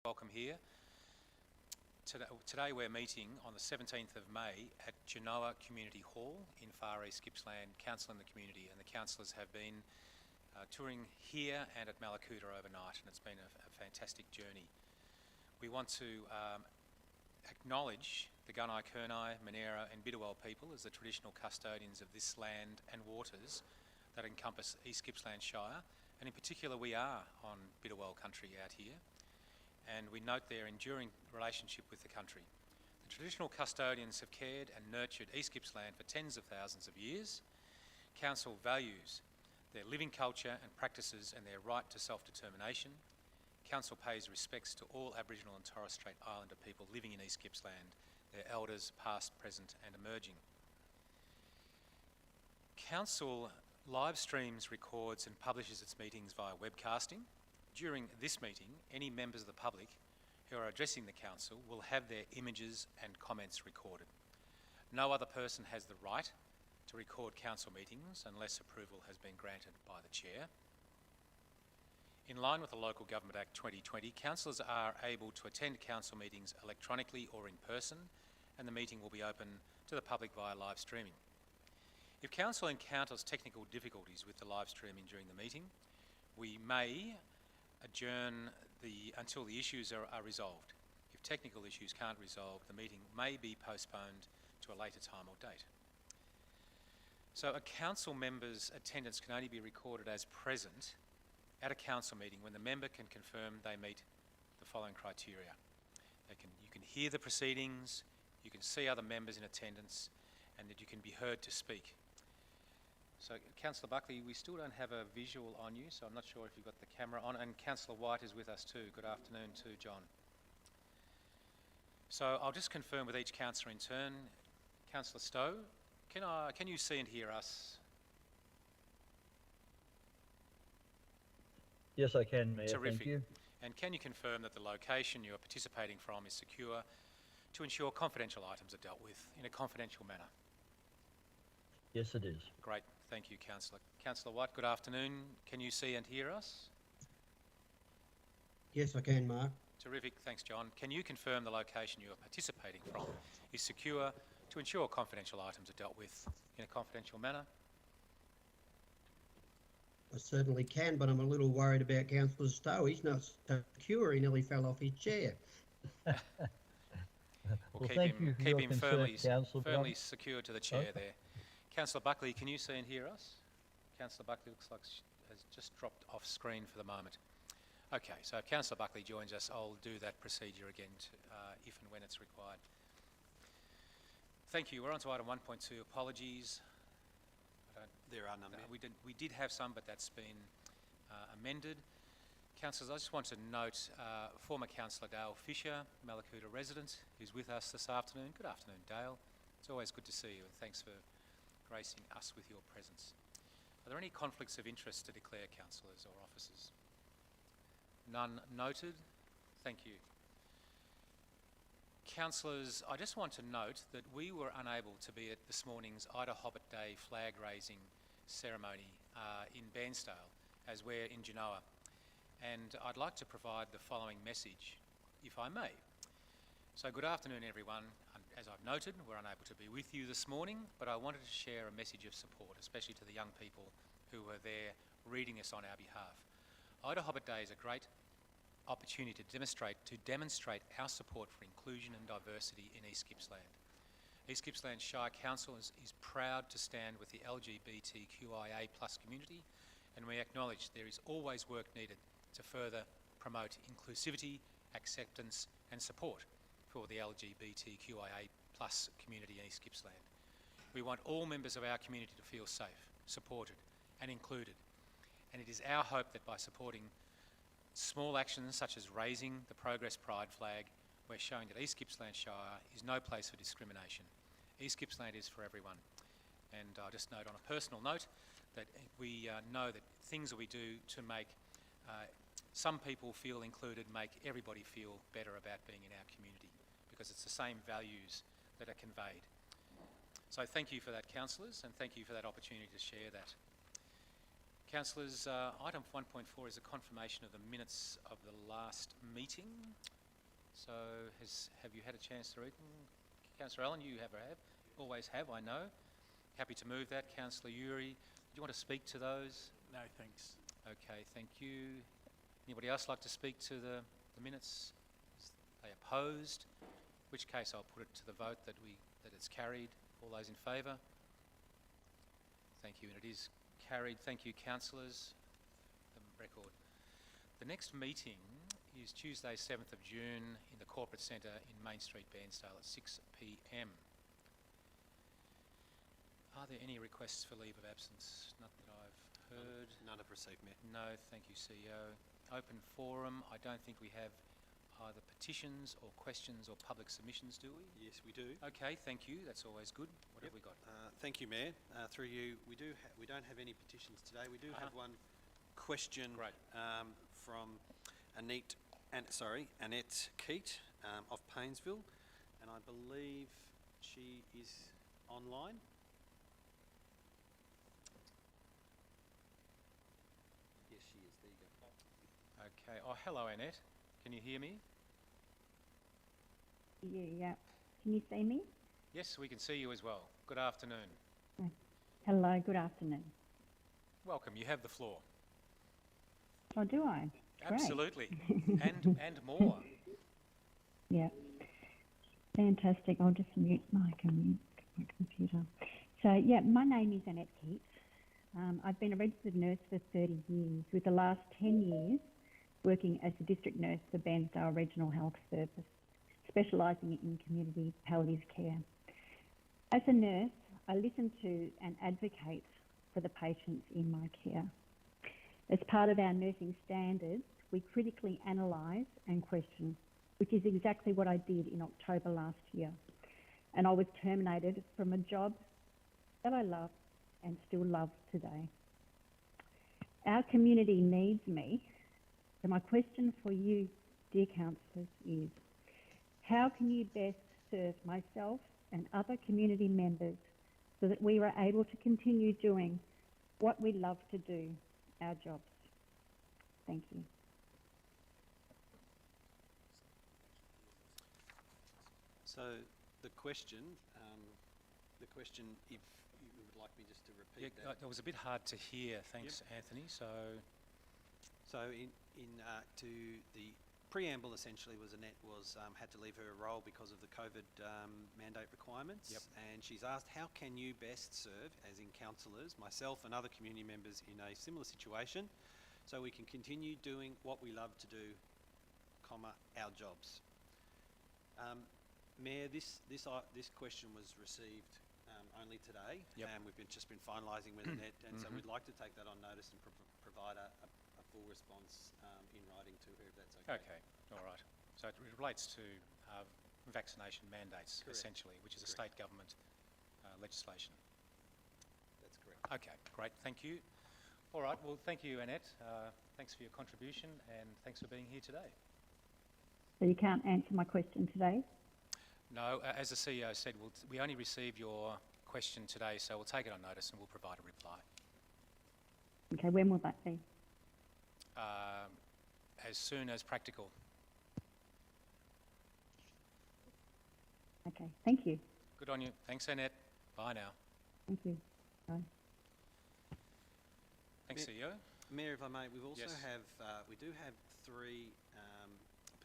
Welcome here. Today we're meeting on the 17th of May at Genoa Community Hall in Far East Gippsland, Council and the community, and the councillors have been touring here and at Mallacoota overnight, and it's been a fantastic journey. We want to acknowledge the Gunai, Kurnai, Monera and Bidawal people as the traditional custodians of this land and waters that encompass East Gippsland Shire, and in particular we are on Bidawal country out here, and we note their enduring relationship with the country. The traditional custodians have cared and nurtured East Gippsland for tens of thousands of years. Council values their living culture and practices and their right to self-determination. Council pays respects to all Aboriginal and Torres Strait Islander people living in East Gippsland, their elders past, present and emerging. Council live streams, records and publishes its meetings via webcasting. During this meeting, any members of the public who are addressing the Council will have their images and comments recorded. No other person has the right to record Council meetings unless approval has been granted by the Chair. In line with the Local Government Act 2020, councillors are able to attend council meetings electronically or in person, and the meeting will be open to the public via live streaming. If council encounters technical difficulties with the live streaming during the meeting, we may adjourn until the issues are resolved. If technical issues can't resolve, the meeting may be postponed to a later time or date. So a council member's attendance can only be recorded as present at a council meeting when the member can confirm they meet the following criteria. You can hear the proceedings, you can see other members in attendance, and that you can be heard to speak. So Councillor Buckley, we still don't have a visual on you, so I'm not sure if you've got the camera on, and Councillor White is with us too. Good afternoon to John. So I'll just confirm with each councillor in turn. Councillor Stowe, can you see and hear us? Yes, I can, Mayor. Terrific. Thank you. And can you confirm that the location you are participating from is secure to ensure confidential items are dealt with in a confidential manner? Yes, it is. Great. Thank you, Councillor. Councillor White, good afternoon. Can you see and hear us? Yes, I can, Mark. Terrific. Thanks, John. Can you confirm the location you are participating from is secure to ensure confidential items are dealt with in a confidential manner? I certainly can, but I'm a little worried about Councillor Stowe. He's not secure. He nearly fell off his chair. We'll thank you for keep your him concern, firmly secured to the chair there. Councillor Buckley, can you see and hear us? Councillor Buckley looks like she has just dropped off screen for the moment. Okay, so if Councillor Buckley joins us, I'll do that procedure again if and when it's required. Thank you. We're on to item 1.2, apologies. There are none. We did have some, but that's been amended. Councillors, I just want to note former Councillor Dale Fisher, Mallacoota resident, who's with us this afternoon. Good afternoon, Dale. It's always good to see you, and thanks for gracing us with your presence. Are there any conflicts of interest to declare, councillors or officers? None noted. Thank you. Councillors, I just want to note that we were unable to be at this morning's Ida Hobbit Day flag raising ceremony in Bairnsdale, as we're in Genoa, and I'd like to provide the following message, if I may. So good afternoon, everyone. As I've noted, we're unable to be with you this morning, but I wanted to share a message of support, especially to the young people who were there reading this on our behalf. Ida Hobbit Day is a great opportunity to demonstrate our support for inclusion and diversity in East Gippsland. East Gippsland Shire Council is proud to stand with the LGBTQIA+ community, and we acknowledge there is always work needed to further promote inclusivity, acceptance and support for the LGBTQIA+ community in East Gippsland. We want all members of our community to feel safe, supported and included, and it is our hope that by supporting small actions such as raising the Progress Pride flag, we're showing that East Gippsland Shire is no place for discrimination. East Gippsland is for everyone. And I'll just note on a personal note that we know that things that we do to make some people feel included make everybody feel better about being in our community, because it's the same values that are conveyed. So thank you for that, councillors, and thank you for that opportunity to share that. Councillors, item 1.4 is a confirmation of the minutes of the last meeting. So, have you had a chance to read them? Councillor Allen, you always have, I know. Happy to move that. Councillor Uri, do you want to speak to those? No, thanks. Okay, thank you. Anybody else like to speak to the minutes? Are they opposed? In which case I'll put it to the vote that it's carried. All those in favour? Thank you, and it is carried. Thank you, councillors. The record. The next meeting is Tuesday, 7th of June in the Corporate Centre in Main Street, Bairnsdale at 6 p.m. Are there any requests for leave of absence? Not that I've heard. None have received, Mayor. No, thank you, CEO. Open forum. I don't think we have either petitions or questions or public submissions, do we? Yes, we do. Okay, thank you. That's always good. What have we got? Thank you, Mayor. Through you, we don't have any petitions today. We do have one question. Great. From Annette Keat of Paynesville, and I believe she is online. Yes, she is. There you go. Okay. Oh, hello, Annette. Can you hear me? Yeah. Can you see me? Yes, we can see you as well. Good afternoon. Hello, good afternoon. Welcome. You have the floor. Oh, do I? Great. Absolutely. and more. Yeah. Fantastic. I'll just mute my computer. So, yeah, my name is Annette Keats. I've been a registered nurse for 30 years, with the last 10 years working as a district nurse for Bairnsdale Regional Health Service, specialising in community palliative care. As a nurse, I listen to and advocate for the patients in my care. As part of our nursing standards, we critically analyse and question, which is exactly what I did in October last year. And I was terminated from a job that I love and still love today. Our community needs me. So my question for you, dear councillors, is how can you best serve myself and other community members so that we are able to continue doing what we love to do, our jobs? Thank you. So the question, if you would like me just to repeat that. It was a bit hard to hear. Thanks, yep. Anthony. So to the preamble essentially was Annette had to leave her role because of the COVID mandate requirements. Yep. And she's asked, how can you best serve, as in councillors, myself and other community members in a similar situation, so we can continue doing what we love to do, our jobs. Mayor, this question was received only today, yep. and we've just been finalising with Annette, and so we'd like to take that on notice and provide a full response in writing to her, if that's okay. Okay, all right. So it relates to vaccination mandates, Correct. Essentially, which is Correct. a state government legislation. That's correct. Okay, great. Thank you. All right. Well, thank you, Annette. Thanks for your contribution, and thanks for being here today. So you can't answer my question today? No, as the CEO said, we only received your question today, so we'll take it on notice and we'll provide a reply. Okay, when will that be? As soon as practical. Okay, thank you. Good on you. Thanks, Annette. Bye now. Thank you. Bye. Thanks, CEO. Mayor, if I may, we also Yes. have, we do have three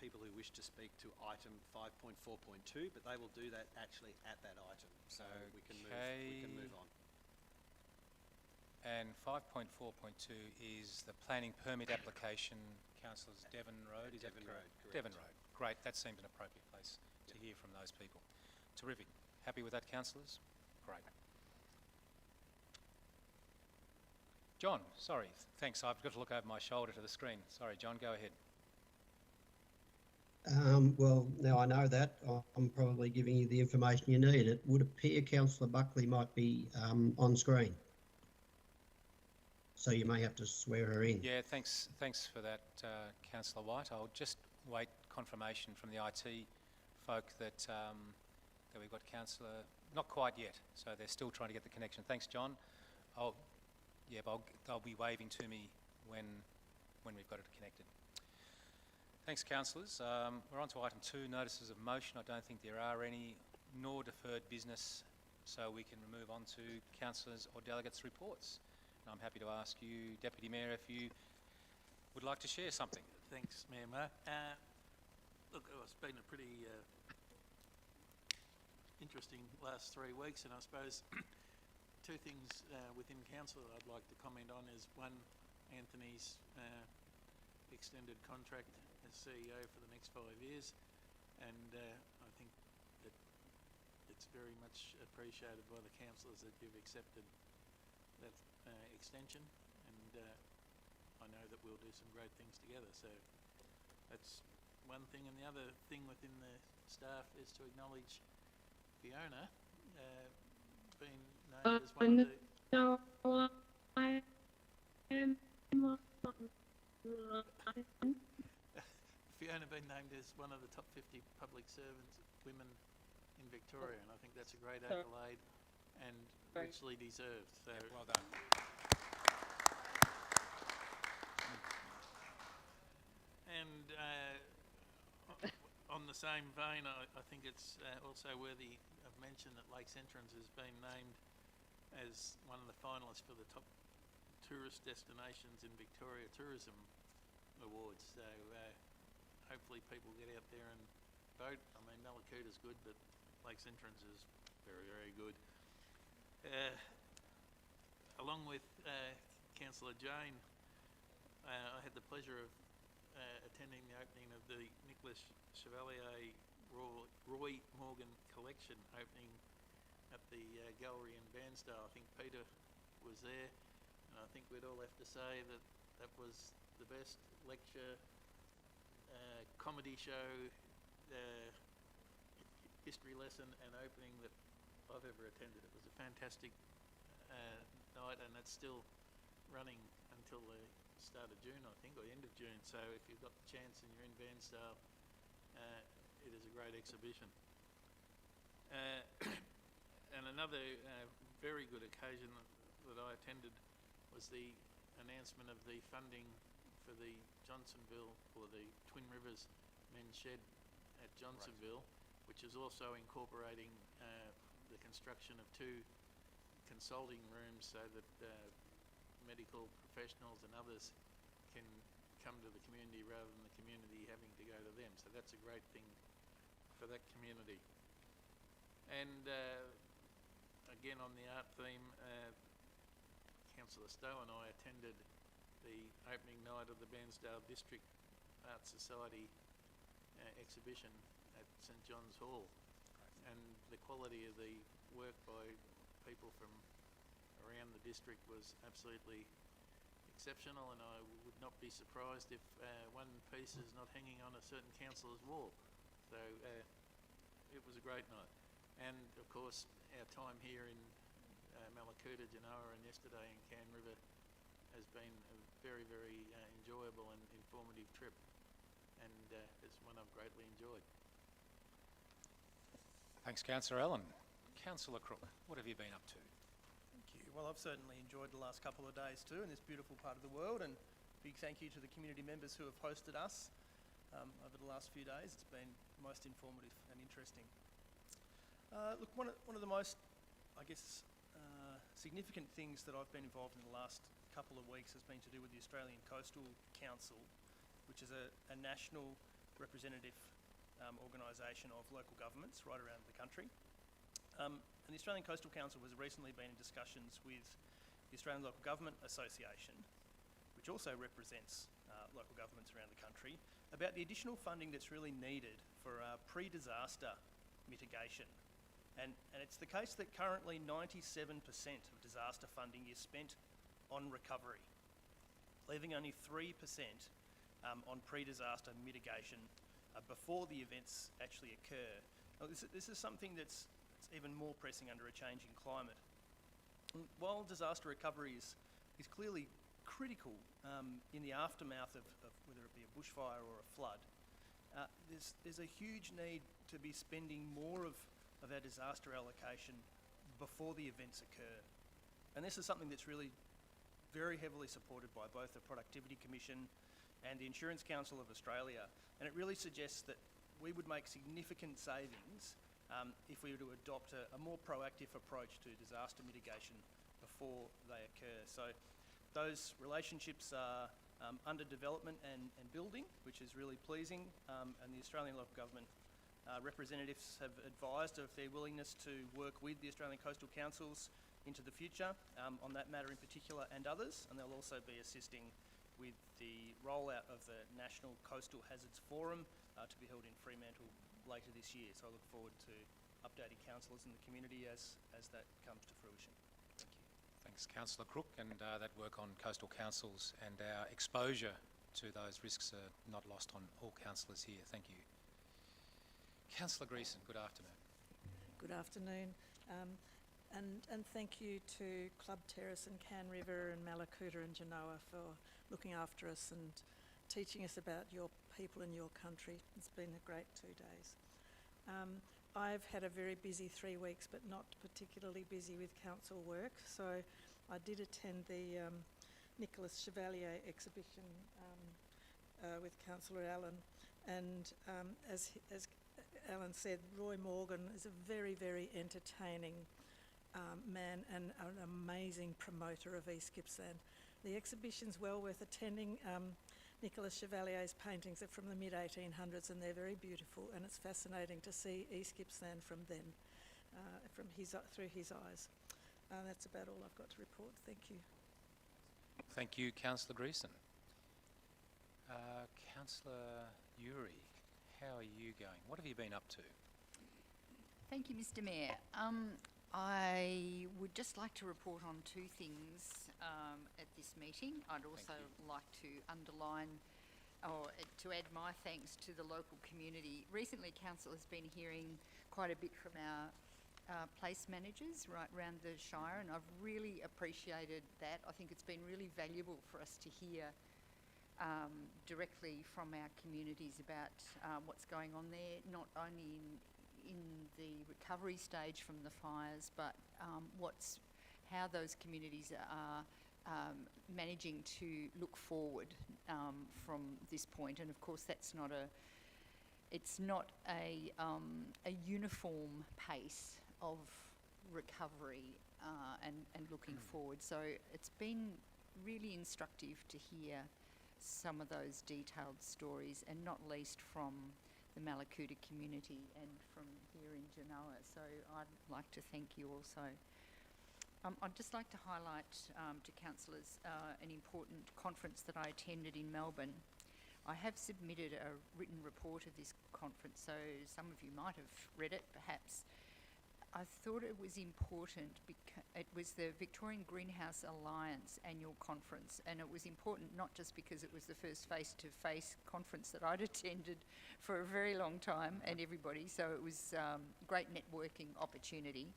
people who wish to speak to item 5.4.2, but they will do that actually at that item, so we can move on. And 5.4.2 is the planning permit application, Councillors, Devon Road, is Devon that correct? Road, correct. Devon Road. Great, that seems an appropriate place to hear from those people. Terrific. Happy with that, councillors? Great. John, sorry, thanks. I've got to look over my shoulder to the screen. Sorry, John, go ahead. Well, now I know that. I'm probably giving you the information you need. It would appear Councillor Buckley might be on screen. So you may have to swear her in. Yeah, thanks for that, Councillor White. I'll just wait confirmation from the IT folk that that we've got Councillor, not quite yet, so they're still trying to get the connection. Thanks, John. Yeah, but they'll be waving to me when we've got it connected. Thanks, councillors. We're on to item 2, notices of motion. I don't think there are any, nor deferred business, so we can move on to councillors' or delegates' reports. And I'm happy to ask you, Deputy Mayor, if you would like to share something. Thanks, Mayor Mark. Look, it's been a pretty interesting last 3 weeks, and I suppose two things within council that I'd like to comment on is one, Anthony's extended contract as CEO for the next 5 years, and I think that it's very much appreciated by the councillors that you've accepted that extension, and I know that we'll do some great things together. So that's one thing, and the other thing within the staff is to acknowledge Fiona being named as one of the... No, I am Fiona being named as one of the top 50 public servants women in Victoria, and I think that's a great accolade and richly deserved. So Well done. And on the same vein, I think it's also worthy of mention that Lakes Entrance has been named as one of the finalists for the top tourist destinations in Victoria Tourism Awards. So hopefully people get out there and vote. I mean, Mallacoota is good, but Lakes Entrance is very, very good. Along with Councillor Jane, I had the pleasure of attending the opening of the Nicholas Chevalier Roy Morgan collection opening at the gallery in Bairnsdale. I think Peter was there, and I think we'd all have to say that that was the best lecture, comedy show, history lesson and opening that I've ever attended. It was a fantastic night, and that's still running until the start of June, I think, or end of June. So if you've got the chance and you're in Bairnsdale, it is a great exhibition. And another very good occasion that I attended was the announcement of the funding for the Johnsonville, or the Twin Rivers Men's Shed at Johnsonville, which is also incorporating the construction of 2 consulting rooms so that medical professionals and others can come to the community rather than the community having to go to them. So that's a great thing for that community. And again, on the art theme, Councillor Stowe and I attended the opening night of the Bairnsdale District Art Society exhibition at St John's Hall, and the quality of the work by people from around the district was absolutely exceptional, and I would not be surprised if one piece is not hanging on a certain councillor's wall. So it was a great night. And of course our time here in Mallacoota, Genoa, and yesterday in Can River has been a very, very enjoyable and informative trip, and it's one I've greatly enjoyed. Thanks, Councillor Allen. Councillor Crook, what have you been up to? Thank you. Well, I've certainly enjoyed the last couple of days too in this beautiful part of the world, and big thank you to the community members who have hosted us over the last few days. It's been most informative and interesting. Look, one of the most, I guess, significant things that I've been involved in the last couple of weeks has been to do with the Australian Coastal Council, which is a national representative organisation of local governments right around the country. And the Australian Coastal Council has recently been in discussions with the Australian Local Government Association, which also represents local governments around the country, about the additional funding that's really needed for pre-disaster mitigation. And it's the case that currently 97% of disaster funding is spent on recovery, leaving only 3% on pre-disaster mitigation before the events actually occur. Now, this is something that's even more pressing under a changing climate. And while disaster recovery is clearly critical in the aftermath of whether it be a bushfire or a flood, there's a huge need to be spending more of our disaster allocation before the events occur. And this is something that's really very heavily supported by both the Productivity Commission and the Insurance Council of Australia, and it really suggests that we would make significant savings if we were to adopt a more proactive approach to disaster mitigation before they occur. So those relationships are under development and building, which is really pleasing, and the Australian Local Government representatives have advised of their willingness to work with the Australian Coastal Councils into the future on that matter in particular and others, and they'll also be assisting with the rollout of the National Coastal Hazards Forum to be held in Fremantle later this year. So I look forward to updating councillors in the community as that comes to fruition. Thank you. Thanks, Councillor Crook, and that work on coastal councils and our exposure to those risks are not lost on all councillors here. Thank you. Councillor Greason, good afternoon. Good afternoon, and thank you to Club Terrace and Can River and Mallacoota and Genoa for looking after us and teaching us about your people and your country. It's been a great 2 days. I've had a very busy 3 weeks, but not particularly busy with council work, so I did attend the Nicholas Chevalier exhibition with Councillor Allen, and as Alan said, Roy Morgan is a very, very entertaining man and an amazing promoter of East Gippsland. The exhibition's well worth attending. Nicholas Chevalier's paintings are from the mid-1800s and they're very beautiful, and it's fascinating to see East Gippsland from then, through his eyes. That's about all I've got to report. Thank you. Thank you, Councillor Greason. Councillor Uri, how are you going? What have you been up to? Thank you, Mr. Mayor. I would just like to report on 2 things at this meeting. I'd also like to underline or to add my thanks to the local community. Recently, Council has been hearing quite a bit from our place managers right around the Shire, and I've really appreciated that. I think it's been really valuable for us to hear directly from our communities about what's going on there, not only in the recovery stage from the fires, but how those communities are managing to look forward from this point. And of course, it's not a uniform pace of recovery and looking forward. So it's been really instructive to hear some of those detailed stories, and not least from the Mallacoota community and from here in Genoa. So I'd like to thank you also. I'd just like to highlight to councillors an important conference that I attended in Melbourne. I have submitted a written report of this conference, so some of you might have read it perhaps. I thought it was important because it was the Victorian Greenhouse Alliance annual conference, and it was important not just because it was the first face-to-face conference that I'd attended for a very long time, and everybody, so it was a great networking opportunity,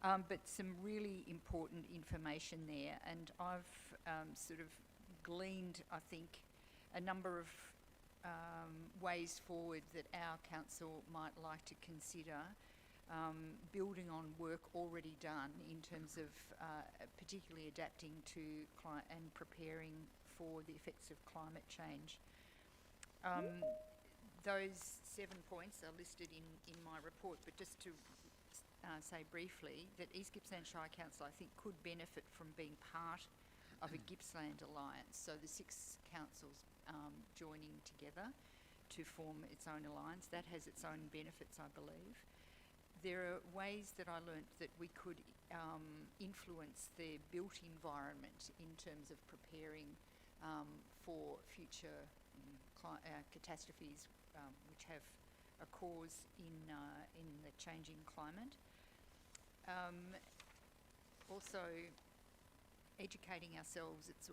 but some really important information there, and I've sort of gleaned, I think, a number of ways forward that our council might like to consider, building on work already done in terms of particularly adapting to and preparing for the effects of climate change. Those 7 points are listed in my report, but just to say briefly that East Gippsland Shire Council, I think, could benefit from being part of a Gippsland alliance. So the 6 councils joining together to form its own alliance. That has its own benefits, I believe. There are ways that I learnt that we could influence the built environment in terms of preparing for future catastrophes which have a cause in the changing climate. Also, educating ourselves, it's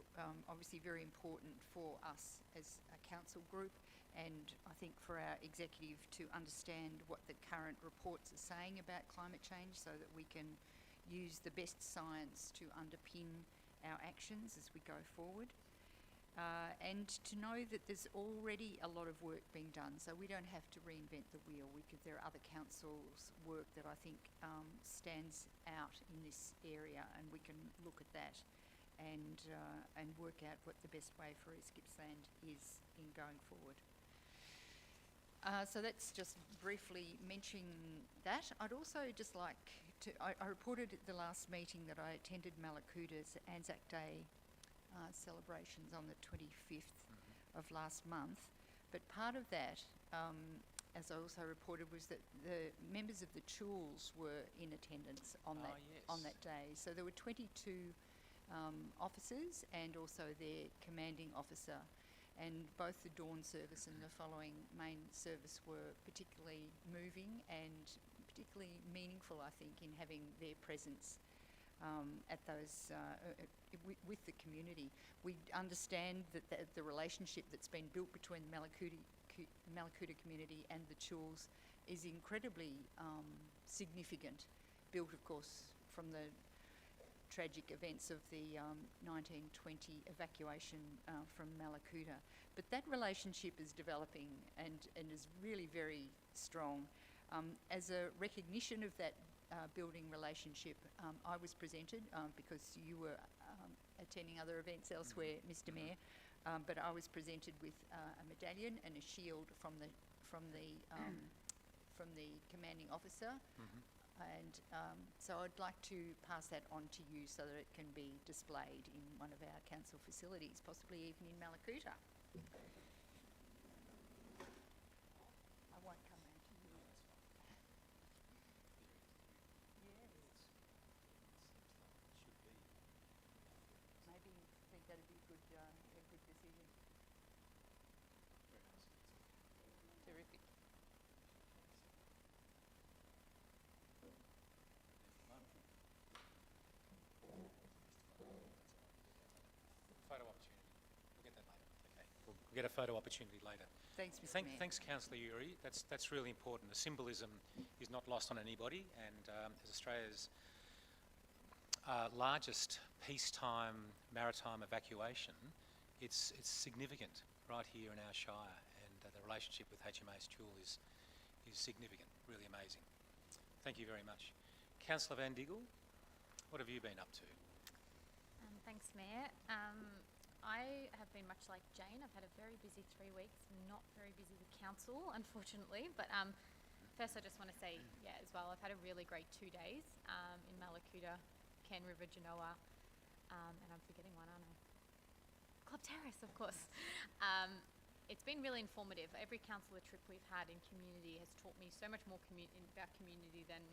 obviously very important for us as a council group, and I think for our executive to understand what the current reports are saying about climate change so that we can use the best science to underpin our actions as we go forward. And to know that there's already a lot of work being done, so we don't have to reinvent the wheel. There are other councils' work that I think stands out in this area, and we can look at that and work out what the best way for East Gippsland is in going forward. So that's just briefly mentioning that. I'd also just like to, I reported at the last meeting that I attended Mallacouta's Anzac Day celebrations on the 25th of last month. But part of that, as I also reported, was that the members of the Chools were in attendance on that day. So there were 22 officers and also their commanding officer, and both the dawn service and the following main service were particularly moving and particularly meaningful, I think, in having their presence at those with the community. We understand that the relationship that's been built between the Mallacoota community and the Chools is incredibly significant, built, of course, from the tragic events of the 1920 evacuation from Mallacoota. But that relationship is developing and is really very strong. As a recognition of that building relationship, I was presented, because you were attending other events elsewhere, Mr. Mayor, but I was presented with a medallion and a shield from the commanding officer. And so I'd like to pass that on to you so that it can be displayed in one of our council facilities, possibly even in Mallacoota. I won't come round to you. Maybe you think that'd be a good decision. Terrific. Photo opportunity. We'll get that later. Okay. We'll get a photo opportunity later. Thanks, Mr. Mayor. Thanks, Councillor Uri. That's really important. The symbolism is not lost on anybody, and as Australia's largest peacetime maritime evacuation, it's significant right here in our shire, and the relationship with HMAS Jewel is significant, really amazing. Thank you very much. Councillor Van Diggle, what have you been up to? Thanks, Mayor. I have been much like Jane. I've had a very busy 3 weeks, not very busy with council, unfortunately. But first I just want to say, as well, I've had a really great 2 days in Mallacoota, Cairn River, Genoa, and I'm forgetting one, aren't I? Club Terrace, of course. It's been really informative. Every councillor trip we've had in community has taught me so much more about community than,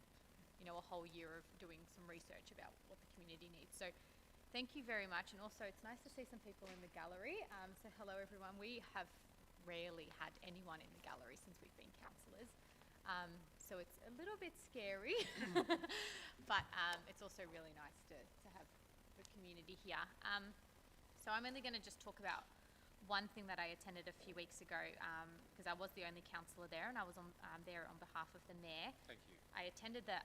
a whole year of doing some research about what the community needs. So thank you very much. And also, it's nice to see some people in the gallery. So hello, everyone. We have rarely had anyone in the gallery since we've been councillors. So it's a little bit scary, but it's also really nice to have the community here. So I'm only going to just talk about one thing that I attended a few weeks ago, because I was the only councillor there, and I was there on behalf of the Mayor. Thank you. I attended the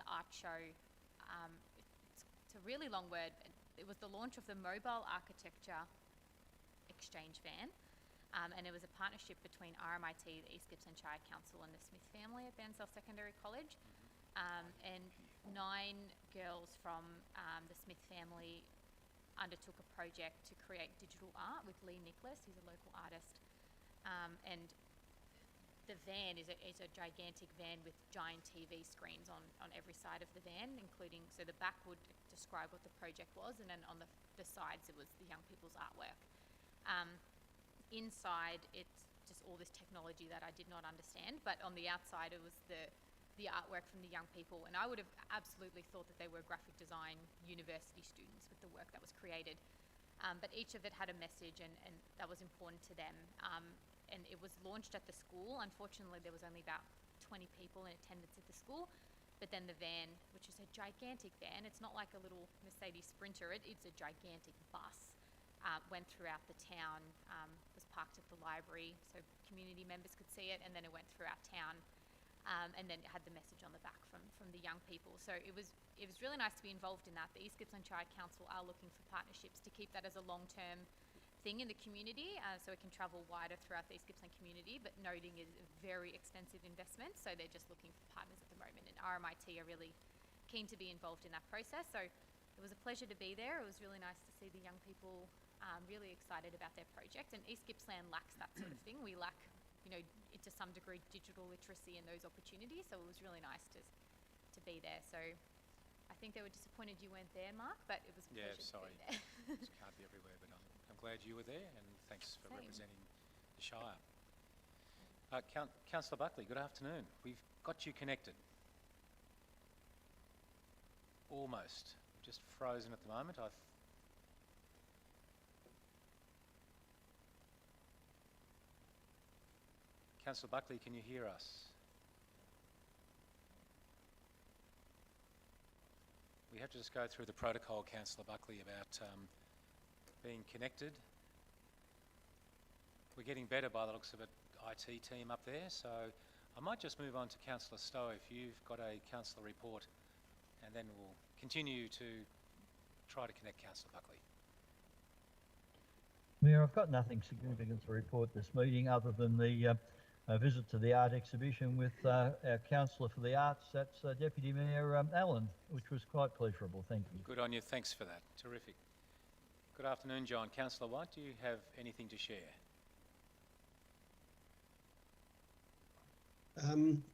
art show. It's a really long word. It was the launch of the Mobile Architecture Exchange Van, and it was a partnership between RMIT, the East Gippsland Shire Council, and the Smith family at Paynesville Secondary College. And 9 girls from the Smith family undertook a project to create digital art with Lee Nicholas, who's a local artist. And the van is a gigantic van with giant TV screens on every side of the van, including, so the back would describe what the project was, and then on the sides it was the young people's artwork. Inside, it's just all this technology that I did not understand, but on the outside it was the artwork from the young people, and I would have absolutely thought that they were graphic design university students with the work that was created. But each of it had a message, and that was important to them. And it was launched at the school. Unfortunately, there was only about 20 people in attendance at the school. But then the van, which is a gigantic van, it's not like a little Mercedes Sprinter, it's a gigantic bus, went throughout the town, was parked at the library so community members could see it, and then it went throughout town. And then it had the message on the back from the young people. So it was really nice to be involved in that. The East Gippsland Shire Council are looking for partnerships to keep that as a long-term thing in the community, so it can travel wider throughout the East Gippsland community, but noting is a very expensive investment, so they're just looking for partners at the moment, and RMIT are really keen to be involved in that process. So it was a pleasure to be there. It was really nice to see the young people really excited about their project. And East Gippsland lacks that sort of thing. We lack, you know, to some degree, digital literacy and those opportunities. So it was really nice to be there. So I think they were disappointed you weren't there, Mark, but it was a pleasure to be there. Just can't be everywhere, but I'm glad you were there, and thanks for representing the Shire. Councillor Buckley, good afternoon. We've got you connected. Almost. Just frozen at the moment. Councillor Buckley, can you hear us? We have to just go through the protocol, Councillor Buckley, about being connected. We're getting better by the looks of it, IT team up there, so I might just move on to Councillor Stowe if you've got a councillor report, and then we'll continue to try to connect Councillor Buckley. Mayor, I've got nothing significant to report this meeting other than the visit to the art exhibition with our Councillor for the Arts, that's Deputy Mayor Allen, which was quite pleasurable. Thank you. Good on you, thanks for that. Terrific. Good afternoon, John. Councillor White, do you have anything to share?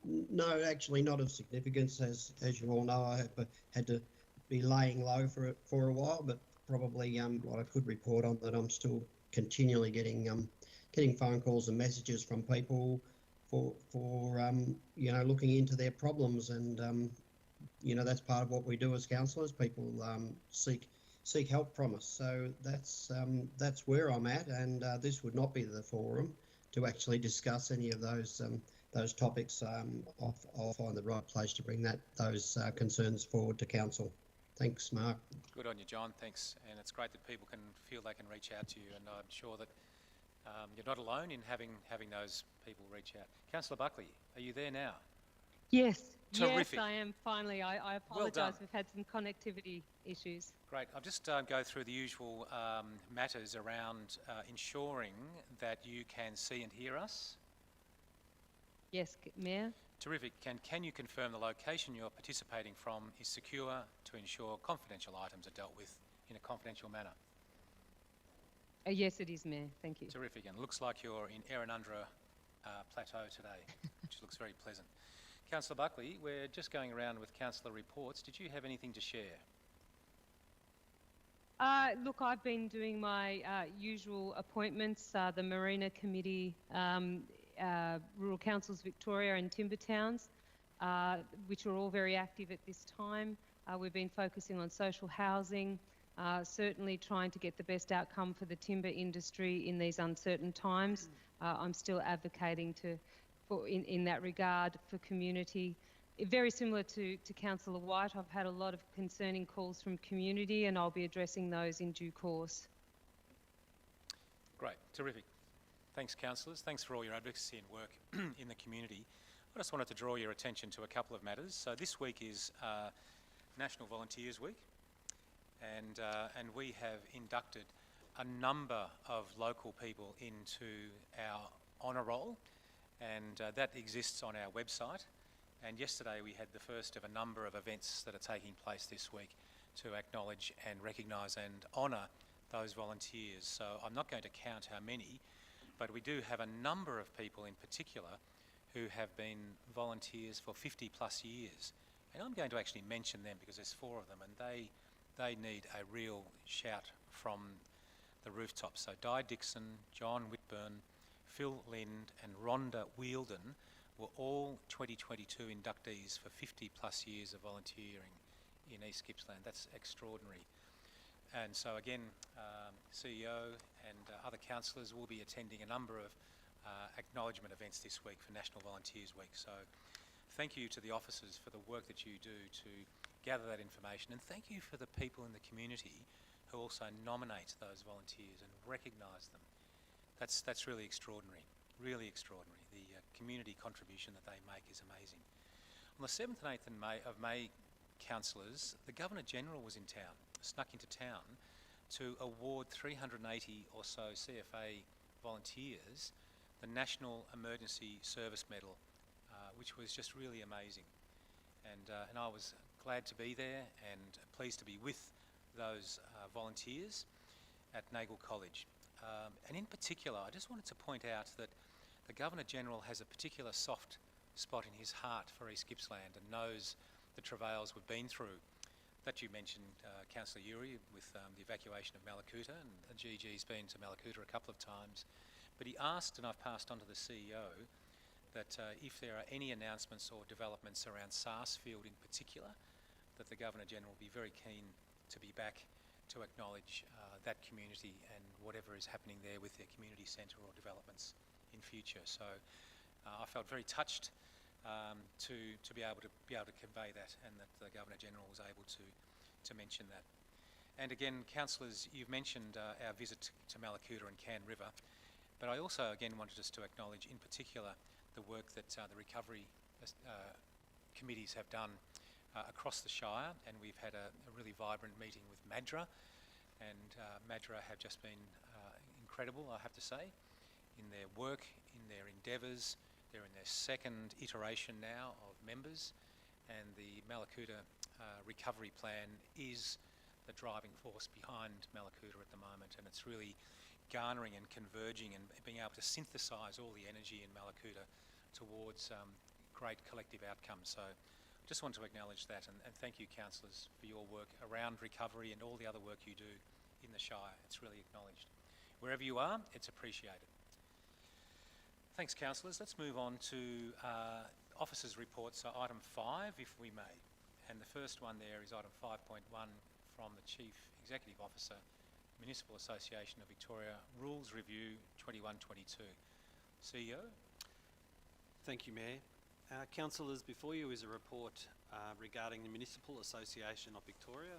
No, actually not of significance. As you all know, I have had to be laying low for a while, but probably what I could report on that I'm still continually getting phone calls and messages from people for you know, looking into their problems, and you know, that's part of what we do as councillors. People seek help from us, so that's where I'm at, and this would not be the forum to actually discuss any of those topics. I'll find the right place to bring those concerns forward to council. Thanks, Mark. Good on you, John. Thanks. And it's great that people can feel they can reach out to you, and I'm sure that you're not alone in having those people reach out. Councillor Buckley, are you there now? Yes. Terrific. Yes, I am finally. I apologise. We've had some connectivity issues. Great. I'll just go through the usual matters around ensuring that you can see and hear us. Yes, Mayor. Terrific. Can you confirm the location you're participating from is secure to ensure confidential items are dealt with in a confidential manner? Yes, it is, Mayor. Thank you. Terrific. And it looks like you're in Erranundra Plateau today, which looks very pleasant. Councillor Buckley, we're just going around with councillor reports. Did you have anything to share? Look, I've been doing my usual appointments, the Marina Committee, Rural Councils Victoria and Timber Towns, which are all very active at this time. We've been focusing on social housing, certainly trying to get the best outcome for the timber industry in these uncertain times. I'm still advocating in that regard for community. Very similar to Councillor White, I've had a lot of concerning calls from community, and I'll be addressing those in due course. Great, terrific. Thanks, councillors. Thanks for all your advocacy and work in the community. I just wanted to draw your attention to a couple of matters. So this week is National Volunteers Week, and we have inducted a number of local people into our honour roll, and that exists on our website. And yesterday we had the first of a number of events that are taking place this week to acknowledge and recognise and honour those volunteers. So I'm not going to count how many, but we do have a number of people in particular who have been volunteers for 50 plus years. And I'm going to actually mention them because there's 4 of them, and they need a real shout from the rooftop. So Di Dixon, John Whitburn, Phil Lind and Rhonda Wheeldon were all 2022 inductees for 50 plus years of volunteering in East Gippsland. That's extraordinary. And so again, CEO and other councillors will be attending a number of acknowledgement events this week for National Volunteers Week. So thank you to the officers for the work that you do to gather that information, and thank you for the people in the community who also nominate those volunteers and recognise them. That's really extraordinary, really extraordinary. The community contribution that they make is amazing. On the 7th and 8th of May, councillors, the Governor-General was in town, snuck into town to award 380 or so CFA volunteers the National Emergency Service Medal, which was just really amazing. And I was glad to be there and pleased to be with those volunteers at Nagle College. And in particular, I just wanted to point out that the Governor-General has a particular soft spot in his heart for East Gippsland and knows the travails we've been through. That you mentioned, Councillor Uri, with the evacuation of Mallacoota, and GG's been to Mallacoota a couple of times. But he asked, and I've passed on to the CEO, that if there are any announcements or developments around Sarsfield in particular, that the Governor-General will be very keen to be back to acknowledge that community and whatever is happening there with their community centre or developments in future. So I felt very touched to be able to convey that, and that the Governor-General was able to mention that. And again, councillors, you've mentioned our visit to Mallacoota and Can River, but I also again wanted us to acknowledge in particular the work that the recovery committees have done across the Shire, and we've had a really vibrant meeting with MADRA, and MADRA have just been incredible, I have to say, in their work, in their endeavours. They're in their second iteration now of members, and the Mallacoota recovery plan is the driving force behind Mallacoota at the moment, and it's really garnering and converging and being able to synthesise all the energy in Mallacoota towards great collective outcomes. So I just want to acknowledge that, and thank you, councillors, for your work around recovery and all the other work you do in the Shire. It's really acknowledged. Wherever you are, it's appreciated. Thanks, councillors. Let's move on to officers' reports, so item 5, if we may. And the first one there is item 5.1 from the Chief Executive Officer, Municipal Association of Victoria, Rules Review 21-22. CEO? Thank you, Mayor. Councillors, before you is a report regarding the Municipal Association of Victoria,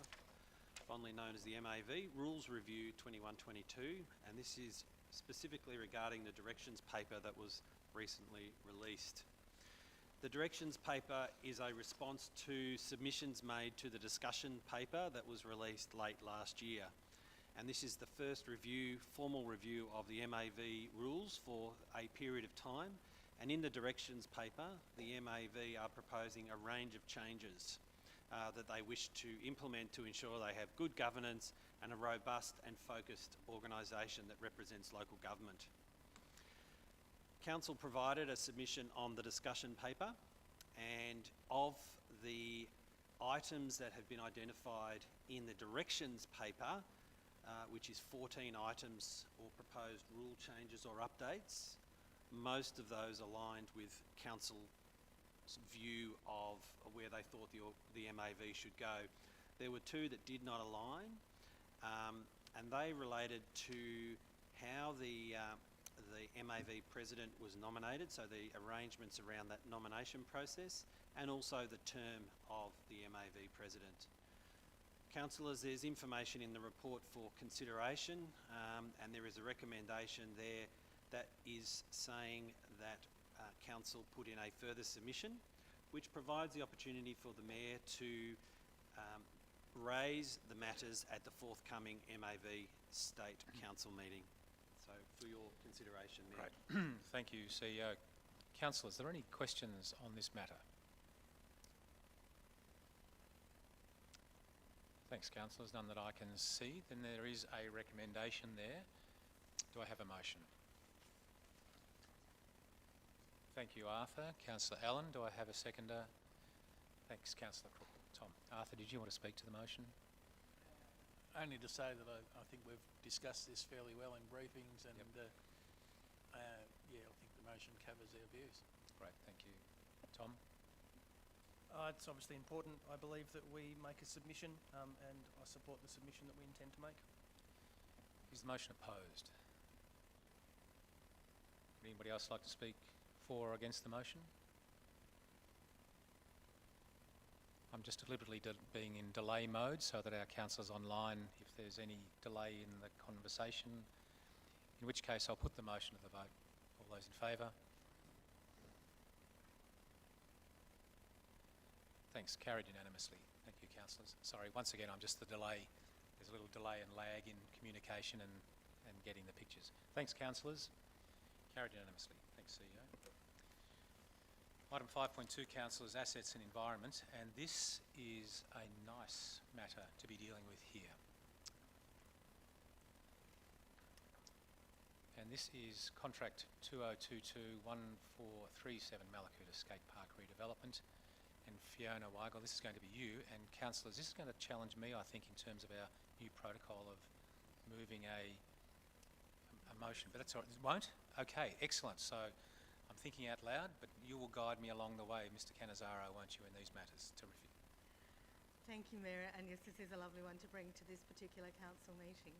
fondly known as the MAV, Rules Review 21-22, and this is specifically regarding the directions paper that was recently released. The directions paper is a response to submissions made to the discussion paper that was released late last year. And this is the first formal review of the MAV rules for a period of time. And in the directions paper, the MAV are proposing a range of changes that they wish to implement to ensure they have good governance and a robust and focused organisation that represents local government. Council provided a submission on the discussion paper, and of the items that have been identified in the directions paper, which is 14 items or proposed rule changes or updates, most of those aligned with Council's view of where they thought the MAV should go. There were 2 that did not align, and they related to how the MAV president was nominated, so the arrangements around that nomination process, and also the term of the MAV president. Councillors, there's information in the report for consideration, and there is a recommendation there that is saying that Council put in a further submission, which provides the opportunity for the Mayor to raise the matters at the forthcoming MAV State Council meeting. So for your consideration, Mayor. Great. Thank you, CEO. Councillors, are there any questions on this matter? Thanks, councillors. None that I can see. Then there is a recommendation there. Do I have a motion? Thank you, Arthur. Councillor Allen, do I have a seconder? Thanks, Councillor Crook. Tom. Arthur, did you want to speak to the motion? Only to say that I think we've discussed this fairly well in briefings, and yeah, I think the motion covers our views. Great, thank you. Tom? It's obviously important, I believe, that we make a submission, and I support the submission that we intend to make. Is the motion opposed? Would anybody else like to speak for or against the motion? I'm just deliberately being in delay mode so that our councillors online, if there's any delay in the conversation, in which case I'll put the motion to the vote. All those in favour? Thanks, carried unanimously. Thank you, councillors. Sorry, once again, I'm just the delay. There's a little delay and lag in communication and getting the pictures. Thanks, councillors. Carried unanimously. Thanks, CEO. Item 5.2, councillors, assets and environment, and this is a nice matter to be dealing with here. and this is contract 2022-1437 Mallacoota Skatepark Redevelopment. And Fiona Weigel, this is going to be you, and councillors, this is going to challenge me, I think, in terms of our new protocol of moving a motion, but that's all right. It won't? Okay, excellent. So I'm thinking out loud, but you will guide me along the way, Mr. Cannizzaro, won't you, in these matters? Terrific. Thank you, Mayor, and yes, this is a lovely one to bring to this particular council meeting.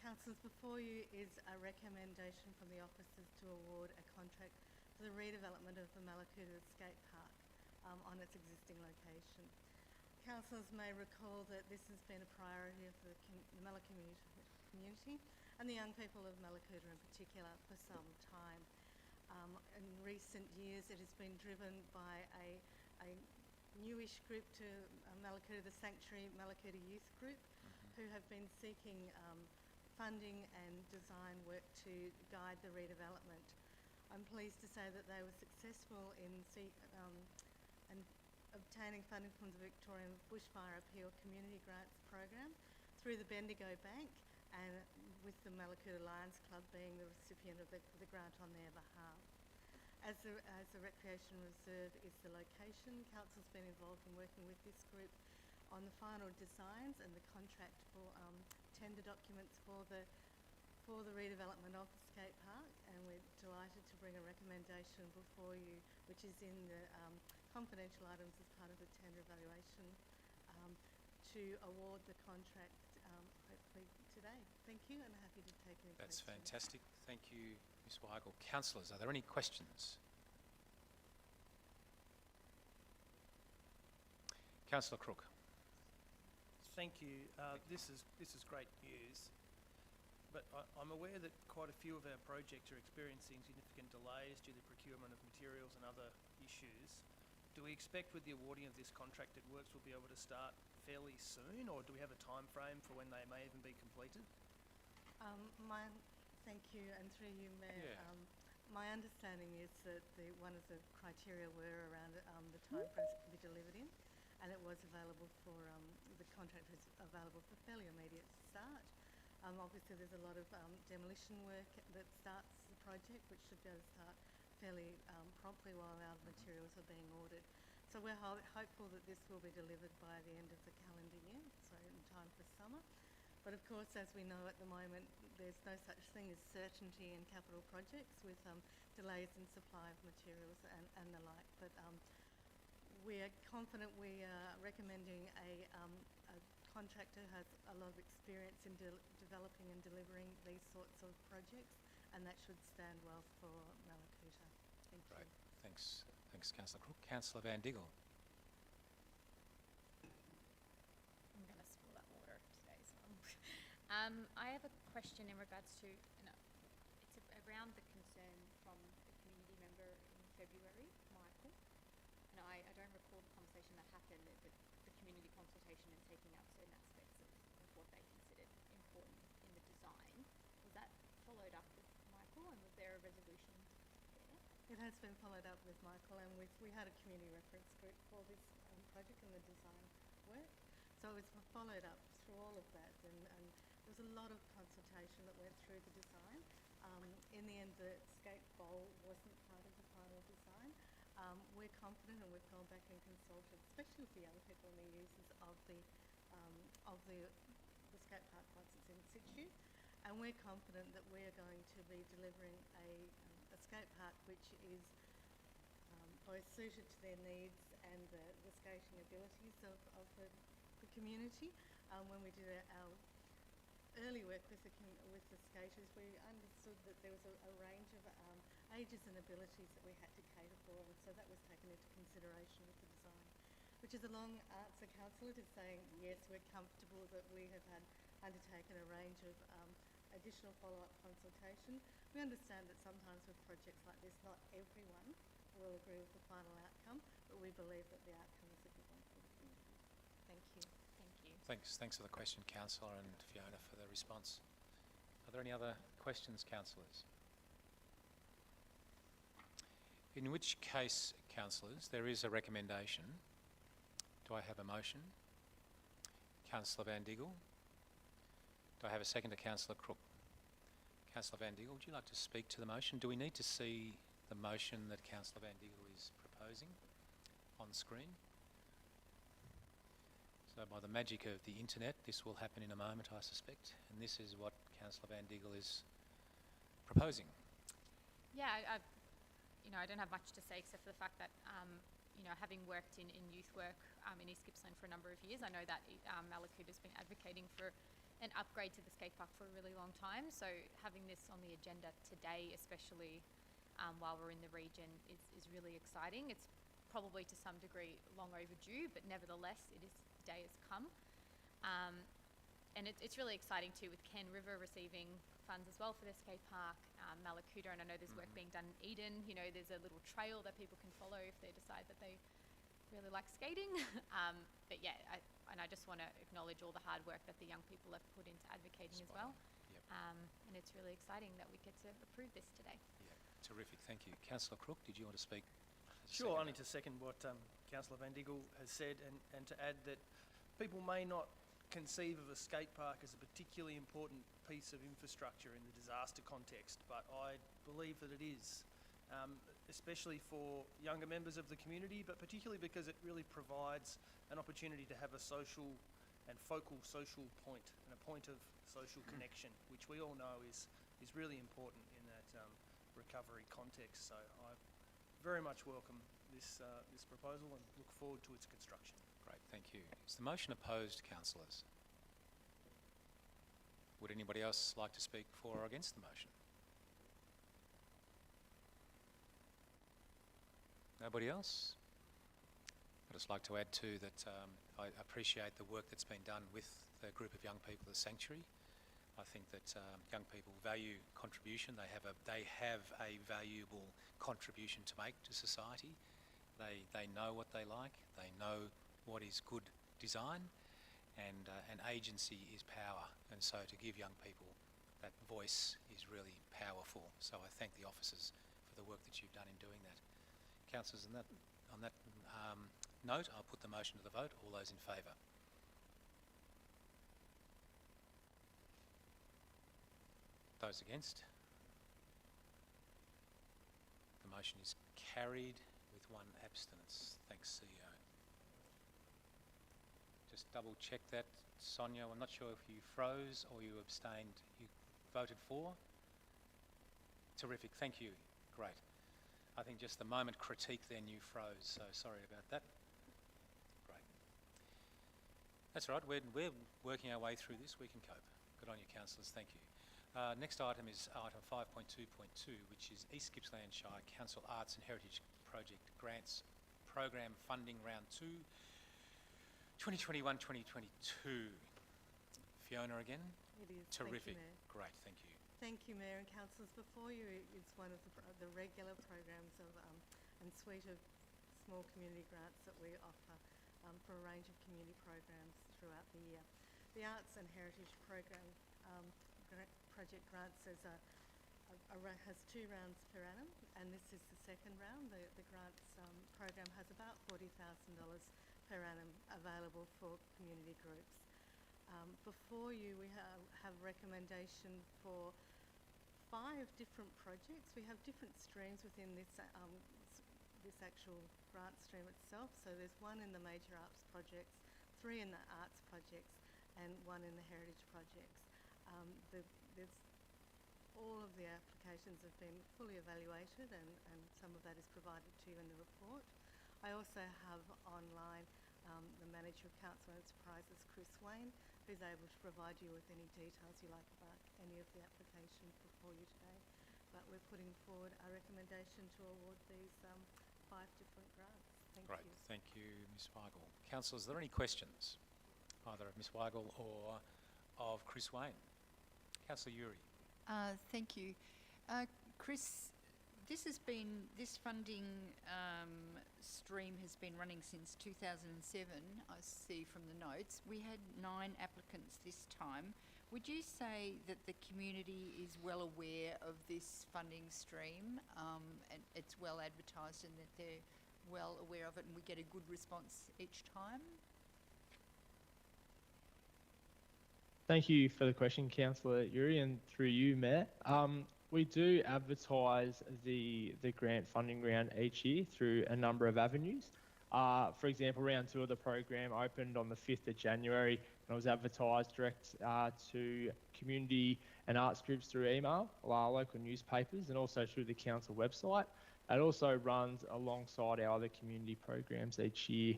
Councillors, before you is a recommendation from the officers to award a contract for the redevelopment of the Mallacoota Skatepark on its existing location. Councillors may recall that this has been a priority of the Mallacoota community and the young people of Mallacoota in particular for some time. In recent years, it has been driven by a newish group to Mallacoota, the Sanctuary Mallacoota Youth Group, who have been seeking funding and design work to guide the redevelopment. I'm pleased to say that they were successful in obtaining funding from the Victorian Bushfire Appeal Community Grants Program through the Bendigo Bank, and with the Mallacoota Lions Club being the recipient of the grant on their behalf. As the recreation reserve is the location, Council's been involved in working with this group on the final designs and the contract for tender documents for the redevelopment of the skate park, and we're delighted to bring a recommendation before you, which is in the confidential items as part of the tender evaluation, to award the contract hopefully today. Thank you, and happy to take any That's questions. fantastic. Thank you, Ms Weigel. Councillors, are there any questions? Councillor Crook. Thank you. This is great news, but I'm aware that quite a few of our projects are experiencing significant delays due to procurement of materials and other issues. Do we expect with the awarding of this contract that works will be able to start fairly soon, or do we have a time frame for when they may even be completed? Thank you, and through you, Mayor. Yeah. My understanding is that one of the criteria were around the time frames it can be delivered in, and it was available for, the contract was available for fairly immediate start. Obviously there's a lot of demolition work that starts the project, which should be able to start fairly promptly while our materials are being ordered. So we're hopeful that this will be delivered by the end of the calendar year, so in time for summer. But of course, as we know at the moment, there's no such thing as certainty in capital projects with delays in supply of materials and the like. But we are confident. We are recommending a contractor who has a lot of experience in developing and delivering these sorts of projects, and that should stand well for Mallacoota. Thank you. Great. Thanks, Councillor Crook. Councillor Van Diggle. I'm going to spill that water today as well. I have a question in regards to, it's around the concern from a community member in February, Michael, and I don't recall the conversation that happened, but the community consultation and taking up certain aspects of what they considered important in the design. Was that followed up with Michael, and was there a resolution there? It has been followed up with Michael, and we had a community reference group for this project and the design work. So it was followed up through all of that, and there was a lot of consultation that went through the design. In the end, the skate bowl wasn't part of the final design. We're confident, and we've gone back and consulted, especially with the young people and the users of the skate park once it's in situ. And we're confident that we're going to be delivering a skate park which is both suited to their needs and the skating abilities of the community. When we did our early work with the skaters, we understood that there was a range of ages and abilities that we had to cater for, and so that was taken into consideration with the design, which is a long answer, Councillor, to saying yes, we're comfortable that we have undertaken a range of additional follow-up consultation. We understand that sometimes with projects like this, not everyone will agree with the final outcome, but we believe that the outcome is a good one for the community. Thank you. Thank you. Thanks for the question, Councillor, and Fiona for the response. Are there any other questions, councillors? In which case, councillors, there is a recommendation. Do I have a motion? Councillor Van Diggle. Do I have a second to Councillor Crook? Councillor Van Diegel, would you like to speak to the motion? Do we need to see the motion that Councillor Van Diegel is proposing on screen? So by the magic of the internet, this will happen in a moment, I suspect. And this is what Councillor Van Diegel is proposing. Yeah, I don't have much to say except for the fact that, having worked in youth work in East Gippsland for a number of years, I know that Mallacoota has been advocating for an upgrade to the skatepark for a really long time. So having this on the agenda today, especially while we're in the region, is really exciting. It's probably to some degree long overdue, but nevertheless, the day has come. And it's really exciting too with Ken River receiving funds as well for their skate park, Mallacoota, and I know there's work being done in Eden. There's a little trail that people can follow if they decide that they really like skating. But yeah, I just want to acknowledge all the hard work that the young people have put into advocating as well. Yep. And it's really exciting that we get to approve this today. Yeah, terrific, thank you. Councillor Crook, did you want to speak? Sure, only to second what Councillor Van Diegel has said, and to add that people may not conceive of a skate park as a particularly important piece of infrastructure in the disaster context, but I believe that it is, especially for younger members of the community, but particularly because it really provides an opportunity to have a social and focal social point and a point of social connection, which we all know is really important in that recovery context. So I very much welcome this proposal and look forward to its construction. Great, thank you. Is the motion opposed, councillors? Would anybody else like to speak for or against the motion? Nobody else? I'd just like to add too that I appreciate the work that's been done with the group of young people at the Sanctuary. I think that young people value contribution. They have a valuable contribution to make to society. They know what they like. They know what is good design, and agency is power. And so to give young people that voice is really powerful. So I thank the officers for the work that you've done in doing that. Councillors, on that note, I'll put the motion to the vote. All those in favour? Those against? The motion is carried with one abstinence. Thanks, CEO. Just double check that, Sonia. I'm not sure if you froze or you abstained. You voted for? Terrific, thank you. Great. I think just the moment critique then you froze, so sorry about that. Great. That's all right, we're working our way through this. We can cope. Good on you, councillors, thank you. Next item is item 5.2.2, which is East Gippsland Shire Council Arts and Heritage Project Grants Program Funding Round 2, 2021-2022. Fiona again? It is. Terrific. Thank you, Mayor. Great, thank you. Thank you, Mayor and Councillors. Before you is one of the regular programs of and suite of small community grants that we offer for a range of community programs throughout the year. The Arts and Heritage Program Project Grants has two rounds per annum, and this is the second round. The grants program has about $40,000 per annum available for community groups. Before you, we have recommendation for 5 different projects. We have different streams within this this actual grant stream itself. So there's 1 in the major arts projects, 3 in the arts projects, and 1 in the heritage projects. There's all of the applications have been fully evaluated, and some of that is provided to you in the report. I also have online the Manager of Council Enterprises, Chris Wayne, who's able to provide you with any details you like about any of the applications before you today. But we're putting forward a recommendation to award these 5 different grants. Thank Great, you. thank you, Ms Weigel. Councillors, are there any questions, either of Ms Weigel or of Chris Wayne? Councillor Uri. Thank you. Chris, this funding stream has been running since 2007, I see from the notes. We had 9 applicants this time. Would you say that the community is well aware of this funding stream and it's well advertised and that they're well aware of it and we get a good response each time? Thank you for the question, Councillor Yuri, and through you, Mayor. We do advertise the grant funding round each year through a number of avenues. For example, round 2 of the program opened on the 5th of January and it was advertised direct to community and arts groups through email, local newspapers, and also through the council website. It also runs alongside our other community programs each year.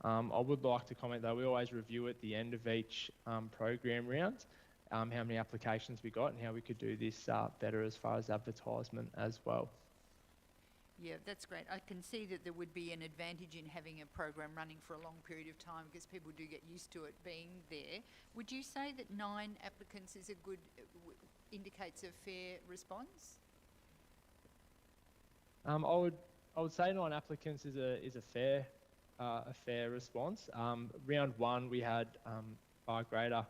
I would like to comment though, we always review at the end of each program round how many applications we got and how we could do this better as far as advertisement as well. Yeah, that's great. I can see that there would be an advantage in having a program running for a long period of time because people do get used to it being there. Would you say that 9 applicants is a good, indicates a fair response? I would say 9 applicants is a fair response. Round 1 we had far greater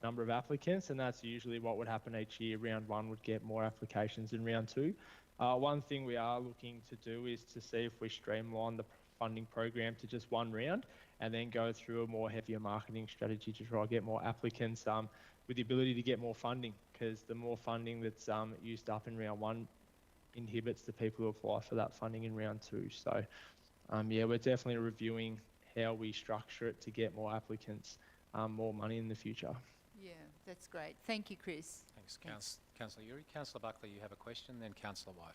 number of applicants, and that's usually what would happen each year. Round 1 would get more applications than round 2. One thing we are looking to do is to see if we streamline the funding program to just 1 round and then go through a more heavier marketing strategy to try to get more applicants with the ability to get more funding, because the more funding that's used up in round 1 inhibits the people who apply for that funding in round 2. So yeah, we're definitely reviewing how we structure it to get more applicants more money in the future. Yeah, that's great. Thank you, Chris. Thanks, Councillor Yuri. Councillor Buckley, you have a question, then Councillor White.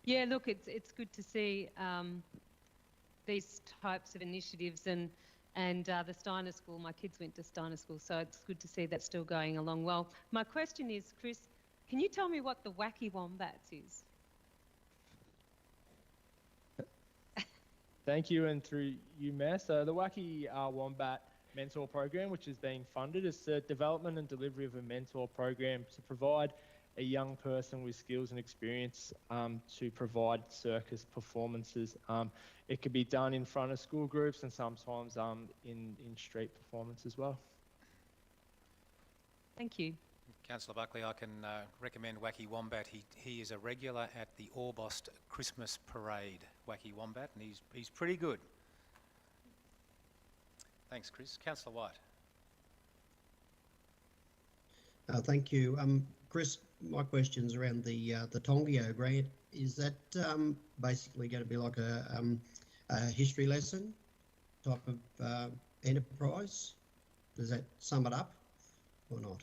Yeah, look, it's good to see these types of initiatives and the Steiner School. My kids went to Steiner School, so it's good to see that still going along well. My question is, Chris, can you tell me what the Wacky Wombats is? Thank you, and through you, Mayor. So the Wacky Wombat Mentor Program, which is being funded, is the development and delivery of a mentor program to provide a young person with skills and experience to provide circus performances. It could be done in front of school groups and sometimes in street performance as well. Thank you. Councillor Buckley, I can recommend Wacky Wombat. He is a regular at the Orbost Christmas Parade, Wacky Wombat, and he's pretty good. Thanks, Chris. Councillor White. Thank you. Chris, my question's around the Tongio grant. Is that basically going to be like a history lesson type of enterprise? Does that sum it up or not?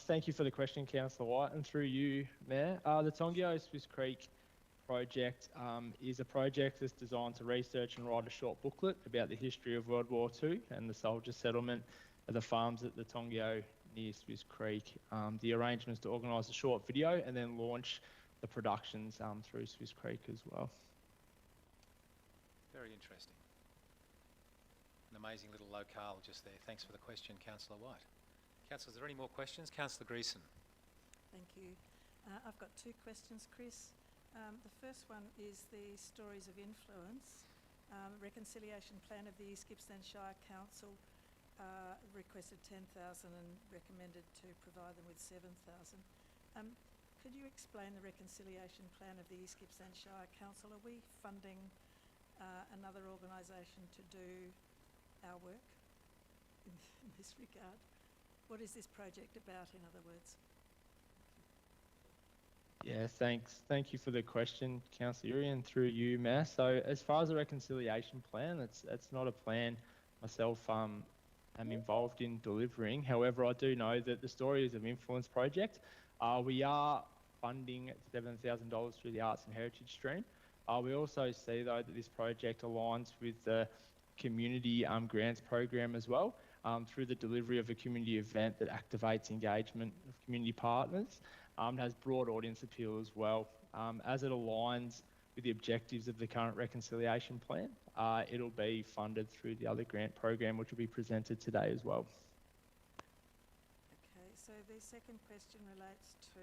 Thank you for the question, Councillor White, and through you, Mayor. The Tongio Swiss Creek project is a project that's designed to research and write a short booklet about the history of World War II and the soldier settlement of the farms at the Tongio near Swiss Creek. The arrangements to organise a short video and then launch the productions through Swiss Creek as well. Very interesting. An amazing little locale just there. Thanks for the question, Councillor White. Councillors, are there any more questions? Councillor Greason. Thank you. I've got 2 questions, Chris. The first one is the Stories of Influence. Reconciliation plan of the East Gippsland Shire Council requested 10,000 and recommended to provide them with 7,000. Could you explain the reconciliation plan of the East Gippsland Shire Council? Are we funding another organisation to do our work in this regard? What is this project about, in other words? Yeah, thanks. Thank you for the question, Councillor Yuri, and through you, Mayor. So as far as the reconciliation plan, it's not a plan myself am involved in delivering. However, I do know that the Stories of Influence project, we are funding $7,000 through the Arts and Heritage stream. We also see, though, that this project aligns with the community grants program as well, through the delivery of a community event that activates engagement of community partners. Has broad audience appeal as well. As it aligns with the objectives of the current reconciliation plan, it'll be funded through the other grant program, which will be presented today as well. Okay, so the second question relates to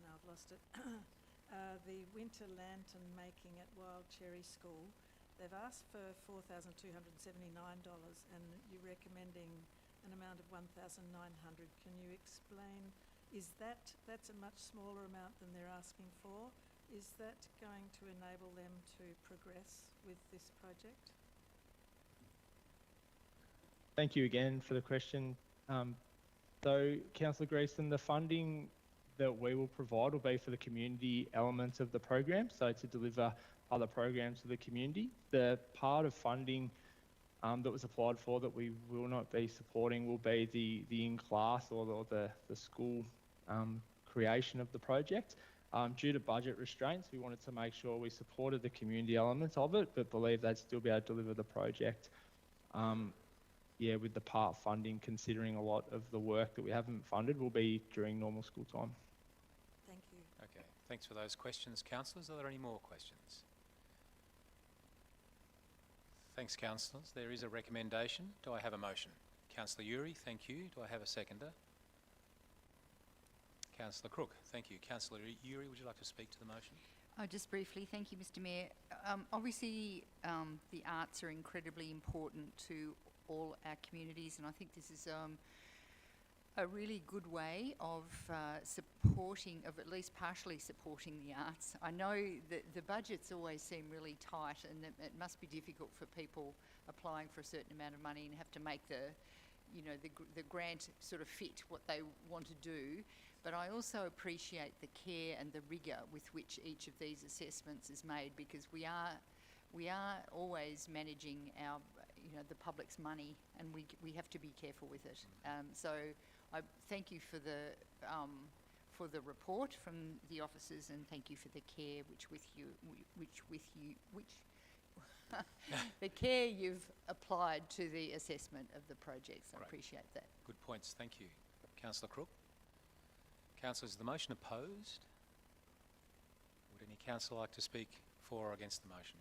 now I've lost it. The winter lantern making at Wild Cherry School. They've asked for $4,279 and you're recommending an amount of 1,900. Can you explain, that's a much smaller amount than they're asking for? is that going to enable them to progress with this project? Thank you again for the question. So, Councillor Greason, the funding that we will provide will be for the community elements of the program, so to deliver other programs to the community. The part of funding that was applied for that we will not be supporting will be the in-class or the school creation of the project. Due to budget restraints, we wanted to make sure we supported the community elements of it, but believe they'd still be able to deliver the project. With the part funding, considering a lot of the work that we haven't funded will be during normal school time. Thank you. Okay, thanks for those questions, councillors. Are there any more questions? Thanks, councillors. There is a recommendation. Do I have a motion? Councillor Uri, thank you. Do I have a seconder? Councillor Crook, thank you. Councillor Uri, would you like to speak to the motion? Just briefly, thank you, Mr. Mayor. Obviously, the arts are incredibly important to all our communities, and I think this is a really good way of at least partially supporting the arts. I know that the budgets always seem really tight, and it must be difficult for people applying for a certain amount of money and have to make the grant sort of fit what they want to do. But I also appreciate the care and the rigour with which each of these assessments is made, because we are always managing our the public's money, and we have to be careful with it. So I thank you for the report from the officers, and thank you for the care the care you've applied to the assessment of the projects. I appreciate that. Good points, thank you. Councillor Crook. Councillors, is the motion opposed? Would any councillor like to speak for or against the motion?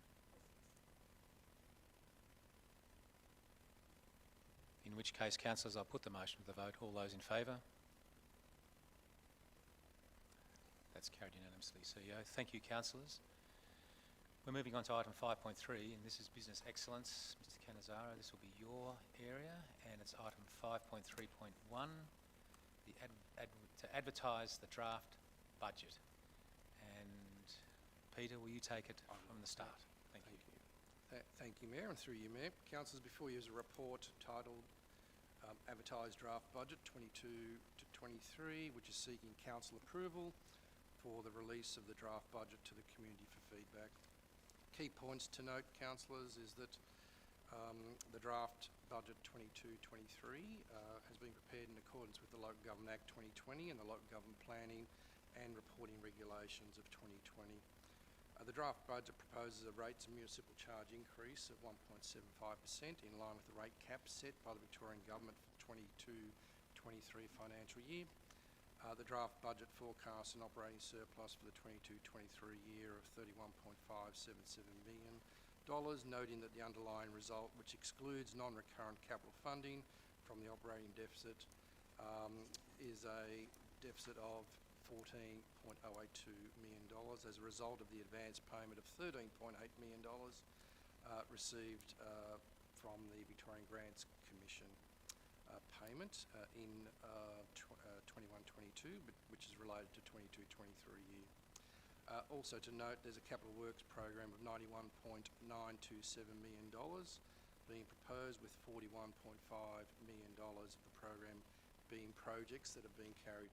In which case, councillors, I'll put the motion to the vote. All those in favour? That's carried unanimously, CEO. Thank you, councillors. We're moving on to item 5.3, and this is business excellence. Mr. Cannizzaro, this will be your area, and it's item 5.3.1, to advertise the draft budget. And Peter, will you take it from the start? Thank you. Thank you, Mayor, and through you, Mayor. Councillors, before you is a report titled Advertised Draft Budget 22 to 23, which is seeking council approval for the release of the draft budget to the community for feedback. Key points to note, councillors, is that the draft budget 22-23 has been prepared in accordance with the Local Government Act 2020 and the Local Government Planning and Reporting Regulations of 2020. The draft budget proposes a rates and municipal charge increase of 1.75% in line with the rate cap set by the Victorian Government for the 22-23 financial year. The draft budget forecasts an operating surplus for the 22-23 year of $31.577 million, noting that the underlying result, which excludes non-recurrent capital funding from the operating deficit, is a deficit of $14.082 million as a result of the advance payment of $13.8 million received from the Victorian Grants Commission payment in 21-22, which is related to 22-23 year. Also to note, there's a capital works program of $91.927 million being proposed, with $41.5 million of the program being projects that have been carried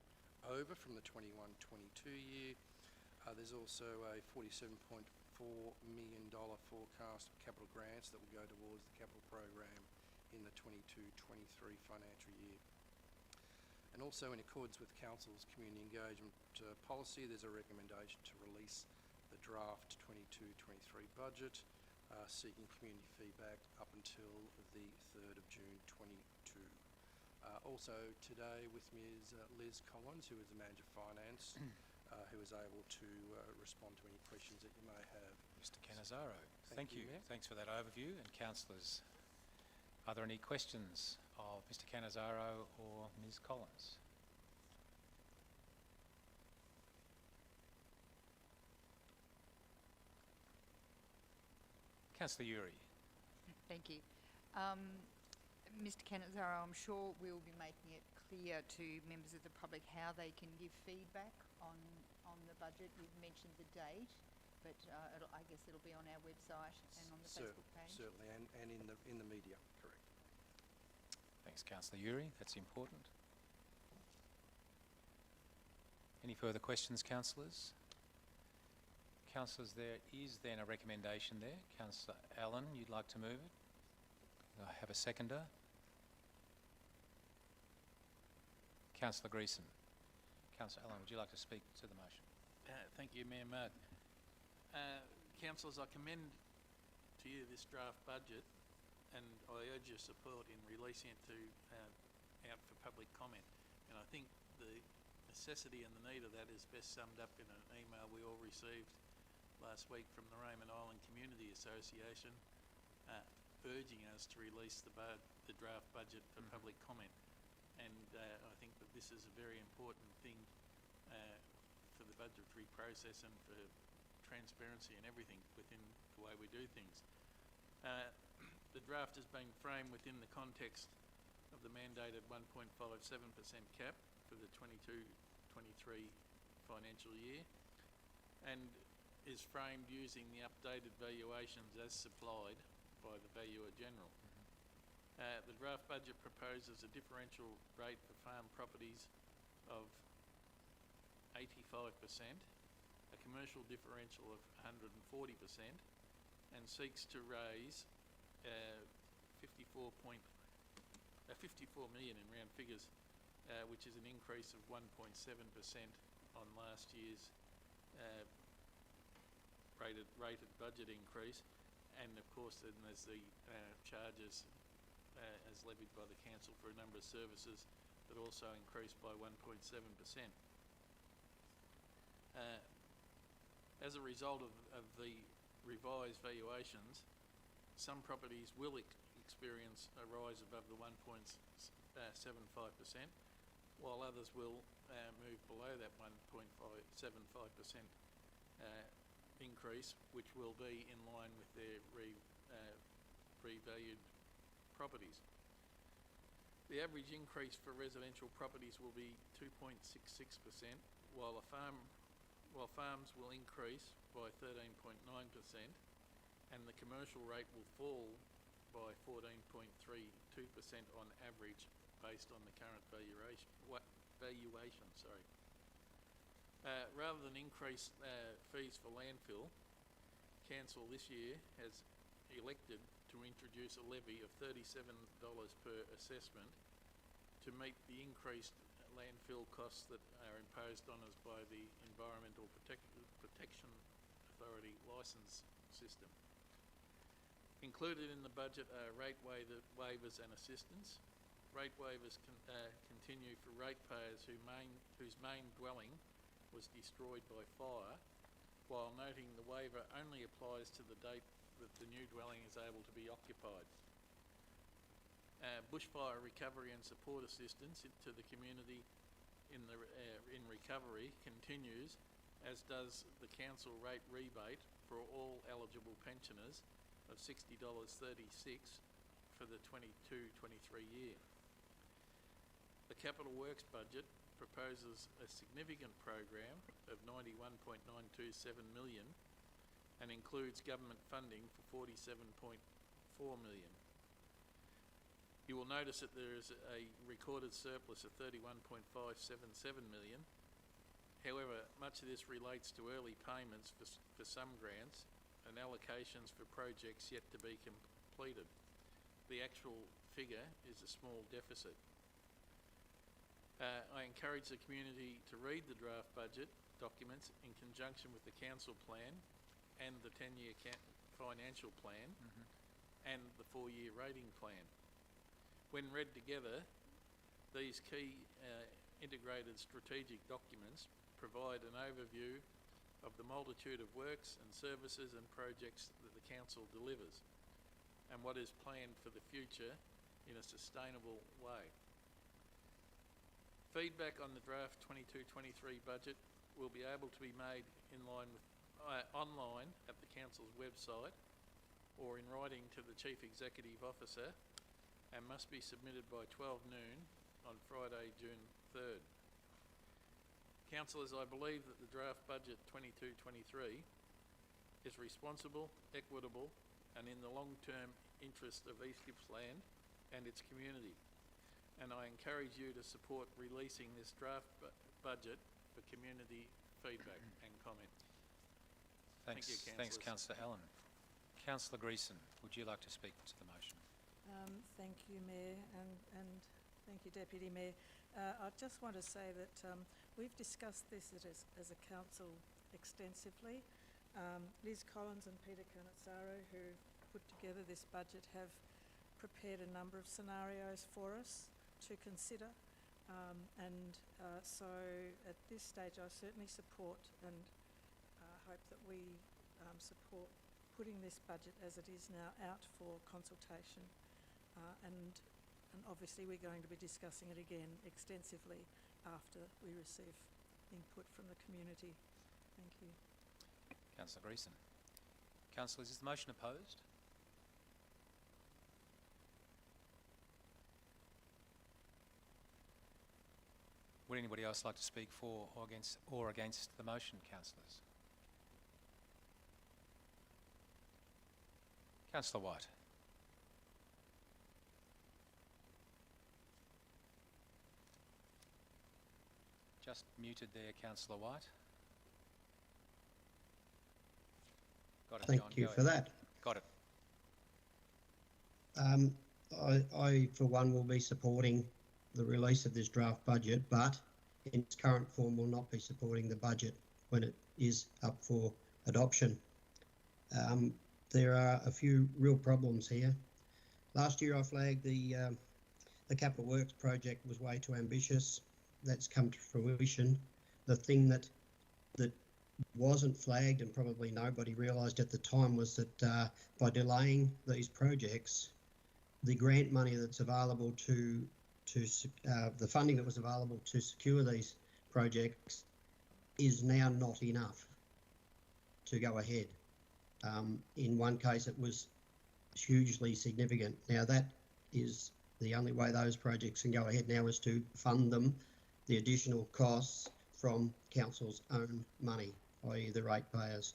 over from the 21-22 year. There's also a $47.4 million forecast of capital grants that will go towards the capital program in the 22-23 financial year. And also, in accordance with Council's community engagement policy, there's a recommendation to release the draft 22-23 budget, seeking community feedback up until the 3rd of June 22. Also today with me is Liz Collins, who is the Manager of Finance, who is able to respond to any questions that you may have. Mr. Cannizzaro, thank you. Thanks for that overview. And councillors, are there any questions of Mr. Cannizzaro or Ms. Collins? Councillor Uri. Thank you. Mr. Cannizzaro, I'm sure we'll be making it clear to members of the public how they can give feedback on on the budget. You've mentioned the date, but I guess it'll be on our website and on the Facebook page. Certainly, and in the media, correct. Thanks, Councillor Uri. That's important. Any further questions, councillors? Councillors, there is then a recommendation there. Councillor Allen, you'd like to move it? I have a seconder. Councillor Greason. Councillor Allen, would you like to speak to the motion? Thank you, Mayor Mudd. Councillors, I commend to you this draft budget, and I urge your support in releasing it to out for public comment. And I think the necessity and the need of that is best summed up in an email we all received last week from the Raymond Island Community Association, urging us to release the draft budget for public comment. And I think that this is a very important thing for the budgetary process and for transparency and everything within the way we do things. The draft is being framed within the context of the mandated 1.57% cap for the 22-23 financial year, and is framed using the updated valuations as supplied by the Valuer General. The draft budget proposes a differential rate for farm properties of 85%, a commercial differential of 140%, and seeks to raise 54 million in round figures, which is an increase of 1.7% on last year's rated budget increase. And of course then there's the charges as levied by the council for a number of services that also increased by 1.7%. As a result of the revised valuations, some properties will experience a rise above the 1.75%, while others will move below that 1.75% increase, which will be in line with their revalued properties. The average increase for residential properties will be 2.66%, while farms will increase by 13.9%, and the commercial rate will fall by 14.32% on average, based on the current valuation. Rather than increase fees for landfill, Council this year has elected to introduce a levy of $37 per assessment to meet the increased landfill costs that are imposed on us by the Environmental Protection Authority licence system. Included in the budget are rate waivers and assistance. Rate waivers continue for ratepayers whose main dwelling was destroyed by fire, while noting the waiver only applies to the date that the new dwelling is able to be occupied. Bushfire recovery and support assistance to the community in recovery continues, as does the council rate rebate for all eligible pensioners of $60.36 for the 22-23 year. The Capital Works budget proposes a significant program of $91.927 million and includes government funding for $47.4 million. You will notice that there is a recorded surplus of $31.577 million. However, much of this relates to early payments for some grants and allocations for projects yet to be completed. The actual figure is a small deficit. I encourage the community to read the draft budget documents in conjunction with the council plan and the 10-year financial plan and the 4-year rating plan. When read together, these key integrated strategic documents provide an overview of the multitude of works and services and projects that the council delivers and what is planned for the future in a sustainable way. Feedback on the draft 22-23 budget will be able to be made in line with online at the council's website or in writing to the Chief Executive Officer, and must be submitted by 12 noon on Friday, June 3rd. Councillors, I believe that the draft budget 22-23 is responsible, equitable, and in the long-term interest of East Gippsland and its community. And I encourage you to support releasing this draft budget for community feedback and comment. Thanks, Thank you, thanks, councillors. Councillor Allen. Councillor Greason, would you like to speak to the motion? Thank you, Mayor, and thank you, Deputy Mayor. I just want to say that we've discussed this as a council extensively. Liz Collins and Peter Canazzaro, who put together this budget, have prepared a number of scenarios for us to consider. So at this stage, I certainly support and hope that we support putting this budget as it is now out for consultation. And obviously we're going to be discussing it again extensively after we receive input from the community. Thank you. Councillor Greason. Councillors, is the motion opposed? Would anybody else like to speak for or against the motion, councillors? Councillor White. Just muted there, Councillor White. Got it, Thank John. you Go for ahead. that. Got it. I, for one, will be supporting the release of this draft budget, but in its current form will not be supporting the budget when it is up for adoption. There are a few real problems here. Last year I flagged the Capital Works project was way too ambitious. That's come to fruition. The thing that wasn't flagged and probably nobody realised at the time was that by delaying these projects, the grant money that's available to the funding that was available to secure these projects is now not enough to go ahead. In one case, it was hugely significant. Now, that is the only way those projects can go ahead now, is to fund them, the additional costs from council's own money, i.e. the ratepayers.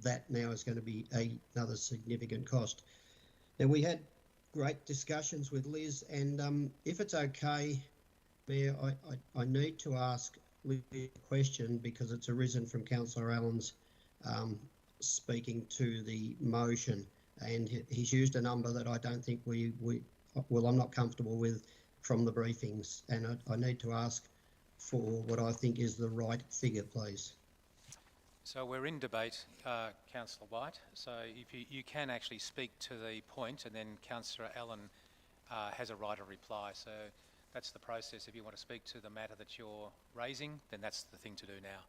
That now is going to be another significant cost. Now, we had great discussions with Liz, and if it's okay, Mayor, I need to ask Liz a question because it's arisen from Councillor Allen's speaking to the motion, and he's used a number that I don't think I'm not comfortable with from the briefings, and I need to ask for what I think is the right figure, please. So we're in debate, Councillor White, so if you can actually speak to the point, and then Councillor Allen has a right of reply. So that's the process. If you want to speak to the matter that you're raising, then that's the thing to do now.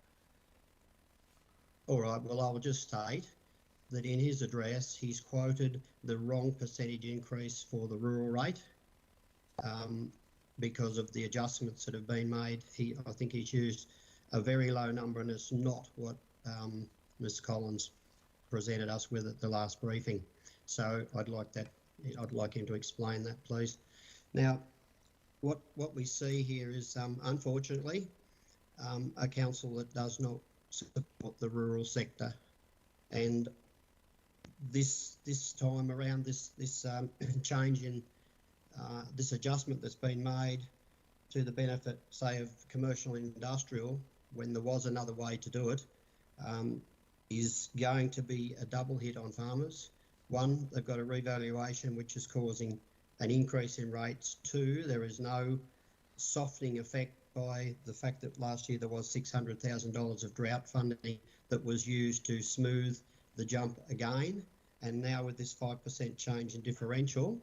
All right, well, I'll just state that in his address, he's quoted the wrong percentage increase for the rural rate because of the adjustments that have been made. I think he's used a very low number, and it's not what Ms. Collins presented us with at the last briefing. So I'd like him to explain that, please. Now, what we see here is, unfortunately, a council that does not support the rural sector, and this time around, this change in this adjustment that's been made to the benefit, say, of commercial and industrial, when there was another way to do it, is going to be a double hit on farmers. One, they've got a revaluation which is causing an increase in rates. Two, there is no softening effect by the fact that last year there was $600,000 of drought funding that was used to smooth the jump again. And now with this 5% change in differential,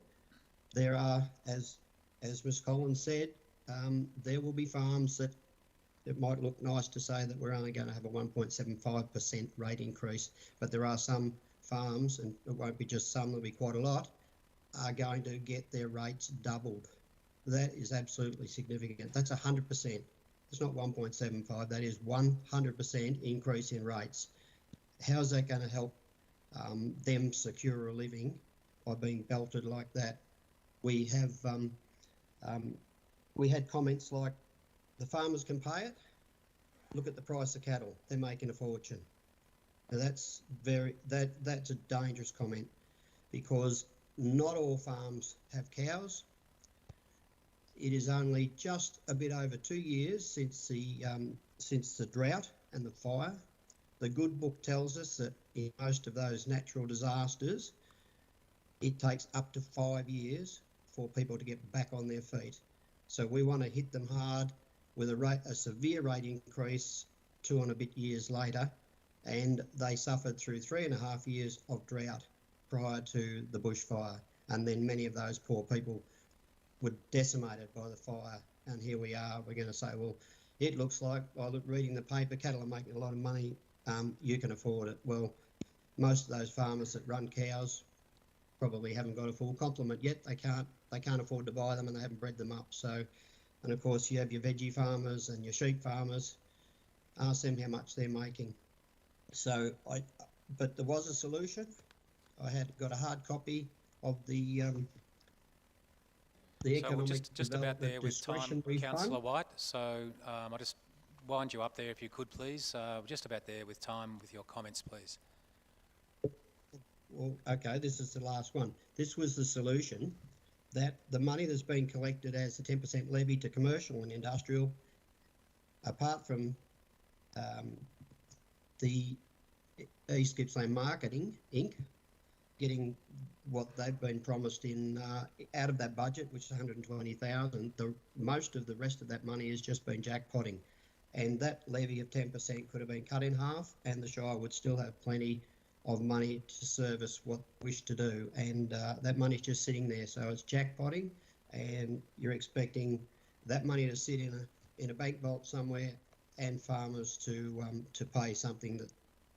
there are, as Ms. Collins said, there will be farms that it might look nice to say that we're only going to have a 1.75% rate increase, but there are some farms, and it won't be just some, there'll be quite a lot, are going to get their rates doubled. That is absolutely significant. That's 100%. It's not 1.75, that is 100% increase in rates. How's that going to help them secure a living by being belted like that? We had comments like, the farmers can pay it, look at the price of cattle. They're making a fortune. Now that's a dangerous comment, because not all farms have cows. It is only just a bit over 2 years since the drought and the fire. The good book tells us that in most of those natural disasters, it takes up to 5 years for people to get back on their feet. So we want to hit them hard with a severe rate increase 2 and a bit years later, and they suffered through 3.5 years of drought prior to the bushfire, and then many of those poor people were decimated by the fire. And here we are, we're going to say, well, it looks like, reading the paper, cattle are making a lot of money, you can afford it. Well, most of those farmers that run cows probably haven't got a full complement yet. They can't afford to buy them, and they haven't bred them up. So, and of course you have your veggie farmers and your sheep farmers. Ask them how much they're making. So but there was a solution. I had got a hard copy of the So we're economic just about there with time, discretionary Councillor fund. White. So I'll just wind you up there if you could, please. We're just about there with time with your comments, please. Well, okay, this is the last one. This was the solution, that the money that's been collected as the 10% levy to commercial and industrial, apart from the East Gippsland Marketing Inc. getting what they've been promised in out of that budget, which is 120,000. Most of the rest of that money has just been jackpotting, and that levy of 10% could have been cut in half, and the Shire would still have plenty of money to service what we wish to do, and that money's just sitting there. So it's jackpotting, and you're expecting that money to sit in a bank vault somewhere, and farmers to pay something that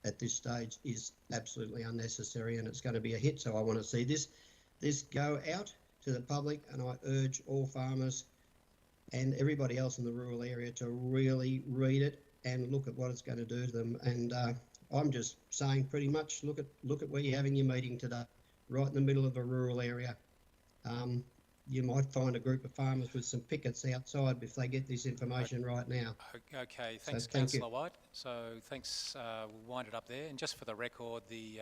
at this stage is absolutely unnecessary, and it's going to be a hit. So I want to see this go out to the public, and I urge all farmers and everybody else in the rural area to really read it and look at what it's going to do to them. And I'm just saying, pretty much, look at where you're having your meeting today, right in the middle of a rural area. You might find a group of farmers with some pickets outside if they get this information right now. Okay, thanks, So thank you. Councillor White. So thanks, we'll wind it up there. And just for the record, the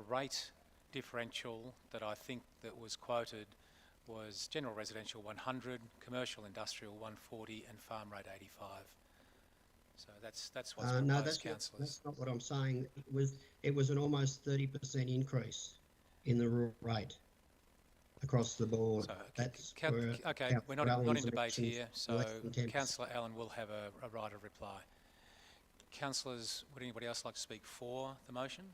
rate differential that I think that was quoted was general residential 100, commercial industrial 140, and farm rate 85. So that's what's proposed, No, that's councillors. not what I'm saying. It was an almost 30% increase in the rural rate across the board. So, That's okay, we're not in Allen's debate mentioned here, so less than 10%. Councillor Allen will have a right of reply. Councillors, would anybody else like to speak for the motion?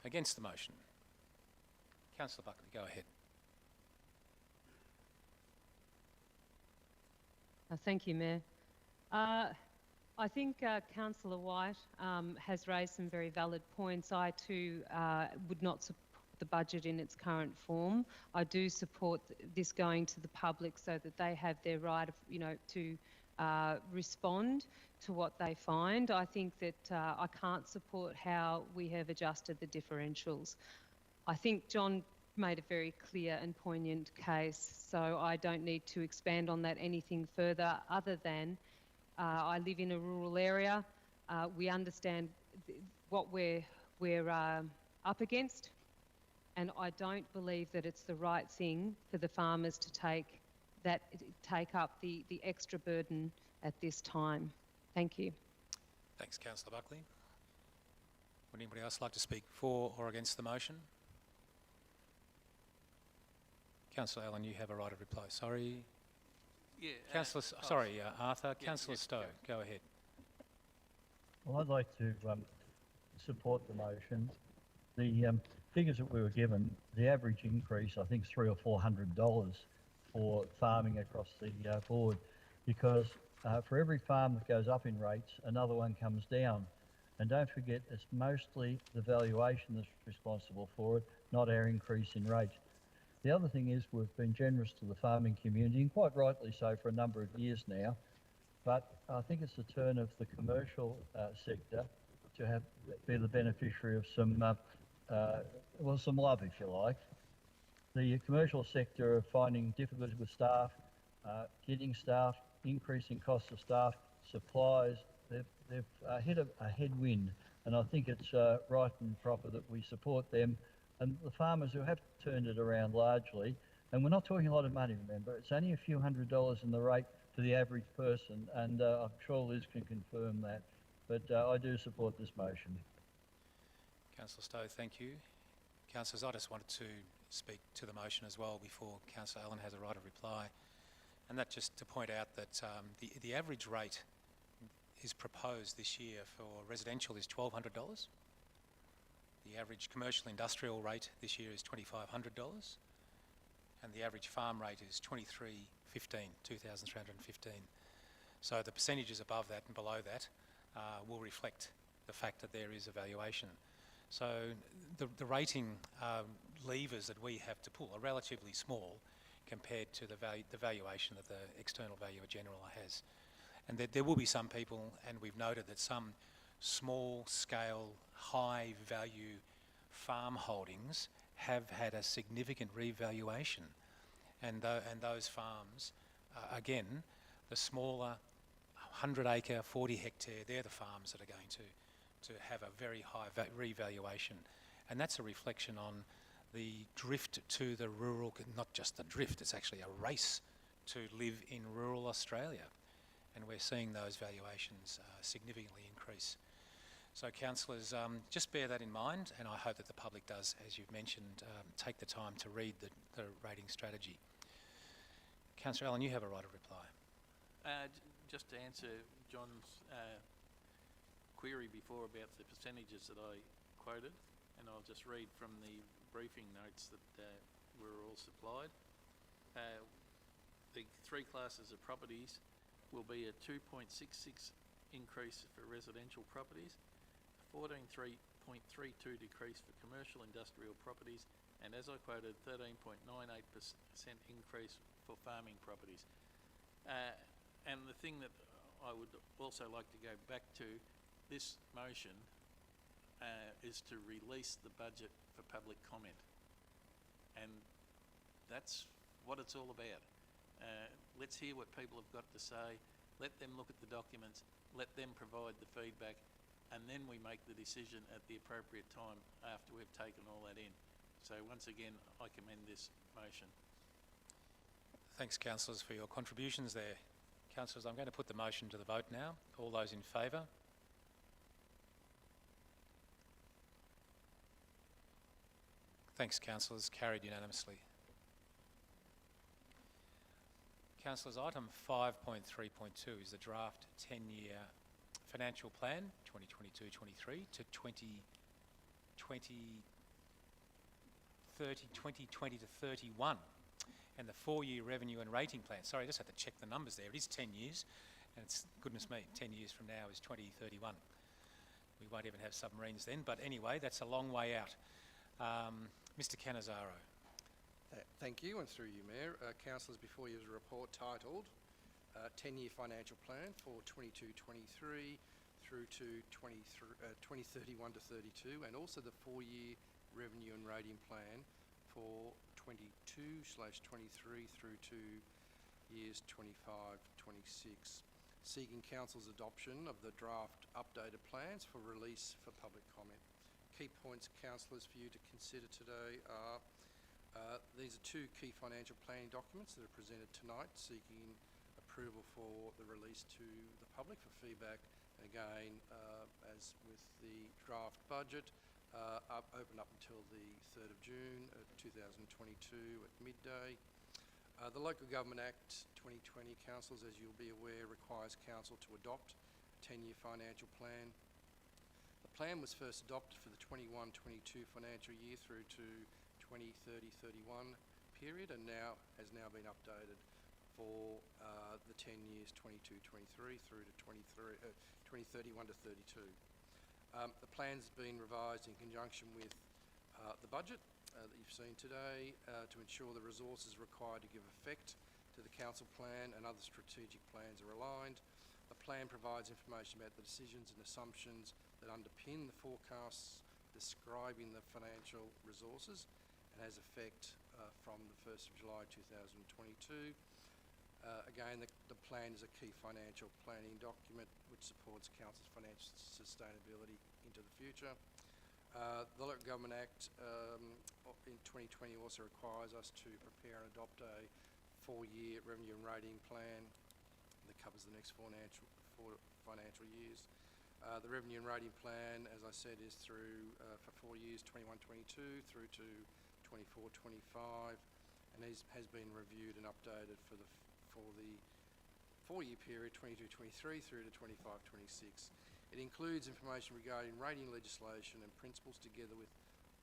Against the motion? Councillor Buckley, go ahead. Thank you, Mayor. I think Councillor White has raised some very valid points. I too would not support the budget in its current form. I do support this going to the public so that they have their right, to respond to what they find. I think that I can't support how we have adjusted the differentials. I think John made a very clear and poignant case, so I don't need to expand on that anything further other than I live in a rural area. We understand what we're up against, and I don't believe that it's the right thing for the farmers to take up the extra burden at this time. Thank you. Thanks, Councillor Buckley. Would anybody else like to speak for or against the motion? Councillor Allen, you have a right of reply. Sorry. Yeah. Councillor, Arthur. Councillor Stowe, go ahead. Well, I'd like to support the motion. The figures that we were given, the average increase, I think, is $300 or $400 for farming across the board, because for every farm that goes up in rates, another one comes down. And don't forget, it's mostly the valuation that's responsible for it, not our increase in rate. The other thing is we've been generous to the farming community, and quite rightly so, for a number of years now. But I think it's the turn of the commercial sector to be the beneficiary of some love, if you like. The commercial sector are finding difficulties with staff, getting staff, increasing costs of staff, supplies. They've hit a headwind, and I think it's right and proper that we support them and the farmers who have turned it around largely. And we're not talking a lot of money, remember. It's only a few $100s in the rate for the average person, and I'm sure Liz can confirm that. But I do support this motion. Councillor Stowe, thank you. Councillors, I just wanted to speak to the motion as well before Councillor Allen has a right of reply. And that just to point out that the average rate is proposed this year for residential is $1,200. The average commercial industrial rate this year is $2,500. And the average farm rate is $2,315. So the percentages above that and below that will reflect the fact that there is a valuation. So the rating levers that we have to pull are relatively small compared to the valuation that the external valuer general has. And there will be some people, and we've noted that some small scale, high value farm holdings have had a significant revaluation. And those farms, again, the smaller 100 acre, 40 hectare, they're the farms that are going to have a very high revaluation. And that's a reflection on the drift to the rural, not just the drift, it's actually a race to live in rural Australia. And we're seeing those valuations significantly increase. So councillors, just bear that in mind, and I hope that the public does, as you've mentioned, take the time to read the rating strategy. Councillor Allen, you have a right of reply. Just to answer John's query before about the percentages that I quoted, and I'll just read from the briefing notes that were all supplied. The three classes of properties will be a 2.66 increase for residential properties, a 14.32 decrease for commercial industrial properties, and as I quoted, 13.98% increase for farming properties. And the thing that I would also like to go back to, this motion is to release the budget for public comment. And that's what it's all about. Let's hear what people have got to say, let them look at the documents, let them provide the feedback, and then we make the decision at the appropriate time after we've taken all that in. So once again, I commend this motion. Thanks, councillors, for your contributions there. Councillors, I'm going to put the motion to the vote now. All those in favour? Thanks, councillors. Carried unanimously. Councillors, item 5.3.2 is the draft 10-year financial plan, 2022-23 to 2020 to 31. And the 4-year revenue and rating plan. Sorry, I just had to check the numbers there. It is 10 years, and it's, goodness me, 10 years from now is 2031. We won't even have submarines then, but anyway, that's a long way out. Mr. Canizzaro. Thank you, and through you, Mayor. Councillors, before you is a report titled 10-year financial plan for 22-23 through to 2031 to 32, and also the 4-year revenue and rating plan for 22/23 through to years 25-26, seeking Council's adoption of the draft updated plans for release for public comment. Key points, councillors, for you to consider today are these are 2 key financial planning documents that are presented tonight, seeking approval for the release to the public for feedback. And again, as with the draft budget, open up until the 3rd of June 2022 at midday. The Local Government Act 2020, councillors, as you'll be aware, requires council to adopt a 10-year financial plan. The plan was first adopted for the 21-22 financial year through to 2030-31 period, and has now been updated for the 10 years 22-23 through to 2031 to 32. The plan's been revised in conjunction with the budget that you've seen today to ensure the resources required to give effect to the council plan and other strategic plans are aligned. The plan provides information about the decisions and assumptions that underpin the forecasts describing the financial resources and has effect from the 1st of July 2022. Again, the plan is a key financial planning document which supports Council's financial sustainability into the future. The Local Government Act in 2020 also requires us to prepare and adopt a 4-year revenue and rating plan that covers the next four financial years. The revenue and rating plan, as I said, is through for 4 years, 21-22 through to 24-25, and has been reviewed and updated for the 4-year period 22-23 through to 25-26. It includes information regarding rating legislation and principles, together with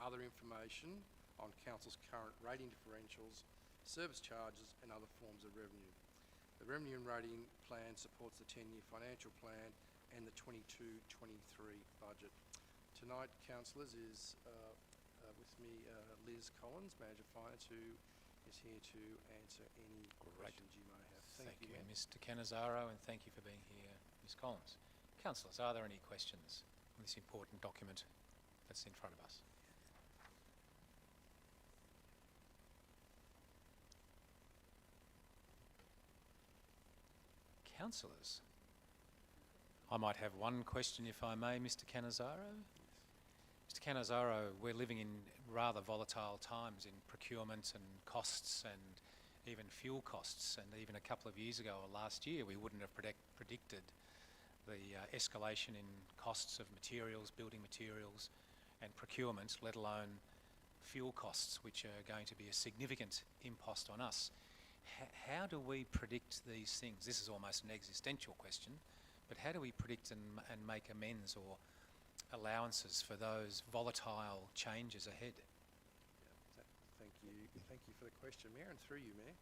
other information on Council's current rating differentials, service charges and other forms of revenue. The revenue and rating plan supports the 10-year financial plan and the 22-23 budget. Tonight, Councillors, is with me Liz Collins, Manager of Finance, who is here to answer any questions you may have. Thank you, Mr. Cannizzaro, and thank you for being here, Ms. Collins. Councillors, are there any questions on this important document that's in front of us? Councillors, I might have one question, if I may, Mr. Cannizzaro. Mr. Cannizzaro, we're living in rather volatile times in procurement and costs and even fuel costs, and even a couple of years ago or last year we wouldn't have predicted the escalation in costs of materials, building materials and procurement, let alone fuel costs, which are going to be a significant impost on us. How do we predict these things? This is almost an existential question, but how do we predict and make amends or allowances for those volatile changes ahead? Thank you for the question, Mayor, and through you, Mayor.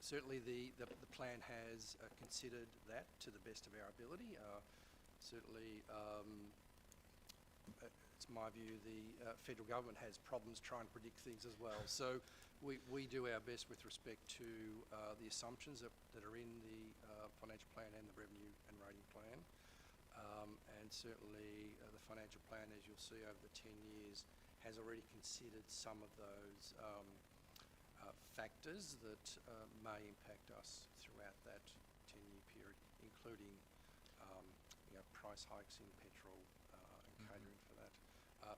Certainly the plan has considered that to the best of our ability. Certainly, it's my view the federal government has problems trying to predict things as well. So we do our best with respect to the assumptions that are in the financial plan and the revenue and rating plan. And certainly the financial plan, as you'll see over the 10 years, has already considered some of those factors that may impact us throughout that 10-year period, including price hikes in petrol and catering for that.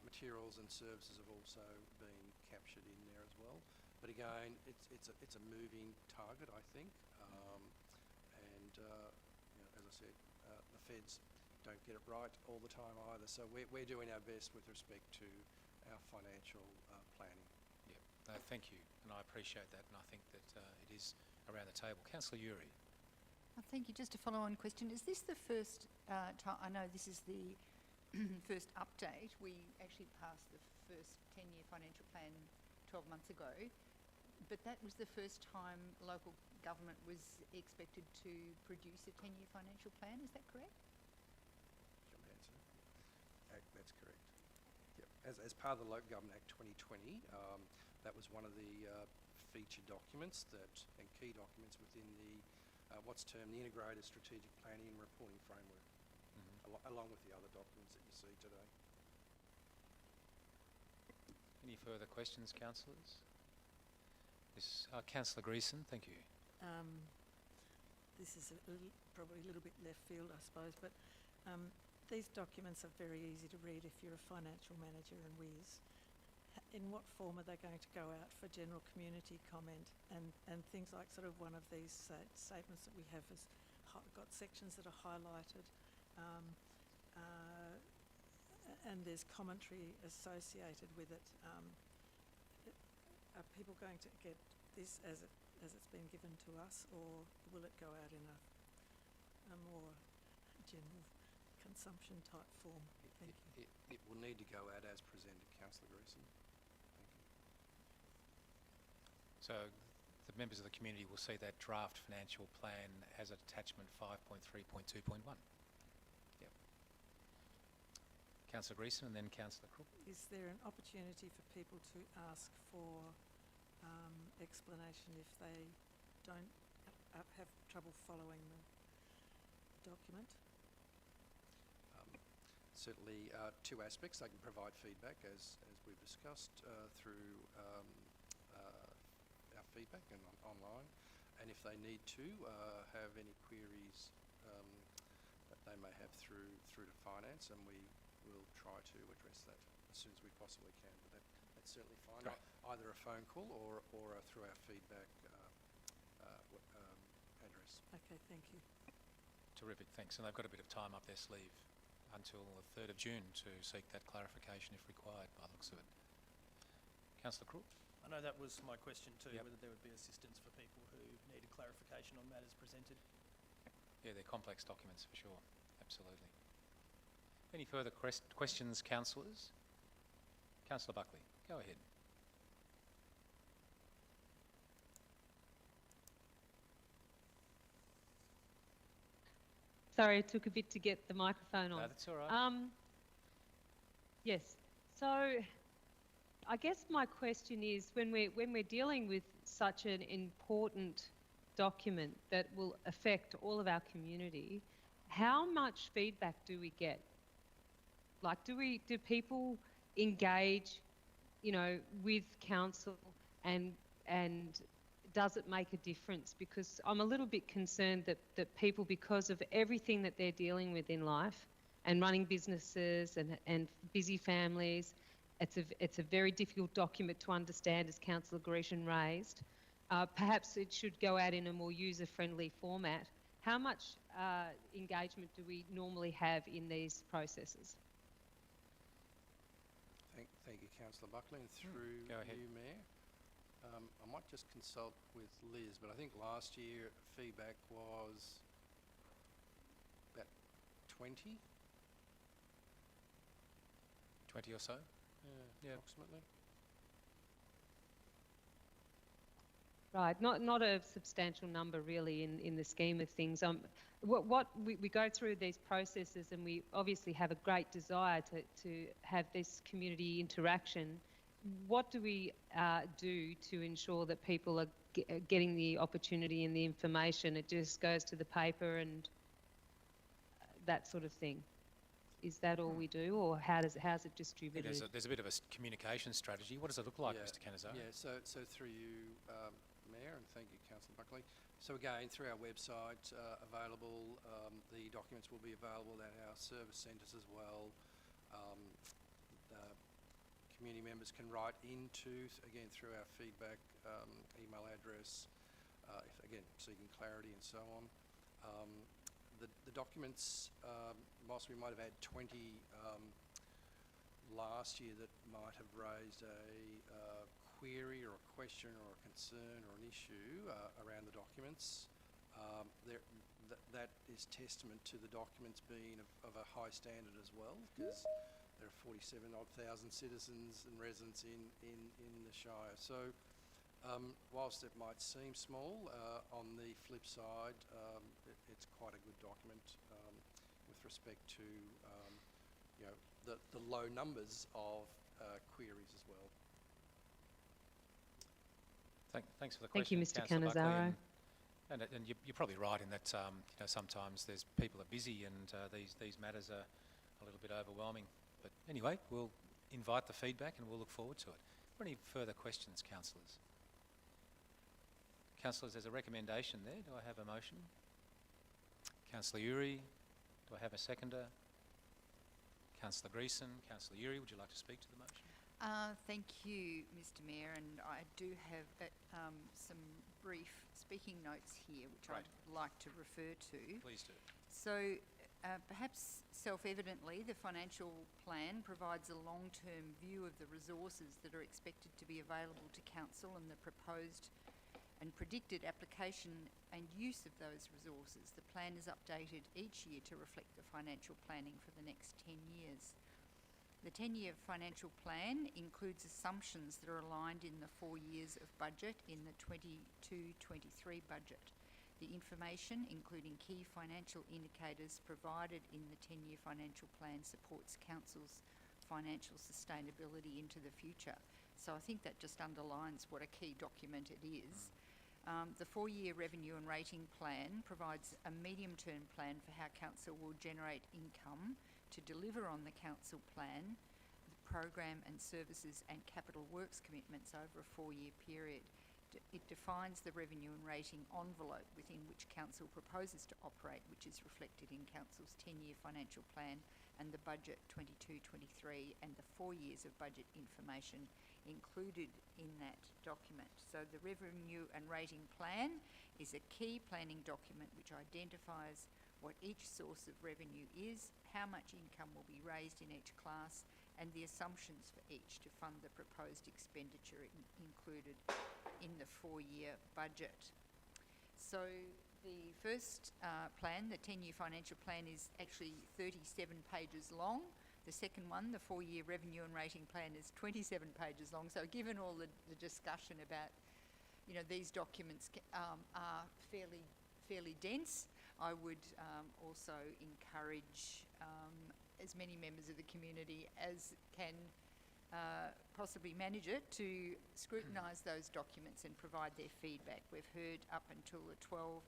Materials and services have also been captured in there as well. But again, it's a moving target, I think. And as I said, the feds don't get it right all the time either. So we're doing our best with respect to our financial planning. Yeah, thank you, and I appreciate that, and I think that it is around the table. Councillor Uri. Thank you. Just a follow-on question. Is this the first time, I know this is the first update, we actually passed the first 10-year financial plan 12 months ago, but that was the first time local government was expected to produce a 10-year financial plan, is that correct? Do you want me to answer? That's correct. Yep. As part of the Local Government Act 2020, that was one of the feature documents and key documents within the what's termed the Integrated Strategic Planning and Reporting Framework, along with the other documents that you see today. Any further questions, councillors? Yes, Councillor Greason, thank you. This is probably a little bit left field, I suppose, but these documents are very easy to read if you're a financial manager and whiz. In what form are they going to go out for general community comment and things like sort of one of these statements that we have has got sections that are highlighted and there's commentary associated with it. Are people going to get this as it's been given to us, or will it go out in a more general consumption type form? Thank you. It will need to go out as presented, Councillor Greason. Thank you. So the members of the community will see that draft financial plan as attachment 5.3.2.1. Yep. Councillor Greason and then Councillor Crook. Is there an opportunity for people to ask for explanation if they don't have trouble following the document? Certainly two aspects. They can provide feedback as we've discussed through our feedback and online, and if they need to have any queries that they may have through to finance, and we will try to address that as soon as we possibly can. But that's certainly fine. Great. Either a phone call or through our feedback address. Okay, thank you. Terrific, thanks. And they've got a bit of time up their sleeve until the 3rd of June to seek that clarification if required, by the looks of it. Councillor Crook? I know that was my question too, Yep. whether there would be assistance for people who needed clarification on matters presented. Yeah, they're complex documents for sure, absolutely. Any further questions, councillors? Councillor Buckley, go ahead. Sorry, it took a bit to get the microphone on. No, that's all right. Yes. So, I guess my question is, when we're dealing with such an important document that will affect all of our community, how much feedback do we get? Like, do people engage, you know, with council, and does it make a difference? Because I'm a little bit concerned that people, because of everything that they're dealing with in life and running businesses and busy families, it's a very difficult document to understand, as Councillor Grecian raised. Perhaps it should go out in a more user-friendly format. How much engagement do we normally have in these processes? Thank you, Councillor Buckley, and through Go ahead. you, Mayor. I might just consult with Liz, but I think last year feedback was about 20? 20 or so? Yeah. Approximately. Right, not a substantial number really in the scheme of things. What we go through these processes, and we obviously have a great desire to have this community interaction. What do we do to ensure that people are getting the opportunity and the information? It just goes to the paper and that sort of thing. Is that all we do, or how's it distributed? There's a bit of a communication strategy. What does it look like, Yeah, Mr. Canizares? Yeah, so through you, Mayor, and thank you, Councillor Buckley. So again, through our website available, the documents will be available at our service centres as well. Community members can write into, again, through our feedback email address, if, again, seeking clarity and so on. The documents, whilst we might have had 20 last year that might have raised a query or a question or a concern or an issue around the documents, that is testament to the documents being of a high standard as well, because there are 47,000 citizens and residents in the Shire. So whilst it might seem small, on the flip side, it's quite a good document with respect to you know, the low numbers of queries as well. Thanks for the Thank you, question, Mr. Councillor Buckley. Cannizzaro. And you're probably right in that you know, sometimes people are busy and these matters are a little bit overwhelming. But anyway, we'll invite the feedback and we'll look forward to it. Are there any further questions, councillors? Councillors, there's a recommendation there. Do I have a motion? Councillor Uri, do I have a seconder? Councillor Greason, Councillor Uri, would you like to speak to the motion? Thank you, Mr. Mayor, and I do have some brief speaking notes here, which Great. I'd like to refer to. Please do. So, perhaps self-evidently, the financial plan provides a long-term view of the resources that are expected to be available to council and the proposed and predicted application and use of those resources. The plan is updated each year to reflect the financial planning for the next 10 years. The 10-year financial plan includes assumptions that are aligned in the 4 years of budget in the 22-23 budget. The information, including key financial indicators provided in the 10-year financial plan, supports council's financial sustainability into the future. So I think that just underlines what a key document it is. The 4-year revenue and rating plan provides a medium-term plan for how council will generate income to deliver on the council plan, the program and services and capital works commitments over a 4-year period. It defines the revenue and rating envelope within which Council proposes to operate, which is reflected in Council's 10-year financial plan and the budget 22-23 and the 4 years of budget information included in that document. So the revenue and rating plan is a key planning document which identifies what each source of revenue is, how much income will be raised in each class, and the assumptions for each to fund the proposed expenditure included in the 4-year budget. So the first plan, the 10-year financial plan, is actually 37 pages long. The second one, the 4-year revenue and rating plan, is 27 pages long. So given all the discussion about, these documents are fairly dense, I would also encourage as many members of the community as can possibly manage it to scrutinise those documents and provide their feedback. We've heard up until the 12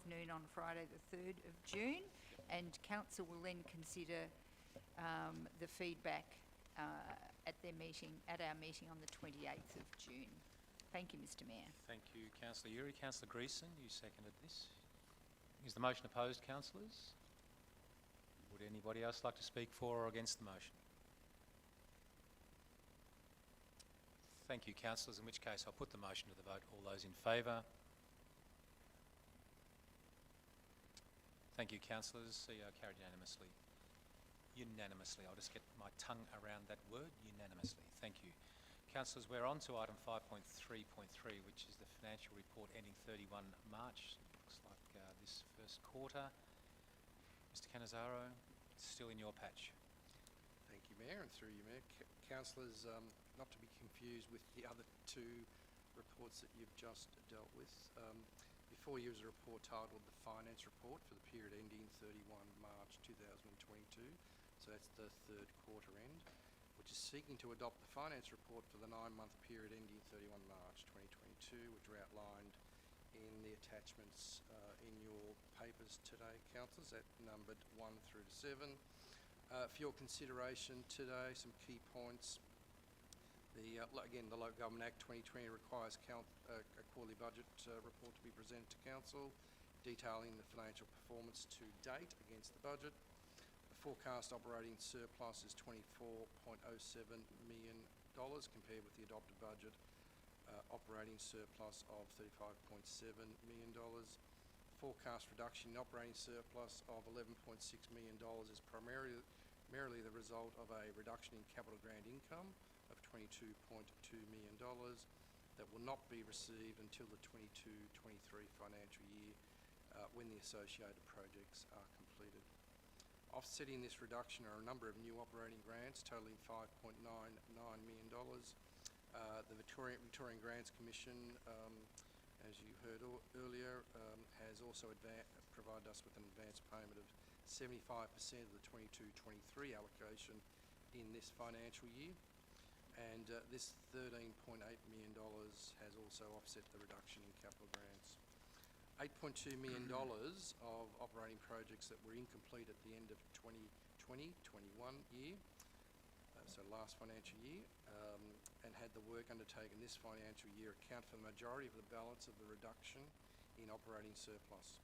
noon on Friday the 3rd of June, and Council will then consider the feedback at our meeting on the 28th of June. Thank you, Mr Mayor. Thank you, Councillor Uri. Councillor Greason, you seconded this. Is the motion opposed, councillors? Would anybody else like to speak for or against the motion? Thank you, councillors, in which case I'll put the motion to the vote. All those in favour? Thank you, councillors. CEO carried unanimously. Unanimously. I'll just get my tongue around that word. Unanimously. Thank you. Councillors, we're on to item 5.3.3, which is the financial report ending 31 March. Looks like this first quarter. Mr Cannizzaro, it's still in your patch. Thank you, Mayor, and through you, Mayor. Councillors, not to be confused with the other two reports that you've just dealt with. Before you is a report titled the Finance Report for the period ending 31 March 2022. So that's the third quarter end, which is seeking to adopt the Finance Report for the 9-month period ending 31 March 2022, which are outlined in the attachments in your papers today, councillors, that numbered 1 through to 7. For your consideration today, some key points. Again, the Local Government Act 2020 requires a quarterly budget report to be presented to Council, detailing the financial performance to date against the budget. The forecast operating surplus is $24.07 million compared with the adopted budget operating surplus of $35.7 million. Forecast reduction in operating surplus of $11.6 million is primarily the result of a reduction in capital grant income of $22.2 million that will not be received until the 22-23 financial year when the associated projects are completed. Offsetting this reduction are a number of new operating grants totaling $5.99 million. The Victorian Grants Commission, as you heard earlier, has also provided us with an advance payment of 75% of the 22-23 allocation in this financial year. And this $13.8 million has also offset the reduction in capital grants. $8.2 million of operating projects that were incomplete at the end of 2020-21 year, so last financial year, and had the work undertaken this financial year account for the majority of the balance of the reduction in operating surplus,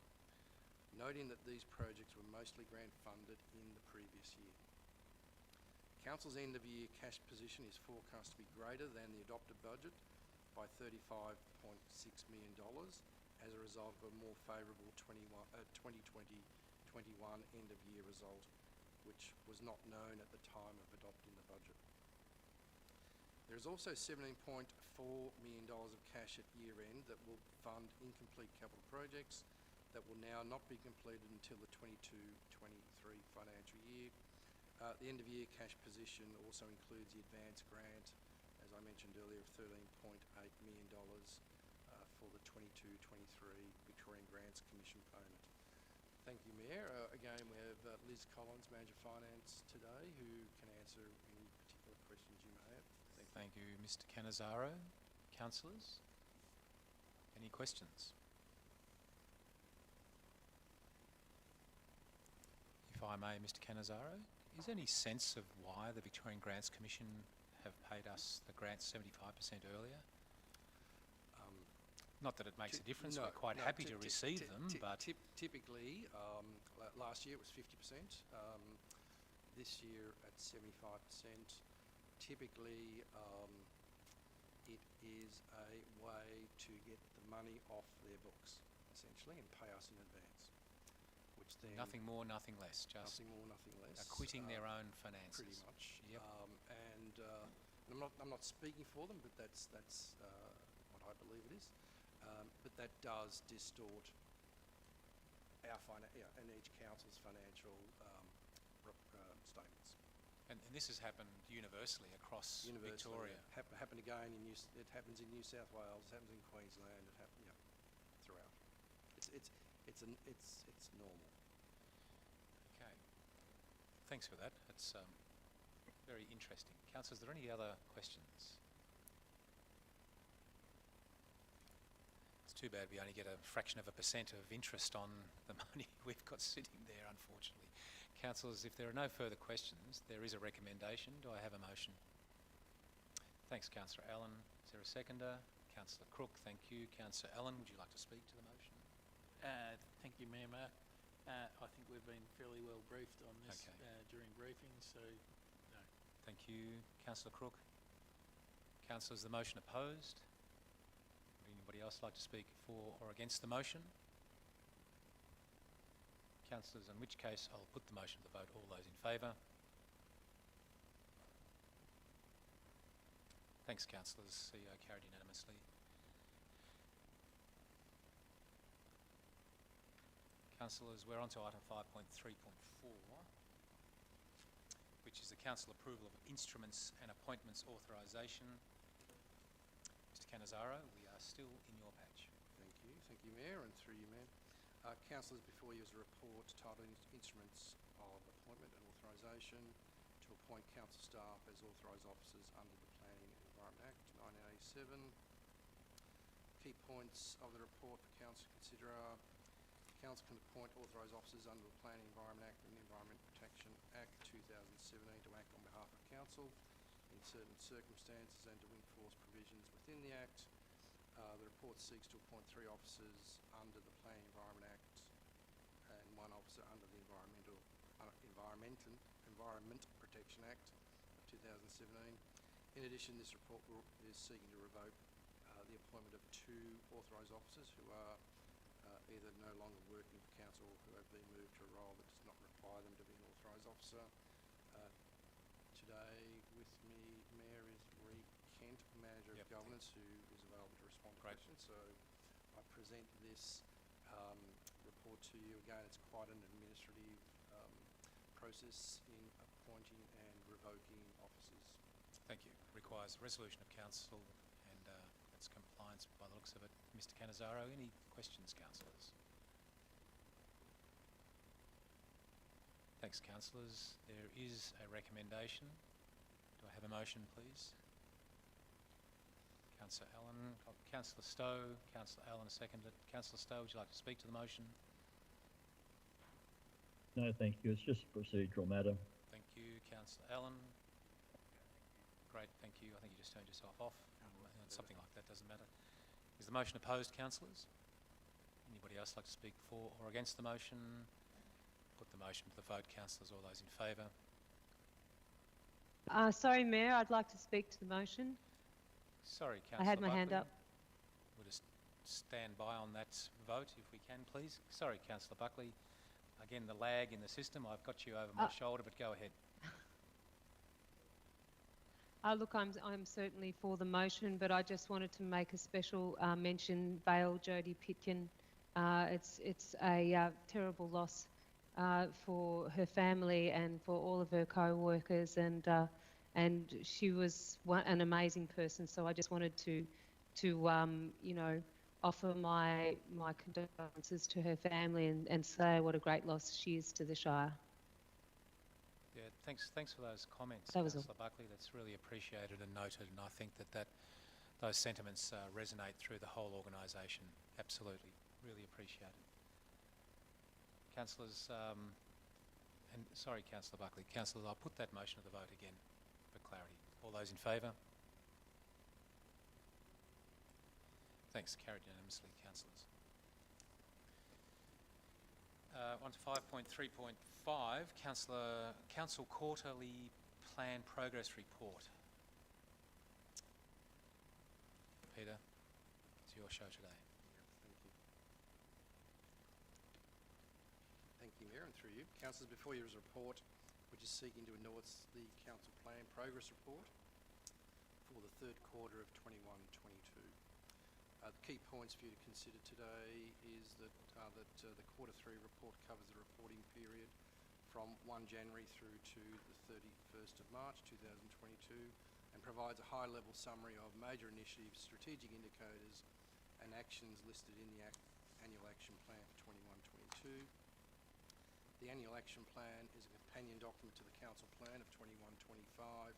noting that these projects were mostly grant funded in the previous year. Council's end of year cash position is forecast to be greater than the adopted budget by $35.6 million as a result of a more favourable 2020-21 end of year result, which was not known at the time of adopting the budget. There is also $17.4 million of cash at year end that will fund incomplete capital projects that will now not be completed until the 22-23 financial year. The end of year cash position also includes the advance grant, as I mentioned earlier, of $13.8 million for the 22-23 Victorian Grants Commission payment. Thank you, Mayor. Again, we have Liz Collins, Manager Finance today, who can answer any particular questions you may have. Thank you, Mr Cannizzaro. Councillors, any questions? If I may, Mr Cannizzaro, is there any sense of why the Victorian Grants Commission have paid us the grants 75% earlier? Not that it makes a difference, No, we're quite no, happy to receive them, but typically, last year it was 50%. This year at 75%. Typically, it is a way to get the money off their books, essentially, and pay us in advance. Which then nothing more, nothing less, just nothing more, nothing less. acquitting their own finances. Pretty much. Yep. And I'm not speaking for them, but that's what I believe it is. But that does distort our and each council's financial statements. And this has happened universally across Universally, Victoria. Happened again in it happens in New South Wales. It happens in Queensland. It happens throughout. It's normal. Okay. Thanks for that. That's very interesting. Councillors, are there any other questions? It's too bad we only get a fraction of a % of interest on the money we've got sitting there, unfortunately. Councillors, if there are no further questions, there is a recommendation. Do I have a motion? Thanks, Councillor Allen. Is there a seconder? Councillor Crook, thank you. Councillor Allen, would you like to speak to the motion? Thank you, Mayor Mark. I think we've been fairly well briefed on this during briefings, so no. Thank you. Councillor Crook. Councillors, the motion opposed? Would anybody else like to speak for or against the motion? Councillors, in which case I'll put the motion to the vote. All those in favour? Thanks, councillors. CEO carried unanimously. Councillors, we're on to item 5.3.4, which is the council approval of instruments and appointments authorisation. Mr Cannizzaro, we are still in your patch. Thank you, Mayor, and through you, Mayor. Councillors, before you is a report titled Instruments of Appointment and Authorisation to appoint council staff as authorised officers under the Planning and Environment Act 1987. Key points of the report for council to consider are: council can appoint authorised officers under the Planning and Environment Act and the Environment Protection Act 2017 to act on behalf of council in certain circumstances and to enforce provisions within the Act. The report seeks to appoint 3 officers under the Planning and Environment Act and 1 officer under the Environment Protection Act of 2017. In addition, this report is seeking to revoke the appointment of 2 authorised officers who are either no longer working for council or who have been moved to a role that does not require them to be an authorised officer. Today with me, Mayor, is Ree Kent, Manager of Governance, who is available to respond to questions. So I present this report to you. Again, it's quite an administrative process in appointing and revoking officers. Thank you. Requires a resolution of council and that's compliance by the looks of it. Mr Cannizzaro, any questions, councillors? Thanks, councillors. There is a recommendation. Do I have a motion, please? Councillor Allen, Councillor Stowe, Councillor Allen seconded. Councillor Stowe, would you like to speak to the motion? No, thank you. It's just a procedural matter. Thank you. Councillor Allen. Great, thank you. I think you just turned yourself off. Something like that, doesn't matter. Is the motion opposed, councillors? Anybody else like to speak for or against the motion? Put the motion to the vote, councillors. All those in favour? Sorry, Mayor, I'd like to speak to the motion. Sorry, councillor I had my hand Buckley. up. We'll just stand by on that vote if we can, please. Sorry, councillor Buckley. Again, the lag in the system. I've got you over my shoulder, but go ahead. Look, I'm certainly for the motion, but I just wanted to make a special mention, Vale Jodie Pitkin. It's a terrible loss for her family and for all of her co-workers, and she was an amazing person. So I just wanted to you know, offer my condolences to her family and say what a great loss she is to the Shire. Yeah, thanks for those comments, That was all. Councillor Buckley. That's really appreciated and noted, and I think that those sentiments resonate through the whole organisation. Absolutely, really appreciated. Councillors, and sorry, Councillor Buckley. Councillors, I'll put that motion to the vote again for clarity. All those in favour? Thanks. Carried unanimously, councillors. On to 5.3.5, Council Quarterly Plan Progress Report. Peter, it's your show today. Thank you. Thank you, Mayor, and through you. Councillors, before you is a report which is seeking to endorse the Council Plan Progress Report for the third quarter of 21-22. The key points for you to consider today is that the Quarter 3 report covers the reporting period from 1 January through to the 31st of March 2022 and provides a high-level summary of major initiatives, strategic indicators and actions listed in the Annual Action Plan for 21-22. The Annual Action Plan is a companion document to the Council Plan of 21-25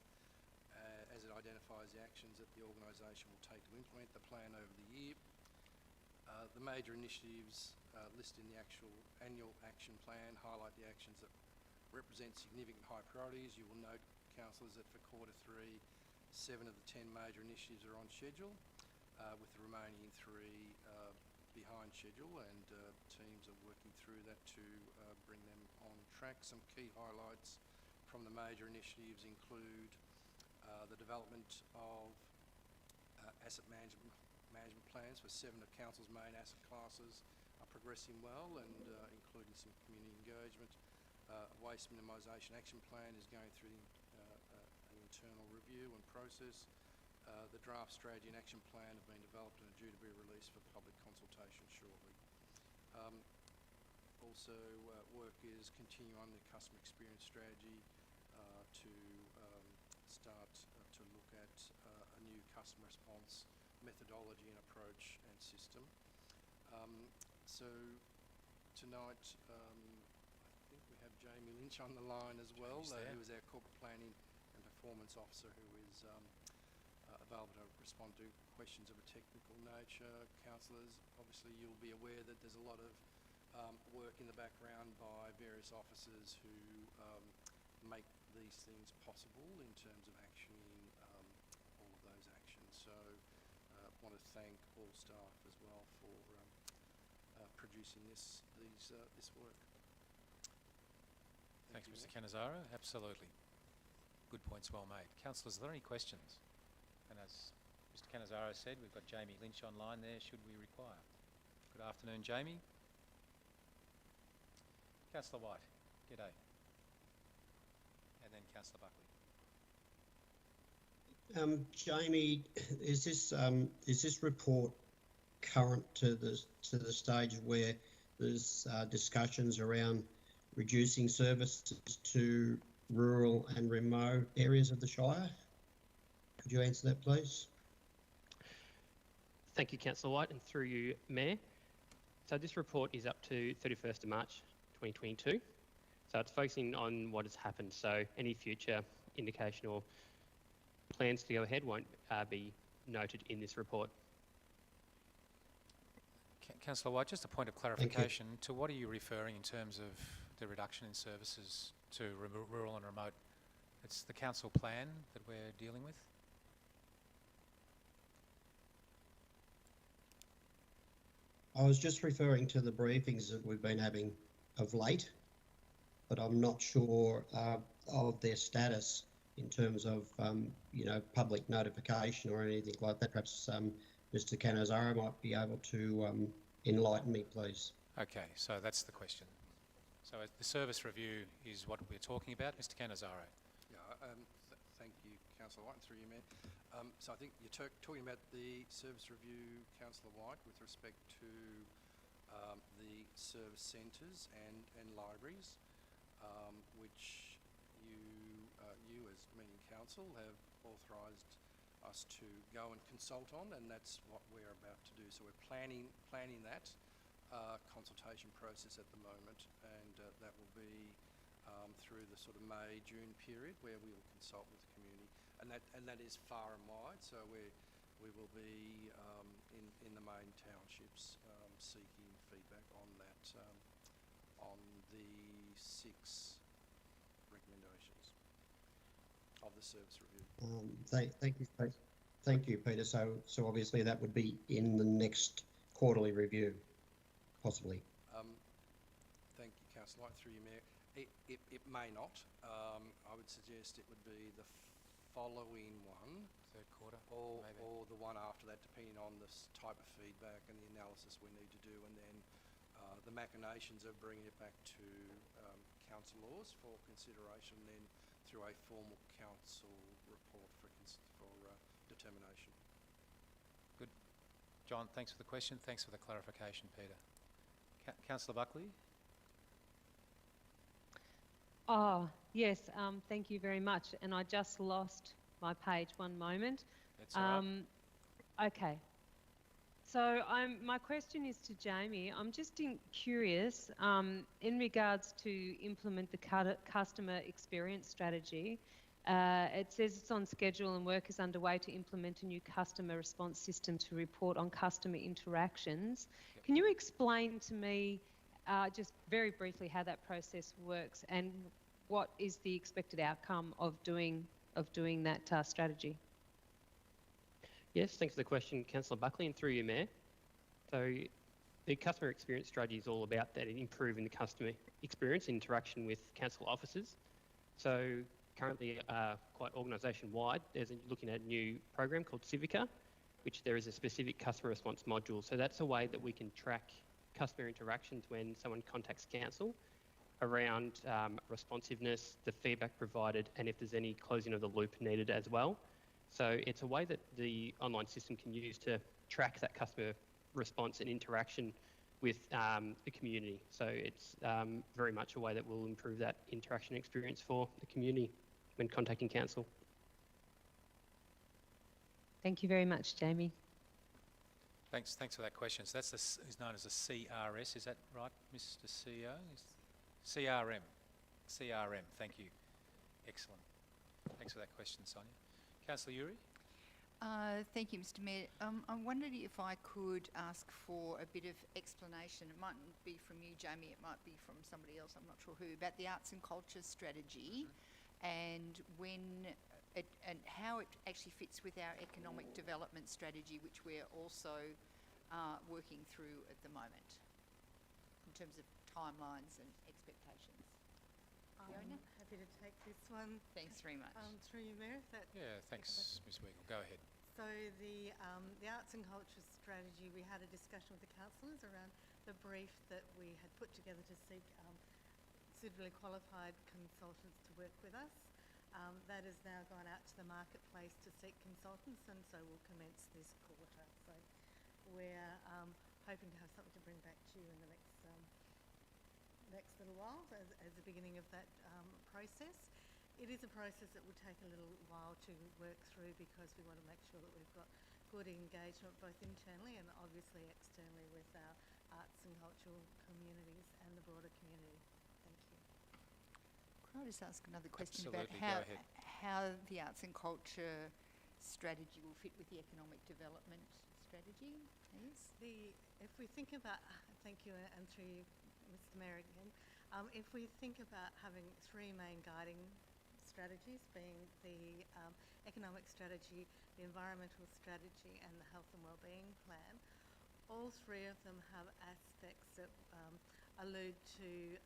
as it identifies the actions that the organisation will take to implement the plan over the year. The major initiatives listed in the actual Annual Action Plan highlight the actions that represent significant high priorities. You will note, councillors, that for Quarter 3, 7 of the 10 major initiatives are on schedule, with the remaining 3 behind schedule, and teams are working through that to bring them on track. Some key highlights from the major initiatives include the development of asset management plans for 7 of Council's main asset classes are progressing well, and including some community engagement. Waste minimisation action plan is going through an internal review and process. The draft strategy and action plan have been developed and are due to be released for public consultation shortly. Also, work is continuing on the customer experience strategy to start to look at a new customer response methodology and approach and system. So tonight I think we have Jamie Lynch on the line as well, who is our Corporate Planning and Performance Officer, who is available to respond to questions of a technical nature. Councillors, obviously you'll be aware that there's a lot of work in the background by various officers who make these things possible in terms of actioning all of those actions. So I want to thank all staff as well for producing this work. Thanks, Mr. Cannizzaro. Absolutely. Good points, well made. Councillors, are there any questions? And as Mr. Cannizzaro said, we've got Jamie Lynch online there, should we require. Good afternoon, Jamie. Councillor White, g'day. And then Councillor Buckley. Jamie, is this report current to the stage where there's discussions around reducing services to rural and remote areas of the Shire? Could you answer that, please? Thank you, Councillor White, and through you, Mayor. So this report is up to 31st of March 2022. So it's focusing on what has happened. So any future indication or plans to go ahead won't be noted in this report. Councillor White, just a point of clarification. To what are you referring in terms of the reduction in services to rural and remote? It's the council plan that we're dealing with? I was just referring to the briefings that we've been having of late, but I'm not sure of their status in terms of, public notification or anything like that. Perhaps Mr. Cannizzaro might be able to enlighten me, please. Okay, so that's the question. So the service review is what we're talking about, Mr. Cannizzaro. Yeah, thank you, Councillor White, and through you, Mayor. So I think you're talking about the service review, Councillor White, with respect to the service centres and libraries, which you as meeting council have authorised us to go and consult on, and that's what we're about to do. So we're planning that consultation process at the moment, and that will be through the sort of May-June period where we will consult with the community, and that is far and wide. So we will be in the main townships seeking feedback on that, on the 6 recommendations of the service review. Thank you. Thank you, Peter. So obviously that would be in the next quarterly review, possibly. Thank you, Councillor White, through you, Mayor. It may not. I would suggest it would be the following one. Third quarter, maybe. Or the one after that, depending on the type of feedback and the analysis we need to do, and then the machinations of bringing it back to councillors for consideration, then through a formal council report for determination. Good. John, thanks for the question. Thanks for the clarification, Peter. Councillor Buckley? Oh, yes, thank you very much. And I just lost my page, one moment. That's all right. Okay. So my question is to Jamie. I'm just curious, in regards to implement the customer experience strategy, it says it's on schedule and work is underway to implement a new customer response system to report on customer interactions. Yep. Can you explain to me just very briefly how that process works and what is the expected outcome of doing that strategy? Yes, thanks for the question, Councillor Buckley, and through you, Mayor. So the customer experience strategy is all about that, improving the customer experience interaction with council officers. So currently, quite organisation-wide, looking at a new program called Civica, which there is a specific customer response module. So that's a way that we can track customer interactions when someone contacts council around responsiveness, the feedback provided, and if there's any closing of the loop needed as well. So it's a way that the online system can use to track that customer response and interaction with the community. So it's very much a way that will improve that interaction experience for the community when contacting council. Thank you very much, Jamie. Thanks for that question. So that's is known as a CRS, is that right, Mr. CEO? CRM. CRM, thank you. Excellent. Thanks for that question, Sonia. Councillor Uri? Thank you, Mr. Mayor. I wondered if I could ask for a bit of explanation. It mightn't be from you, Jamie, it might be from somebody else, I'm not sure who, about the arts and culture strategy and and how it actually fits with our economic development strategy, which we're also working through at the moment in terms of timelines and expectations. Fiona? Happy to take this one. Thanks very much. Through you, Mayor. Yeah, thanks, Ms. Weigel. Go ahead. So the arts and culture strategy, we had a discussion with the councillors around the brief that we had put together to seek suitably qualified consultants to work with us. That has now gone out to the marketplace to seek consultants, and so we'll commence this quarter. So we're hoping to have something to bring back to you in the next little while as the beginning of that process. It is a process that will take a little while to work through because we want to make sure that we've got good engagement both internally and obviously externally with our arts and cultural communities and the broader community. Thank you. Could I just ask another question Absolutely, about how the arts and culture strategy will fit with the economic development strategy, please? If we think about, thank you, and through you, Mr. Mayor again, if we think about having three main guiding strategies, being the economic strategy, the environmental strategy and the health and wellbeing plan, all three of them have aspects that allude to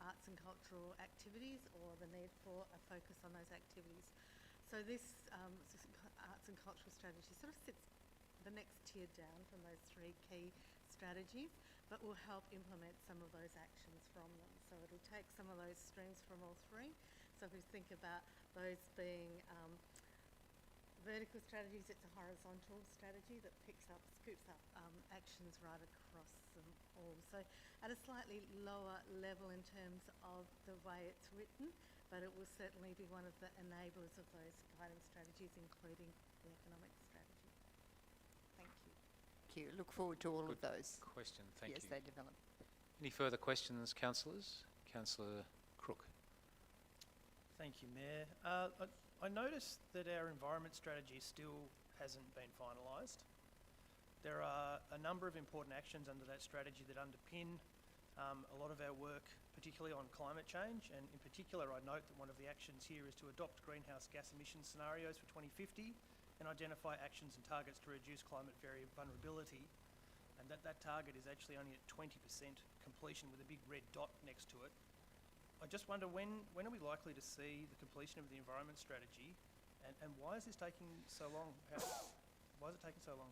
arts and cultural activities or the need for a focus on those activities. So this arts and cultural strategy sort of sits the next tier down from those three key strategies, but will help implement some of those actions from them. So it'll take some of those streams from all three. So if we think about those being vertical strategies, it's a horizontal strategy that scoops up actions right across them all. So at a slightly lower level in terms of the way it's written, but it will certainly be one of the enablers of those guiding strategies, including the economic strategy. Thank you. Thank you. Look forward to all of those. Question, thank you. Yes, they develop. Any further questions, councillors? Councillor Crook. Thank you, Mayor. I noticed that our environment strategy still hasn't been finalised. There are a number of important actions under that strategy that underpin a lot of our work, particularly on climate change, and in particular I note that one of the actions here is to adopt greenhouse gas emission scenarios for 2050 and identify actions and targets to reduce climate vulnerability. And that target is actually only at 20% completion with a big red dot next to it. I just wonder when are we likely to see the completion of the environment strategy, and why is this taking so long? Why is it taking so long?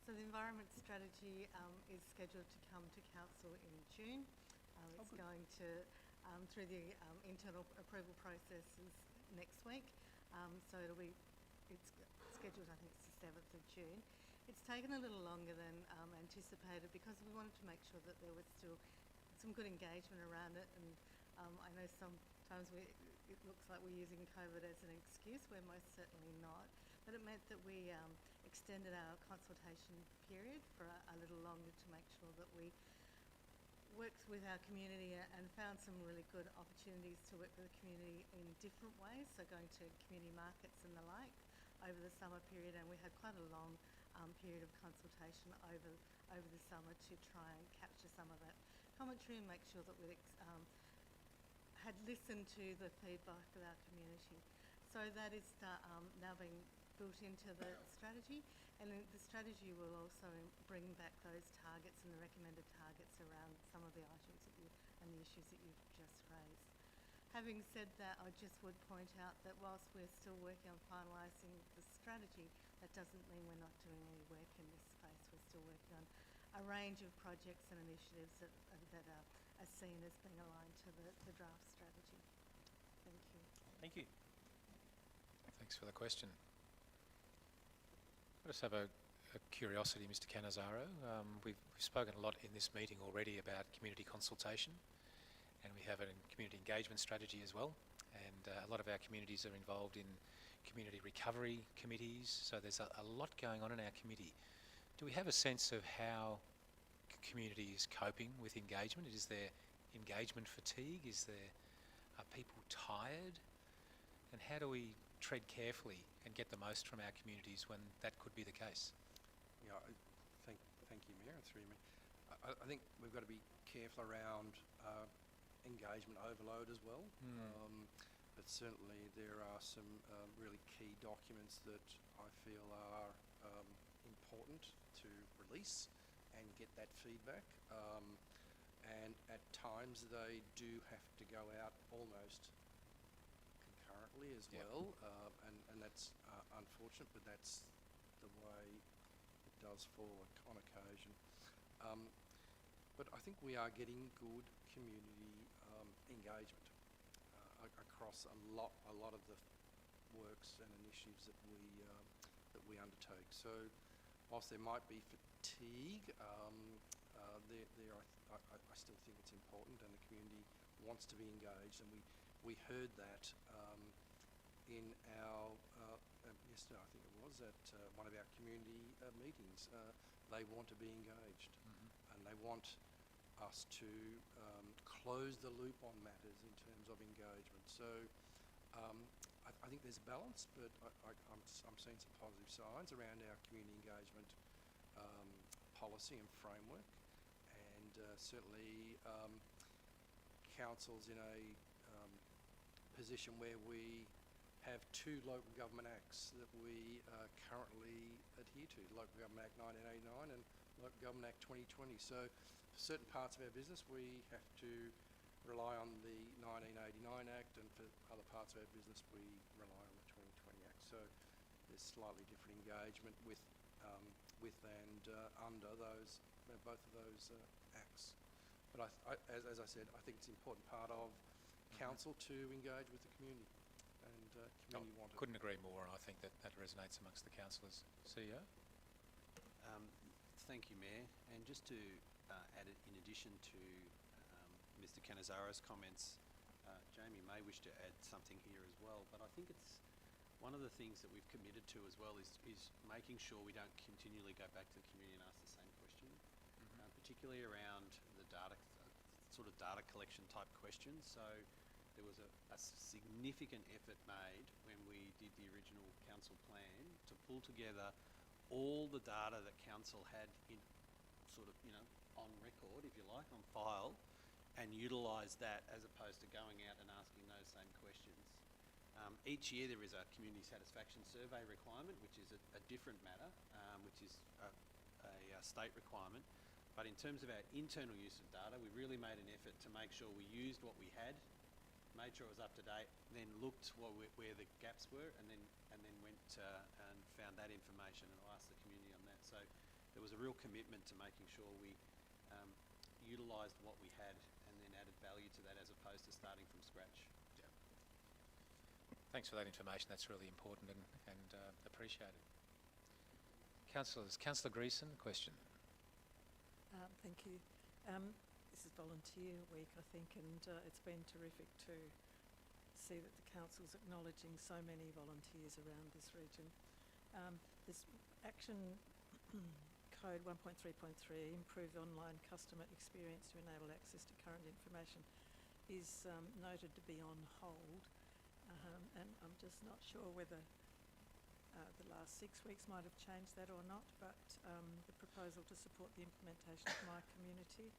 So the environment strategy is scheduled to come to council in June. It's going to through the internal approval processes next week. So it's scheduled, I think it's the 7th of June. It's taken a little longer than anticipated because we wanted to make sure that there was still some good engagement around it, and I know sometimes it looks like we're using COVID as an excuse. We're most certainly not, but it meant that we extended our consultation period for a little longer to make sure that we worked with our community and found some really good opportunities to work with the community in different ways, so going to community markets and the like over the summer period, and we had quite a long period of consultation over the summer to try and capture some of that commentary and make sure that we had listened to the feedback of our community. So that is now being built into the strategy, and the strategy will also bring back those targets and the recommended targets around some of the items and the issues that you've just raised. Having said that, I just would point out that whilst we're still working on finalising the strategy, that doesn't mean we're not doing any work in this space. We're still working on a range of projects and initiatives that are seen as being aligned to the draft strategy. Thank you. Thank you. Thanks for the question. I just have a curiosity, Mr. Cannizzaro. We've spoken a lot in this meeting already about community consultation, and we have a community engagement strategy as well, and a lot of our communities are involved in community recovery committees, so there's a lot going on in our committee. Do we have a sense of how community is coping with engagement? Is there engagement fatigue? Are people tired? And how do we tread carefully and get the most from our communities when that could be the case? Yeah, thank you, Mayor, and through me. I think we've got to be careful around engagement overload as well. But certainly there are some really key documents that I feel are important to release and get that feedback. And at times they do have to go out almost concurrently as well, and that's unfortunate, but that's the way it does fall on occasion. But I think we are getting good community engagement across a lot of the works and initiatives that we undertake. So whilst there might be fatigue, I still think it's important, and the community wants to be engaged, and we heard that in our yesterday, I think it was, at one of our community meetings. They want to be engaged, and they want us to close the loop on matters in terms of engagement. So I think there's a balance, but I'm seeing some positive signs around our community engagement policy and framework, and certainly council's in a position where we have 2 local government acts that we currently adhere to, Local Government Act 1989 and Local Government Act 2020. So for certain parts of our business we have to rely on the 1989 Act, and for other parts of our business we rely on the 2020 Act. So there's slightly different engagement with and under those both of those acts. But as I said, I think it's an important part of council to engage with the community, and community want it. Couldn't agree more, and I think that resonates amongst the councillors. CEO? Thank you, Mayor. And just to add it, in addition to Mr. Cannizzaro's comments, Jamie may wish to add something here as well, but I think it's one of the things that we've committed to as well is making sure we don't continually go back to the community and ask the same question, particularly around the data, sort of data collection type questions. So there was a significant effort made when we did the original council plan to pull together all the data that council had in sort of, on record, if you like, on file, and utilise that as opposed to going out and asking those same questions. Each year there is a community satisfaction survey requirement, which is a different matter, which is a state requirement. But in terms of our internal use of data, we really made an effort to make sure we used what we had, made sure it was up to date, then looked where the gaps were, and then went and found that information and asked the community on that. So there was a real commitment to making sure we utilised what we had and then added value to that as opposed to starting from scratch. Yeah. Thanks for that information. That's really important and appreciated. Councillors, Councillor Greason, question. Thank you. This is Volunteer Week, I think, and it's been terrific to see that the Council's acknowledging so many volunteers around this region. This Action Code 1.3.3, Improve Online Customer Experience to Enable Access to Current Information, is noted to be on hold, and I'm just not sure whether the last 6 weeks might have changed that or not, but the proposal to support the implementation of My Community,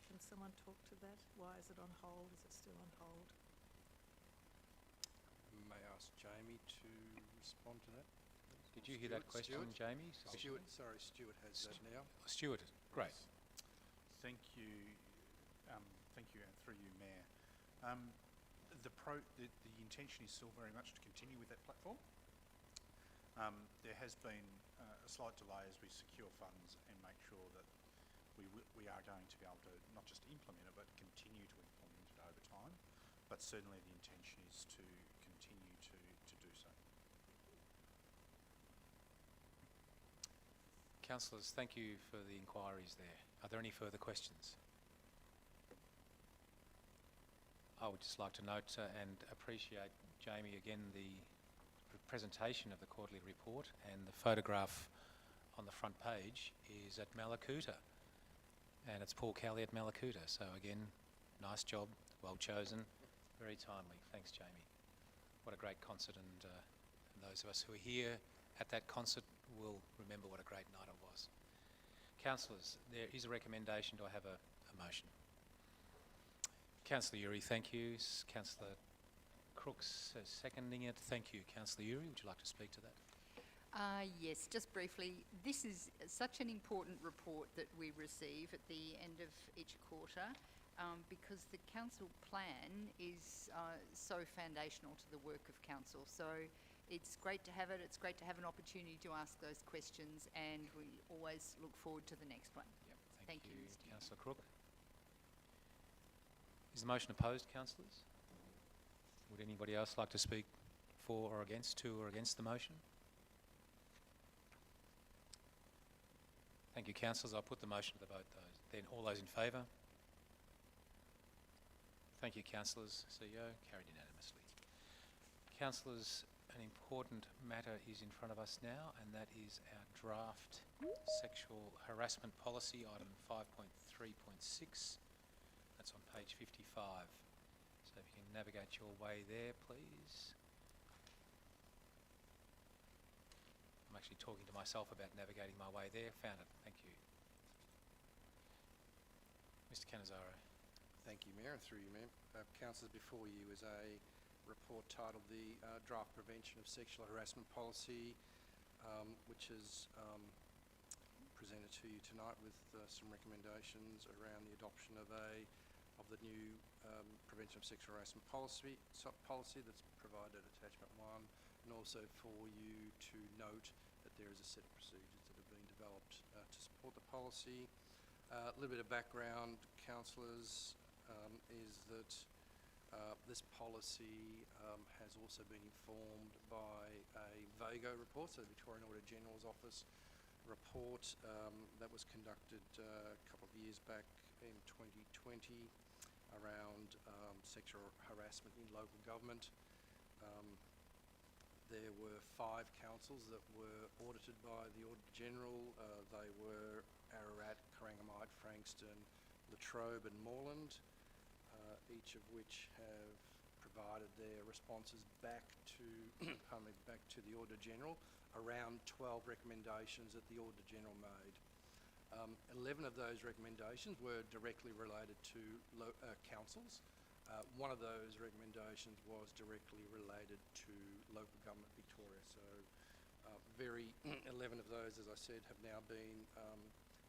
can someone talk to that? Why is it on hold? Is it still on hold? May I ask Jamie to respond to that? Did you hear that question, Jamie? Stuart has that now. Stuart, great. Thank you, and through you, Mayor. The intention is still very much to continue with that platform. There has been a slight delay as we secure funds and make sure that we are going to be able to not just implement it, but continue to implement it over time. But certainly the intention is to continue to do so. Councillors, thank you for the inquiries there. Are there any further questions? I would just like to note and appreciate, Jamie, again, the presentation of the quarterly report, and the photograph on the front page is at Mallacoota, and it's Paul Kelly at Mallacoota. So again, nice job, well chosen, very timely. Thanks, Jamie. What a great concert, and those of us who are here at that concert will remember what a great night it was. Councillors, there is a recommendation. Do I have a motion? Councillor Uri, thank you. Councillor Crooks seconding it. Thank you. Councillor Uri, would you like to speak to that? Yes, just briefly. This is such an important report that we receive at the end of each quarter because the council plan is so foundational to the work of council. So it's great to have it. It's great to have an opportunity to ask those questions, and we always look forward to the next one. Yep. Thank you, Mr. Councillor Crook. Is the motion opposed, councillors? Would anybody else like to speak for or against, to or against the motion? Thank you, councillors. I'll put the motion to the vote. Then all those in favour? Thank you, councillors. CEO, carried unanimously. Councillors, an important matter is in front of us now, and that is our draft sexual harassment policy, item 5.3.6. That's on page 55. So if you can navigate your way there, please. I'm actually talking to myself about navigating my way there. Found it. Thank you. Mr. Cannizzaro. Thank you, Mayor, and through you, Mayor. Councillors, before you is a report titled the Draft Prevention of Sexual Harassment Policy, which is presented to you tonight with some recommendations around the adoption of the new Prevention of Sexual Harassment policy that's provided at Attachment 1, and also for you to note that there is a set of procedures that have been developed to support the policy. A little bit of background, councillors, is that this policy has also been informed by a VAGO report, so the Victorian Auditor General's Office report that was conducted a couple of years back in 2020 around sexual harassment in local government. There were 5 councils that were audited by the Auditor General. They were Ararat, Corangamite, Frankston, Latrobe and Moreland, each of which have provided their responses back to back to the Auditor General, around 12 recommendations that the Auditor General made. 11 of those recommendations were directly related to councils, One of those recommendations was directly related to local government Victoria. So 11 of those, as I said, have now been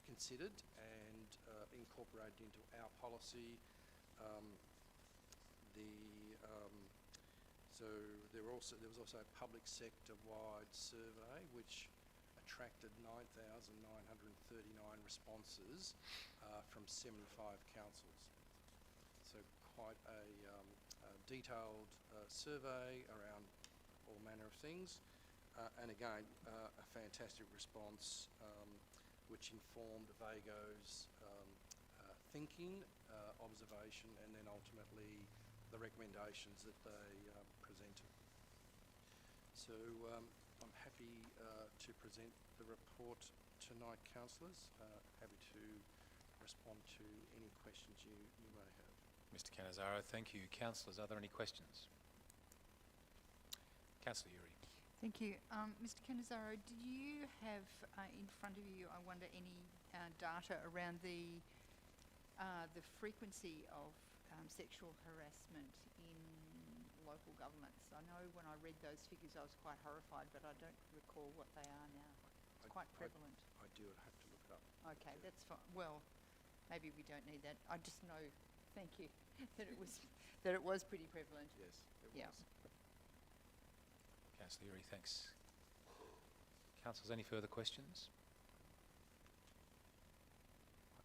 considered and incorporated into our policy. So there was also a public sector-wide survey which attracted 9,939 responses from 75 councils. So quite a detailed survey around all manner of things, and again a fantastic response which informed VAGO's thinking, observation, and then ultimately the recommendations that they presented. So I'm happy to present the report tonight, councillors. Happy to respond to any questions you may have. Mr Cannizzaro, thank you. Councillors, are there any questions? Councillor Uri. Thank you. Mr Cannizzaro, do you have in front of you, I wonder, any data around the frequency of sexual harassment in local governments? I know when I read those figures I was quite horrified, but I don't recall what they are now. It's quite prevalent. I do have to look it up. Okay, that's fine. Well, maybe we don't need that. I just know, thank you, that it was pretty prevalent. Yes, it yeah. was. Councillor Uri, thanks. Councillors, any further questions?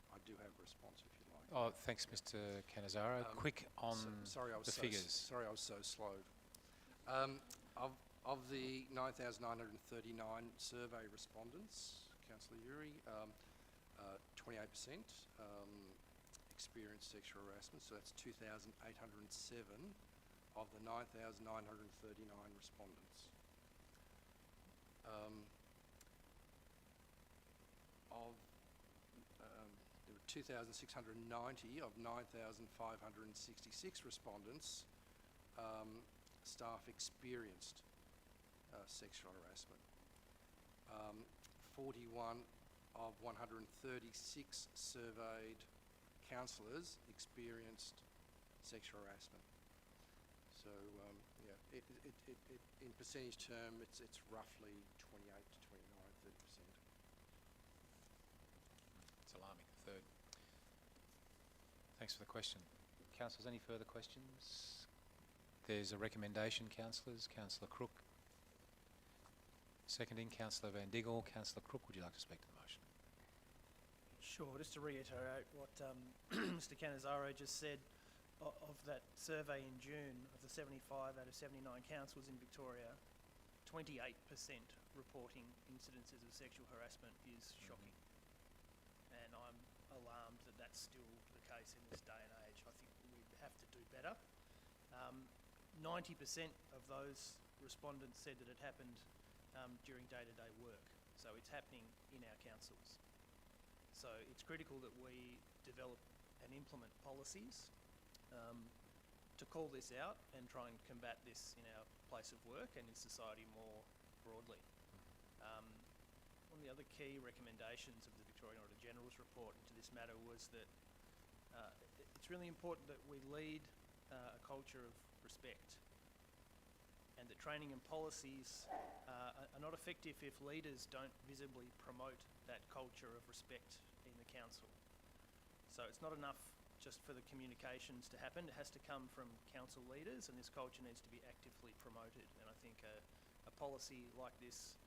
I do have a response if you like. Oh, thanks, Mr Cannizzaro. Quick on the figures. Sorry, I was so slow. Of the 9,939 survey respondents, Councillor Uri, 28% experienced sexual harassment, so that's 2,807 of the 9,939 respondents. There were 2,690 of 9,566 respondents. Staff experienced sexual harassment. 41 of 136 surveyed councillors experienced sexual harassment. So yeah, in percentage term, it's roughly 28 to 29, 30%. It's alarming. Third. Thanks for the question. Councillors, any further questions? There's a recommendation, councillors. Councillor Crook. Seconding, Councillor Van Diggle. Councillor Crook, would you like to speak to the motion? Sure, just to reiterate what Mr Cannizzaro just said, of that survey in June, of the 75 out of 79 councils in Victoria, 28% reporting incidences of sexual harassment is shocking. And I'm alarmed that that's still the case in this day and age. I think we have to do better. 90% of those respondents said that it happened during day-to-day work. So it's happening in our councils. So it's critical that we develop and implement policies to call this out and try and combat this in our place of work and in society more broadly. One of the other key recommendations of the Victorian Auditor General's report into this matter was that it's really important that we lead a culture of respect, and that training and policies are not effective if leaders don't visibly promote that culture of respect in the council. So it's not enough just for the communications to happen. It has to come from council leaders, and this culture needs to be actively promoted. And I think a policy like this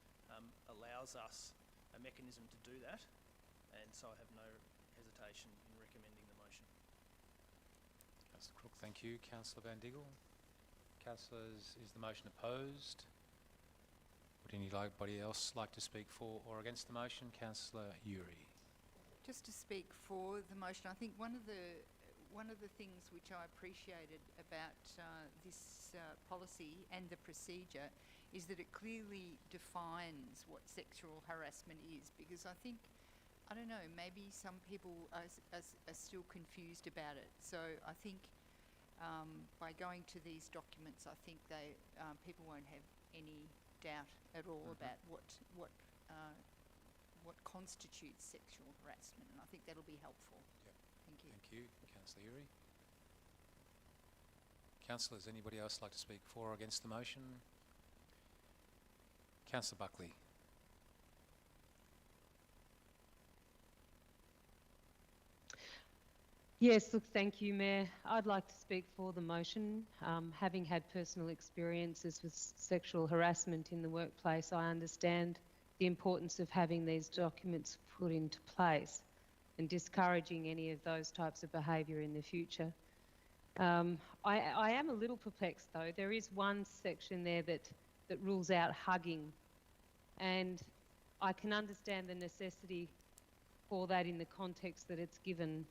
allows us a mechanism to do that, and so I have no hesitation in recommending the motion. Councillor Crook, thank you. Councillor Van Diggle. Councillors, is the motion opposed? Would anybody else like to speak for or against the motion? Councillor Uri. Just to speak for the motion, I think one of the things which I appreciated about this policy and the procedure is that it clearly defines what sexual harassment is, because I think, I don't know, maybe some people are still confused about it. So I think by going to these documents, I think people won't have any doubt at all about what constitutes sexual harassment, and I think that'll be helpful. Yep. Thank you. Thank you. Councillor Uri. Councillors, anybody else like to speak for or against the motion? Councillor Buckley. Yes, look, thank you, Mayor. I'd like to speak for the motion. Having had personal experiences with sexual harassment in the workplace, I understand the importance of having these documents put into place and discouraging any of those types of behaviour in the future. I am a little perplexed though. There is one section there that rules out hugging, and I can understand the necessity for that in the context that it's given,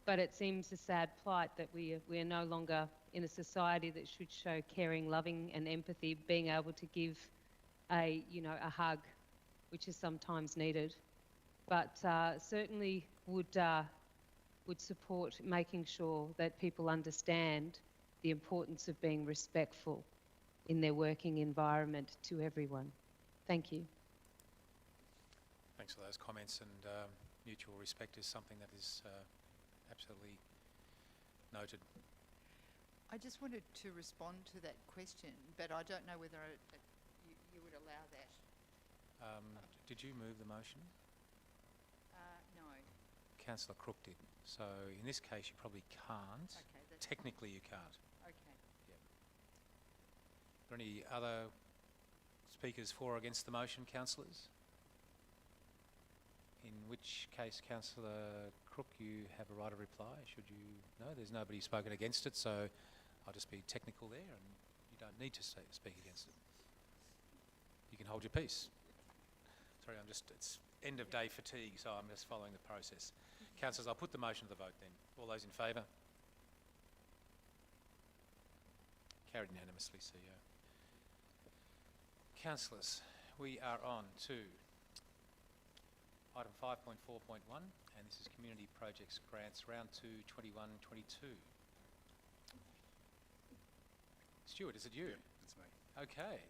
but it seems a sad plight that we are no longer in a society that should show caring, loving and empathy, being able to give a hug, which is sometimes needed. But certainly would support making sure that people understand the importance of being respectful in their working environment to everyone. Thank you. Thanks for those comments, and mutual respect is something that is absolutely noted. I just wanted to respond to that question, but I don't know whether you would allow that. Did you move the motion? No. Councillor Crook did. So in this case, you probably can't. Okay, that's Technically, you can't. Okay. Yep. Are there any other speakers for or against the motion, councillors? In which case, Councillor Crook, you have a right of reply. Should you? No, there's nobody spoken against it, so I'll just be technical there, and you don't need to speak against it. You can hold your peace. Sorry, it's end of day fatigue, so I'm just following the process. Councillors, I'll put the motion to the vote then. All those in favour? Carried unanimously, CEO. Councillors, we are on to item 5.4.1, and this is Community Projects Grants, round 2, 21-22. Stuart, is it you? Yeah, it's me. Okay,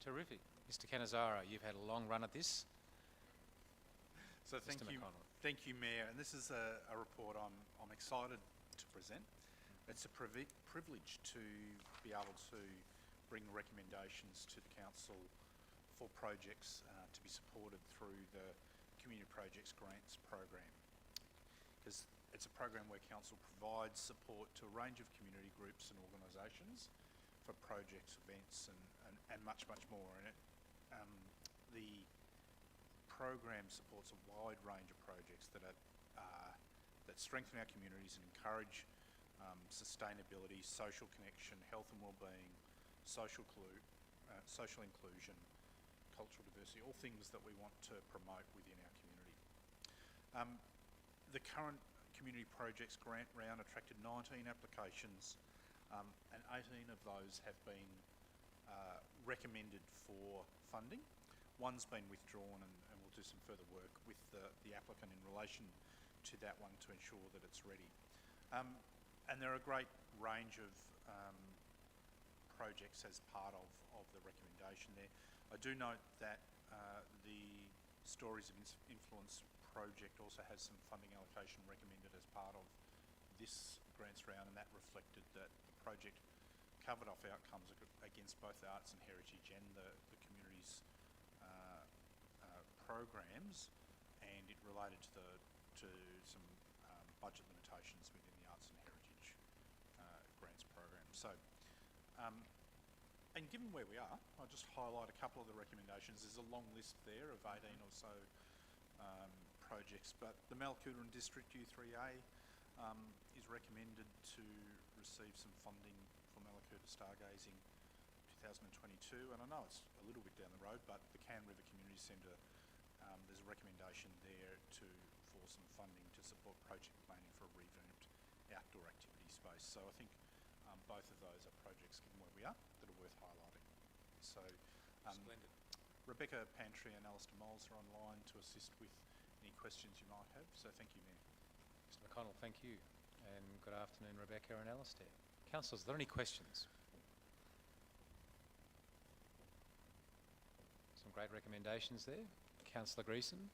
terrific. Mr. Cannizzaro, you've had a long run at this. So thank you, Mayor. And this is a report I'm excited to present. It's a privilege to be able to bring recommendations to the council for projects to be supported through the Community Projects Grants program, because it's a program where council provides support to a range of community groups and organisations for projects, events, and much more. And the program supports a wide range of projects that strengthen our communities and encourage sustainability, social connection, health and wellbeing, social inclusion, cultural diversity, all things that we want to promote within our community. The current Community Projects Grant round attracted 19 applications, and 18 of those have been recommended for funding. One's been withdrawn, and we'll do some further work with the applicant in relation to that one to ensure that it's ready. And there are a great range of projects as part of the recommendation there. I do note that the Stories of Influence project also has some funding allocation recommended as part of this grants round, and that reflected that the project covered off outcomes against both the arts and heritage and the community's programs, and it related to some budget limitations within the arts and heritage grants program. So, and given where we are, I'll just highlight a couple of the recommendations. There's a long list there of 18 or so projects, but the Mallacoota and District U3A is recommended to receive some funding for Mallacoota Stargazing 2022, and I know it's a little bit down the road, but the Can River Community Centre, there's a recommendation there for some funding to support project planning for a revamped outdoor activity space. So I think both of those are projects, given where we are, that are worth highlighting. So Splendid. Rebecca Pantry and Alistair Moles are online to assist with any questions you might have. So thank you, Mayor. Mr. McConnell, thank you. And good afternoon, Rebecca and Alistair. Councillors, are there any questions? Some great recommendations there. Councillor Greeson.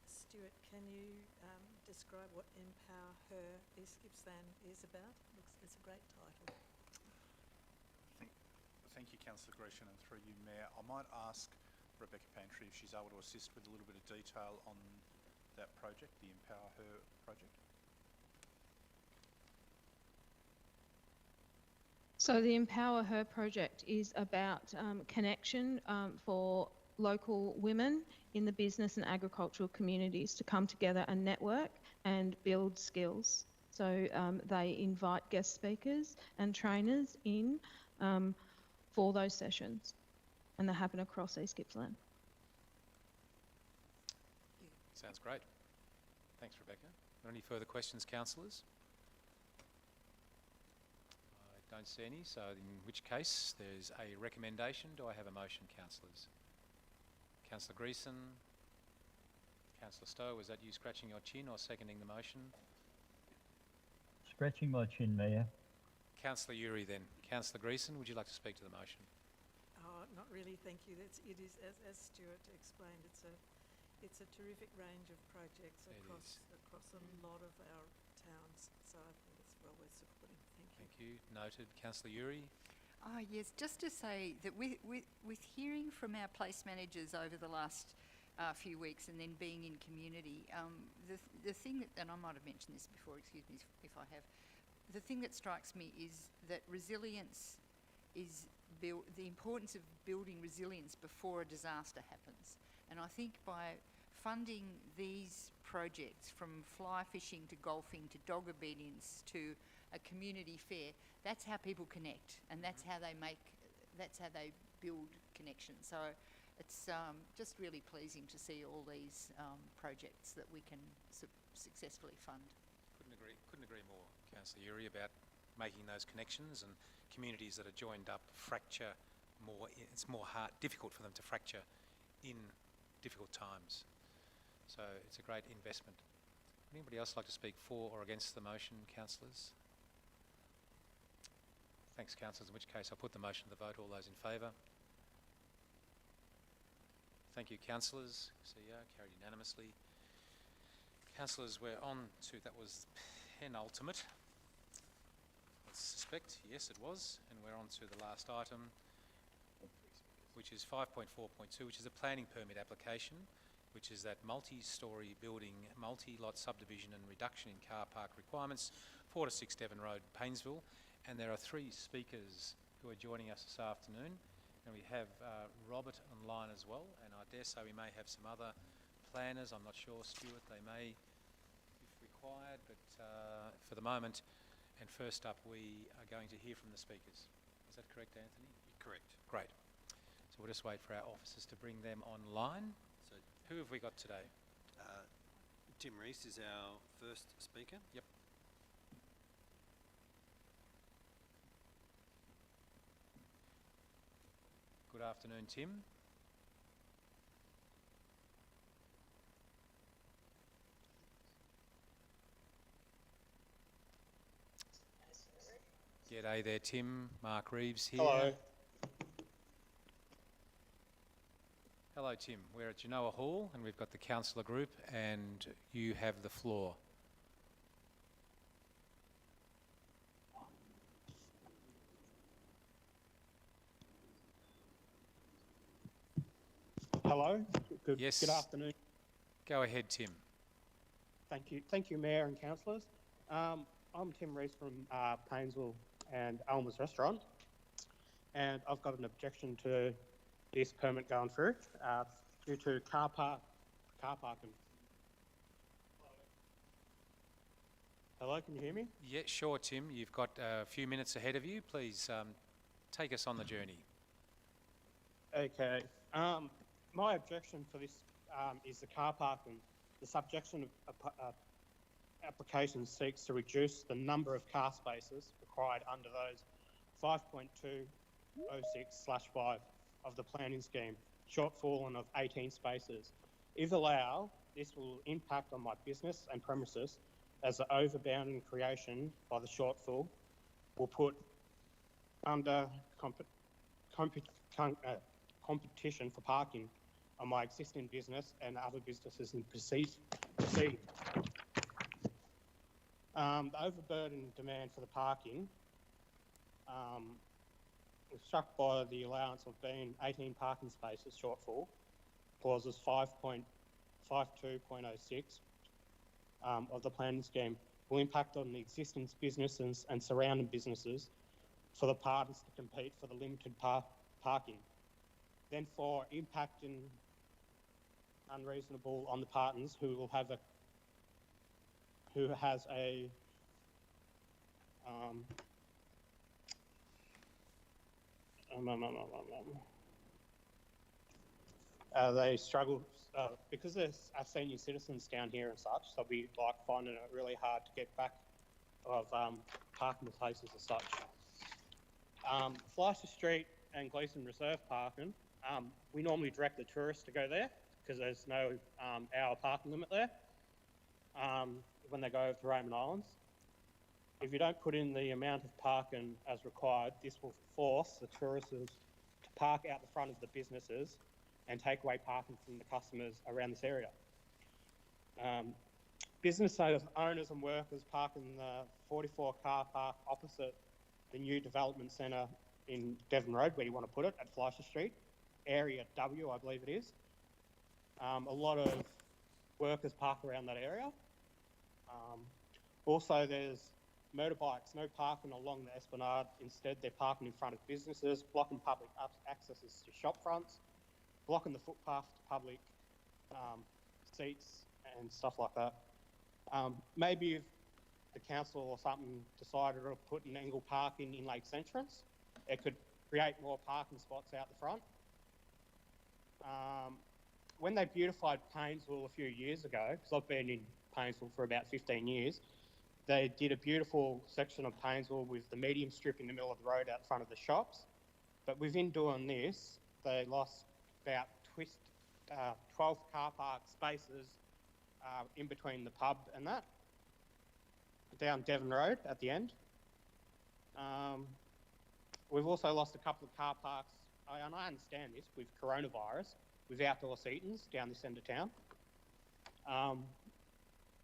Stuart, can you describe what Empower Her East Gippsland is about? It's a great title. Thank you, Councillor Grecian, and through you, Mayor. I might ask Rebecca Pantry if she's able to assist with a little bit of detail on that project, the Empower Her project. So the Empower Her project is about connection for local women in the business and agricultural communities to come together and network and build skills. So they invite guest speakers and trainers in for those sessions, and they happen across East Gippsland. Sounds great. Thanks, Rebecca. Are there any further questions, councillors? I don't see any, so in which case there's a recommendation. Do I have a motion, councillors? Councillor Greason, Councillor Stowe, was that you scratching your chin or seconding the motion? Scratching my chin, Mayor. Councillor Uri then. Councillor Greason, would you like to speak to the motion? Oh, not really, thank you. It is, as Stuart explained, it's a terrific range of projects across a lot of our towns, so I think it's well worth supporting. Thank you. Thank you. Noted. Councillor Uri? Yes, just to say that with hearing from our place managers over the last few weeks and then being in community, the thing that, and I might have mentioned this before, excuse me if I have, the thing that strikes me is that resilience is the importance of building resilience before a disaster happens. And I think by funding these projects, from fly fishing to golfing to dog obedience to a community fair, that's how people connect, and that's how they build connections. So it's just really pleasing to see all these projects that we can successfully fund. Couldn't agree more, Councillor Uri, about making those connections, and communities that are joined up fracture more. It's more difficult for them to fracture in difficult times. So it's a great investment. Would anybody else like to speak for or against the motion, councillors? Thanks, councillors, in which case I'll put the motion to the vote. All those in favour? Thank you, councillors. See ya. Carried unanimously. Councillors, we're on to, that was penultimate. I suspect, yes it was, and we're on to the last item, which is 5.4.2, which is a planning permit application, which is that multi-storey building, multi-lot subdivision and reduction in car park requirements, 4 to 6 Devon Road, Paynesville. And there are 3 speakers who are joining us this afternoon. And we have Robert online as well, and I dare say we may have some other planners. I'm not sure, Stuart, they may if required, but for the moment, and first up we are going to hear from the speakers. Is that correct, Anthony? Correct. Great. So we'll just wait for our officers to bring them online. So who have we got today? Tim Rees is our first speaker. Yep. Good afternoon, Tim. G'day there, Tim. Mark Reeves here. Hello. Hello, Tim. We're at Genoa Hall and we've got the councillor group and you have the floor. Hello. Good afternoon. Go ahead, Tim. Thank you, Mayor and councillors. I'm Tim Rees from Paynesville and Alma's Restaurant, and I've got an objection to this permit going through due to car parking. Hello, can you hear me? Yeah, sure, Tim. You've got a few minutes ahead of you. Please take us on the journey. Okay. My objection for this is the car parking. The subjection of application seeks to reduce the number of car spaces required under those 5.206/5 of the planning scheme, shortfall of 18 spaces. If allowed, this will impact on my business and premises, as the overbounding creation by the shortfall will put under competition for parking on my existing business and other businesses in proceed. The overburdened demand for the parking was struck by the allowance of being 18 parking spaces shortfall, clauses 5.52.06 of the planning scheme will impact on the existing businesses and surrounding businesses for the partners to compete for the limited parking. Then for impacting unreasonable on the partners who has a they struggle because there's senior citizens down here and such. They'll be like finding it really hard to get back of parking places and such. Fleischer Street and Gleeson Reserve parking, we normally direct the tourists to go there because there's no hour parking limit there when they go over to Raymond Islands. If you don't put in the amount of parking as required, this will force the tourists to park out the front of the businesses and take away parking from the customers around this area. Business owners and workers park in the 44 car park opposite the new development centre in Devon Road, where you want to put it, at Fleischer Street, Area W, I believe it is. A lot of workers park around that area. Also, there's motorbikes, no parking along the Esplanade. Instead, they're parking in front of businesses, blocking public accesses to shop fronts, blocking the footpath to public seats and stuff like that. Maybe if the council or something decided to put an angle parking in Lakes Entrance, it could create more parking spots out the front. When they beautified Paynesville a few years ago, because I've been in Paynesville for about 15 years, they did a beautiful section of Paynesville with the medium strip in the middle of the road out front of the shops. But within doing this, they lost about 12 car park spaces in between the pub and that, down Devon Road at the end. We've also lost a couple of car parks, and I understand this, with coronavirus, with outdoor seatings down this end of town.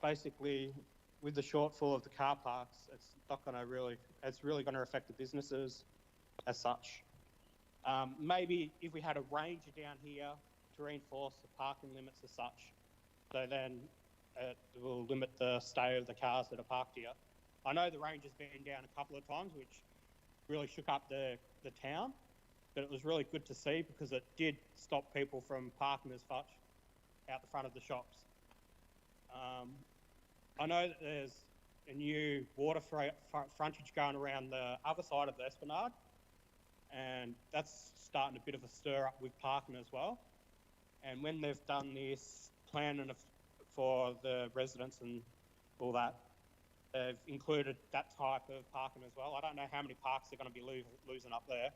Basically, with the shortfall of the car parks, it's really going to affect the businesses as such. Maybe if we had a ranger down here to reinforce the parking limits as such, so then it will limit the stay of the cars that are parked here. I know the ranger's been down a couple of times, which really shook up the town, but it was really good to see because it did stop people from parking as much out the front of the shops. I know that there's a new water frontage going around the other side of the Esplanade, and that's starting a bit of a stir up with parking as well. And when they've done this planning for the residents and all that, they've included that type of parking as well. I don't know how many parks they're going to be losing up there.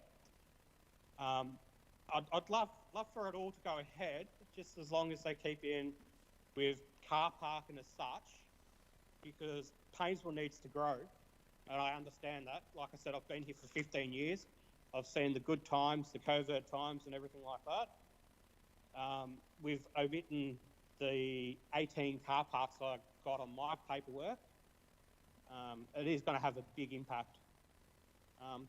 I'd love for it all to go ahead, just as long as they keep in with car parking as such, because Paynesville needs to grow, and I understand that. Like I said, I've been here for 15 years. I've seen the good times, the covert times and everything like that. We've omitten the 18 car parks I got on my paperwork. It is going to have a big impact.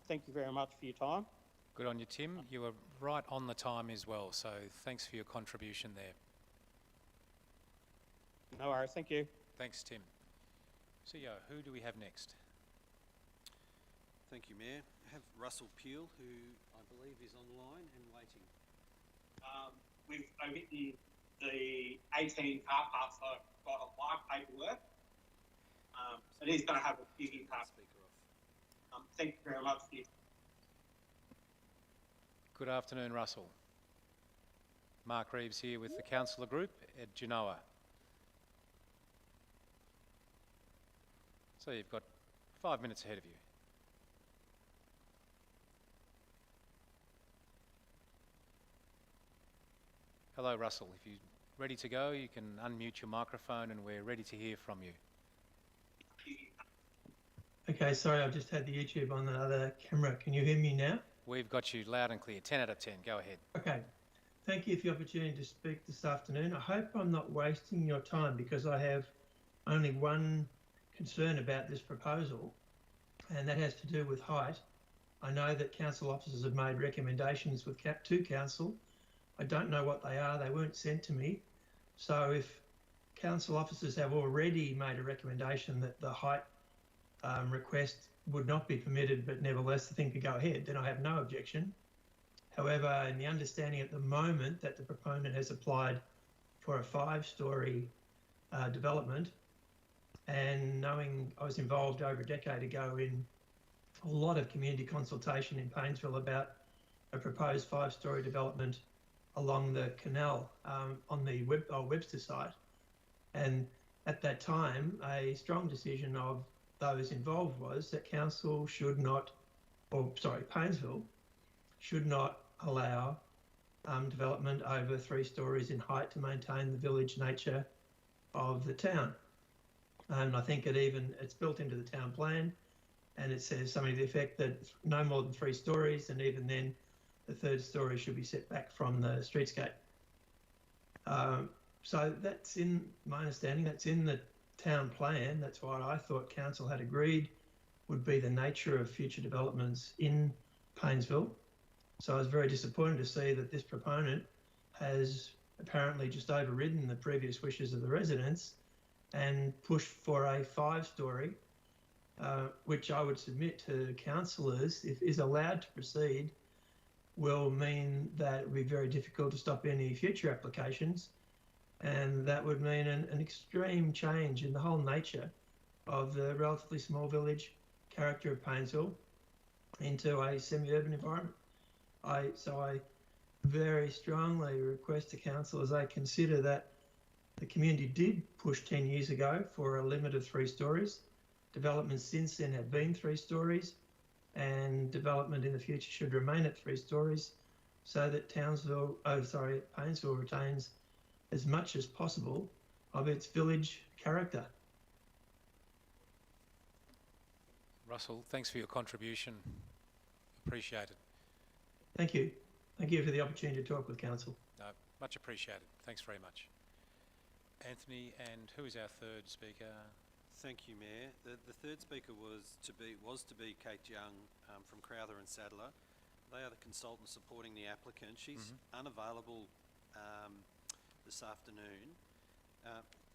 Thank you very much for your time. Good on you, Tim. You were right on the time as well, so thanks for your contribution there. No worries, thank you. Thanks, Tim. CEO, who do we have next? Thank you, Mayor. I have Russell Peel, who I believe is online and waiting. We've omitten the 18 car parks I've got on my paperwork. It is going to have a big impact. Thank you very much. Good afternoon, Russell. Mark Reeves here with the Councillor Group at Genoa. So you've got 5 minutes ahead of you. Hello, Russell. If you're ready to go, you can unmute your microphone and we're ready to hear from you. Okay, sorry, I've just had the YouTube on the other camera. Can you hear me now? We've got you loud and clear. 10 out of 10. Go ahead. Okay. Thank you for the opportunity to speak this afternoon. I hope I'm not wasting your time because I have only one concern about this proposal, and that has to do with height. I know that council officers have made recommendations to council. I don't know what they are. They weren't sent to me. So if council officers have already made a recommendation that the height request would not be permitted, but nevertheless the thing could go ahead, then I have no objection. However, in the understanding at the moment that the proponent has applied for a 5-storey development, and knowing I was involved over a decade ago in a lot of community consultation in Paynesville about a proposed 5-storey development along the canal on the Webster site. And at that time, a strong decision of those involved was that council should not, Paynesville should not allow development over 3 storeys in height to maintain the village nature of the town. And I think it's built into the town plan, and it says something to the effect that no more than 3 storeys, and even then the 3rd storey should be set back from the streetscape. So that's in my understanding, that's in the town plan. That's what I thought council had agreed would be the nature of future developments in Paynesville. So I was very disappointed to see that this proponent has apparently just overridden the previous wishes of the residents and pushed for a 5-storey, which I would submit to councillors, if is allowed to proceed, will mean that it would be very difficult to stop any future applications, and that would mean an extreme change in the whole nature of the relatively small village character of Paynesville into a semi-urban environment. So I very strongly request to councillors they consider that the community did push 10 years ago for a limit of 3 storeys. Developments since then have been 3 storeys, and development in the future should remain at 3 storeys, so that Paynesville retains as much as possible of its village character. Russell, thanks for your contribution. Appreciate it. Thank you. Thank you for the opportunity to talk with council. No, much appreciated. Thanks very much. Anthony, and who is our 3rd speaker? Thank you, Mayor. The 3rd speaker was to be Kate Young from Crowther and Sadler. They are the consultants supporting the applicant. She's unavailable this afternoon.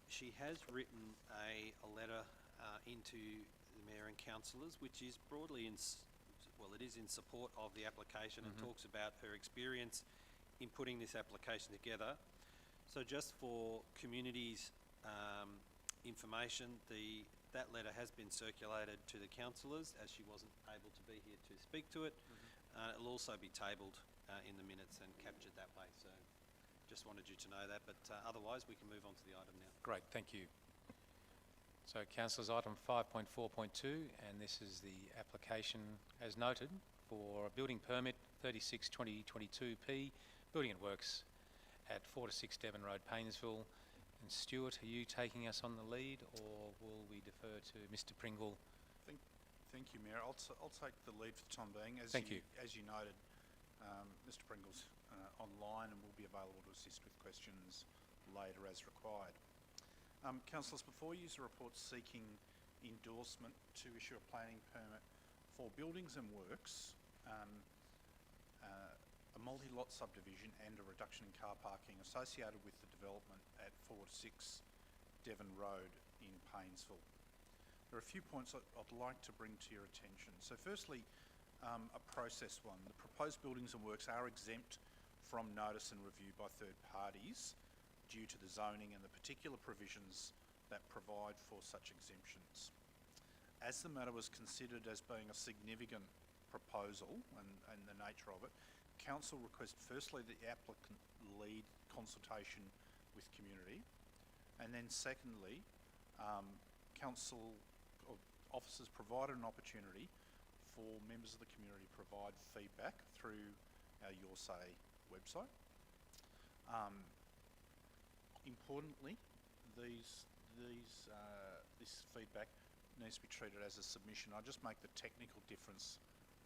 She has written a letter into the Mayor and councillors, which is broadly it is in support of the application and talks about her experience in putting this application together. So just for community's information, that letter has been circulated to the councillors, as she wasn't able to be here to speak to it. It'll also be tabled in the minutes and captured that way. So just wanted you to know that, but otherwise we can move on to the item now. Great, thank you. So councillors, item 5.4.2, and this is the application as noted for a building permit 36/2022P, building and works at 4 to 6 Devon Road, Paynesville. And Stuart, are you taking us on the lead, or will we defer to Mr. Pringle? Thank you, Mayor. I'll take the lead for the time being. As you noted, Mr. Pringle's online and will be available to assist with questions later as required. Councillors, before you use a report seeking endorsement to issue a planning permit for buildings and works, a multi-lot subdivision and a reduction in car parking associated with the development at 4 to 6 Devon Road in Paynesville. There are a few points I'd like to bring to your attention. So firstly, a process one. The proposed buildings and works are exempt from notice and review by third parties due to the zoning and the particular provisions that provide for such exemptions. As the matter was considered as being a significant proposal and the nature of it, Council request firstly that the applicant lead consultation with community, and then secondly, Council officers provided an opportunity for members of the community to provide feedback through our Your Say website. Importantly, this feedback needs to be treated as a submission. I just make the technical difference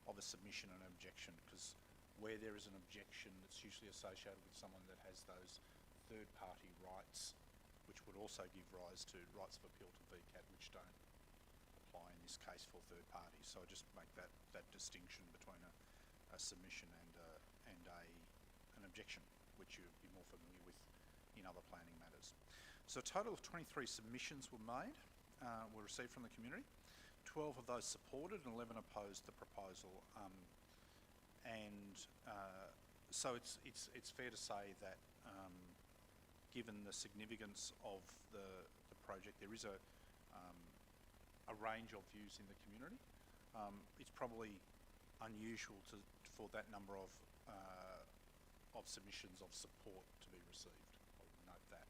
of a submission and an objection, because where there is an objection, it's usually associated with someone that has those third-party rights, which would also give rise to rights of appeal to VCAT, which don't apply in this case for third parties. So I just make that distinction between a submission and an objection, which you'd be more familiar with in other planning matters. So a total of 23 submissions were made, were received from the community. 12 of those supported and 11 opposed the proposal. So it's fair to say that given the significance of the project, there is a range of views in the community. It's probably unusual for that number of submissions of support to be received. I'll note that.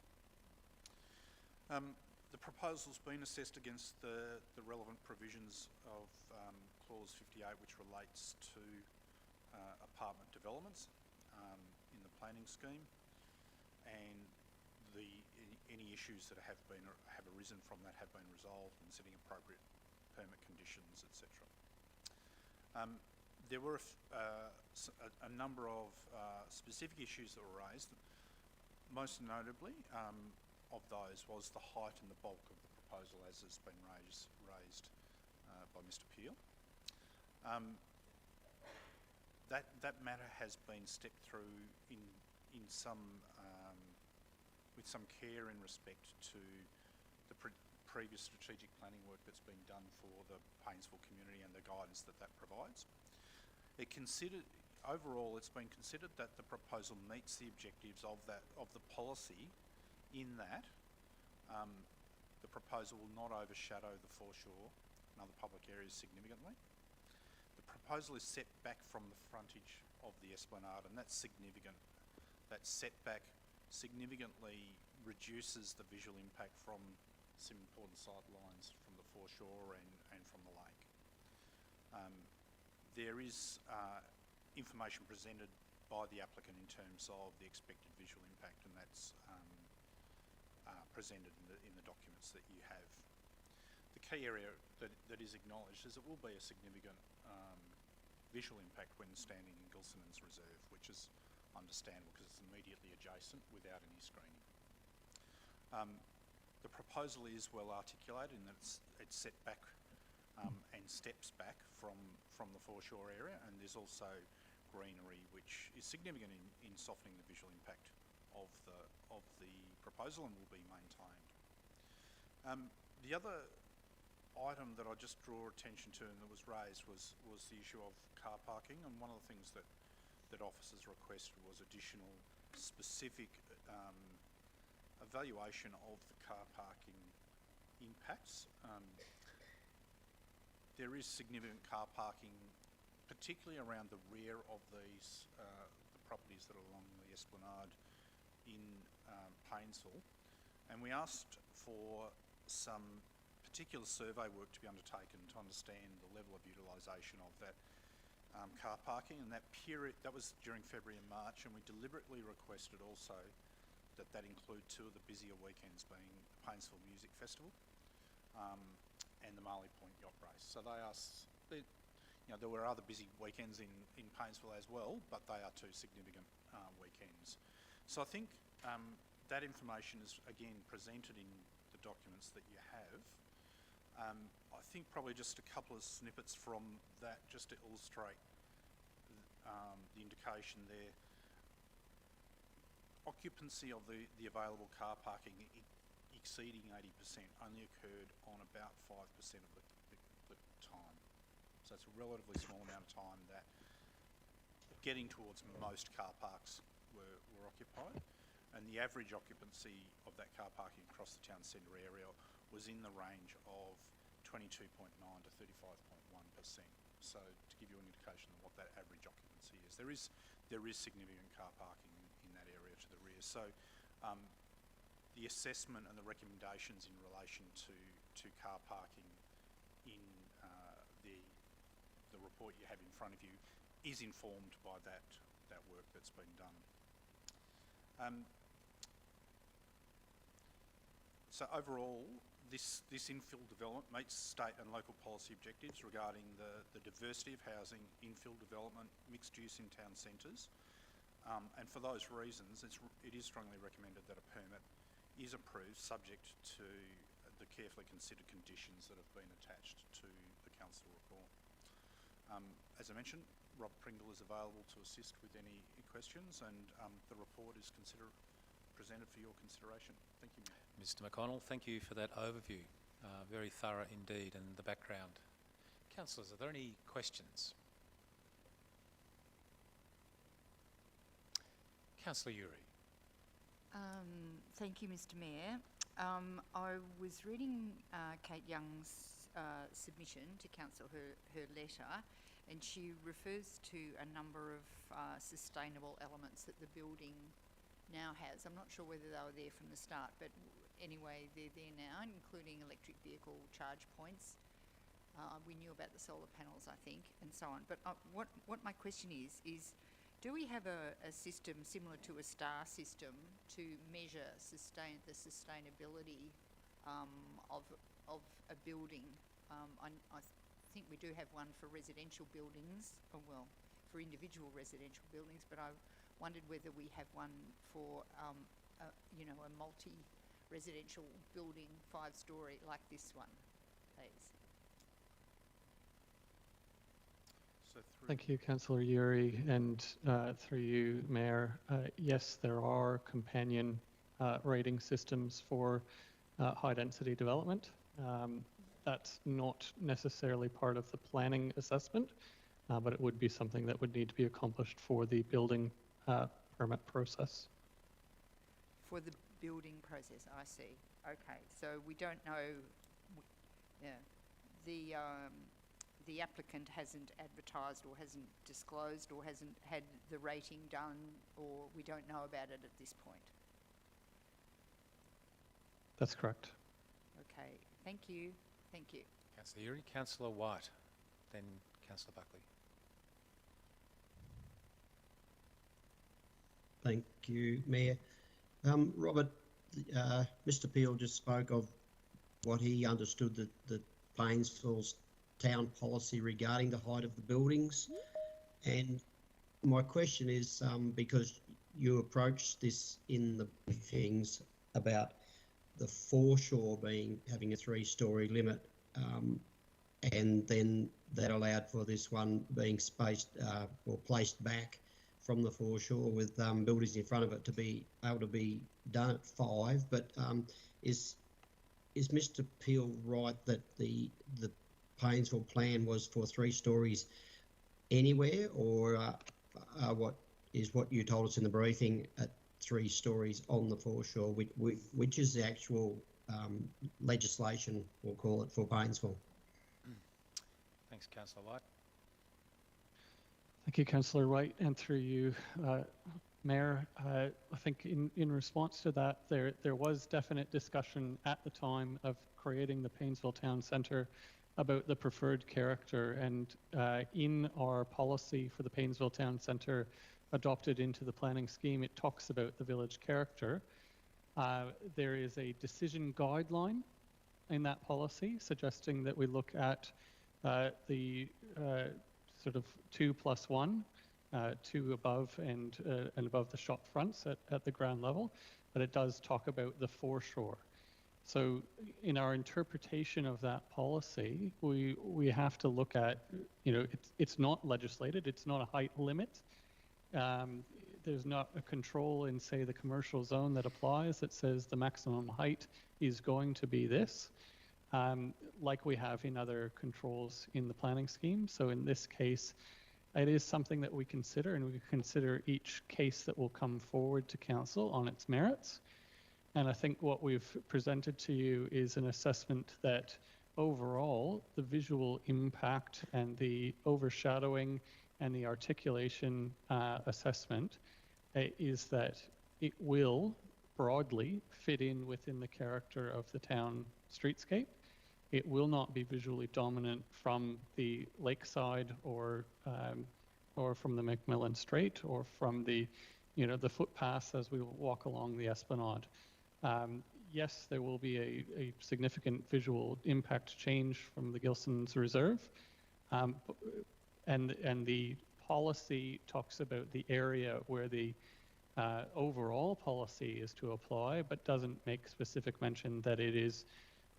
The proposal's been assessed against the relevant provisions of clause 58, which relates to apartment developments in the planning scheme, and any issues that have arisen from that have been resolved in setting appropriate permit conditions, etc. There were a number of specific issues that were raised. Most notably of those was the height and the bulk of the proposal, as has been raised by Mr. Peel. That matter has been stepped through in some with some care in respect to the previous strategic planning work that's been done for the Paynesville community and the guidance that provides. Overall, it's been considered that the proposal meets the objectives of the policy, in that the proposal will not overshadow the foreshore and other public areas significantly. The proposal is set back from the frontage of the esplanade, and that's significant. That setback significantly reduces the visual impact from some important sight lines from the foreshore and from the lake. There is information presented by the applicant in terms of the expected visual impact, and that's presented in the documents that you have. The key area that is acknowledged is it will be a significant visual impact when standing in Gilsonan's Reserve, which is understandable because it's immediately adjacent without any screening. The proposal is well articulated in that it's set back and steps back from the foreshore area, and there's also greenery which is significant in softening the visual impact of the proposal and will be maintained. The other item that I just draw attention to and that was raised was the issue of car parking, and one of the things that officers requested was additional specific evaluation of the car parking impacts. There is significant car parking, particularly around the rear of these the properties that are along the esplanade in Paynesville, and we asked for some particular survey work to be undertaken to understand the level of utilisation of that car parking, and that period, that was during February and March, and we deliberately requested also that include two of the busier weekends, being the Paynesville Music Festival and the Marley Point Yacht Race. So there were other busy weekends in Paynesville as well, but they are two significant weekends. So I think that information is again presented in the documents that you have. I think probably just a couple of snippets from that just to illustrate the indication there. Occupancy of the available car parking exceeding 80% only occurred on about 5% of the time. So it's a relatively small amount of time that getting towards most car parks were occupied, and the average occupancy of that car parking across the town centre area was in the range of 22.9 to 35.1%. So to give you an indication of what that average occupancy is, there is significant car parking in that area to the rear. So the assessment and the recommendations in relation to car parking in the report you have in front of you is informed by that work that's been done. So overall, this infill development meets state and local policy objectives regarding the diversity of housing, infill development, mixed use in town centres, and for those reasons it is strongly recommended that a permit is approved subject to the carefully considered conditions that have been attached to the council report. As I mentioned, Rob Pringle is available to assist with any questions, and the report is presented for your consideration. Thank you, Mayor. Mr McConnell, thank you for that overview. Very thorough indeed, and the background. Councillors, are there any questions? Councillor Uri. Thank you, Mr Mayor. I was reading Kate Young's submission to council, her letter, and she refers to a number of sustainable elements that the building now has. I'm not sure whether they were there from the start, but anyway, they're there now, including electric vehicle charge points. We knew about the solar panels, I think, and so on. But what my question is do we have a system similar to a STAR system to measure the sustainability of a building? I think we do have one for residential buildings, for individual residential buildings, but I wondered whether we have one for a multi-residential building, 5-storey, like this one, please. Thank you, Councillor Uri, and through you, Mayor. Yes, there are companion rating systems for high-density development. That's not necessarily part of the planning assessment, but it would be something that would need to be accomplished for the building permit process. For the building process, I see. Okay, so we don't know. The applicant hasn't advertised or hasn't disclosed or hasn't had the rating done, or we don't know about it at this point. That's correct. Okay, thank you. Thank you. Councillor Uri, Councillor White, then Councillor Buckley. Thank you, Mayor. Robert, Mr Peel just spoke of what he understood that Paynesville's town policy regarding the height of the buildings, and my question is because you approached this in the briefings about the foreshore having a 3-storey limit, and then that allowed for this one being spaced or placed back from the foreshore with buildings in front of it to be able to be done at 5. But is Mr Peel right that the Paynesville plan was for 3 stories anywhere, or what you told us in the briefing at 3 stories on the foreshore, which is the actual legislation, we'll call it, for Paynesville? Thanks, Councillor White. Thank you, Councillor White, and through you, Mayor. I think in response to that, there was definite discussion at the time of creating the Paynesville Town Centre about the preferred character, and in our policy for the Paynesville Town Centre adopted into the planning scheme, it talks about the village character. There is a decision guideline in that policy suggesting that we look at the sort of 2+1, 2 above and above the shop fronts at the ground level, but it does talk about the foreshore. So in our interpretation of that policy, we have to look at, it's not legislated, it's not a height limit. There's not a control in, say, the commercial zone that applies that says the maximum height is going to be this, like we have in other controls in the planning scheme. So in this case, it is something that we consider, and we consider each case that will come forward to council on its merits. And I think what we've presented to you is an assessment that overall the visual impact and the overshadowing and the articulation assessment is that it will broadly fit in within the character of the town streetscape. It will not be visually dominant from the lakeside or from the Macmillan Strait or from the footpaths as we walk along the Esplanade. Yes, there will be a significant visual impact change from the Gilson's Reserve, and the policy talks about the area where the overall policy is to apply, but doesn't make specific mention that it is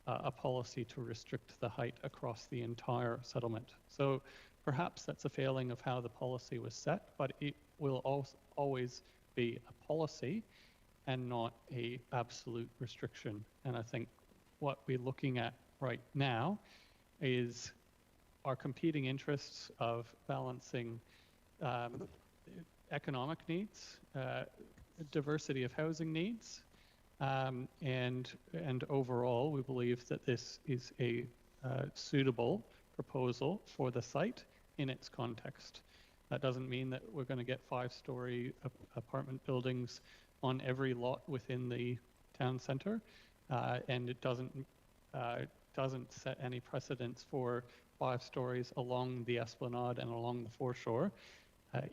a policy to restrict the height across the entire settlement. So perhaps that's a failing of how the policy was set, but it will always be a policy and not a absolute restriction. And I think what we're looking at right now is our competing interests of balancing economic needs, diversity of housing needs, and overall we believe that this is a suitable proposal for the site in its context. That doesn't mean that we're going to get 5-story apartment buildings on every lot within the town centre, and it doesn't set any precedents for 5 stories along the esplanade and along the foreshore.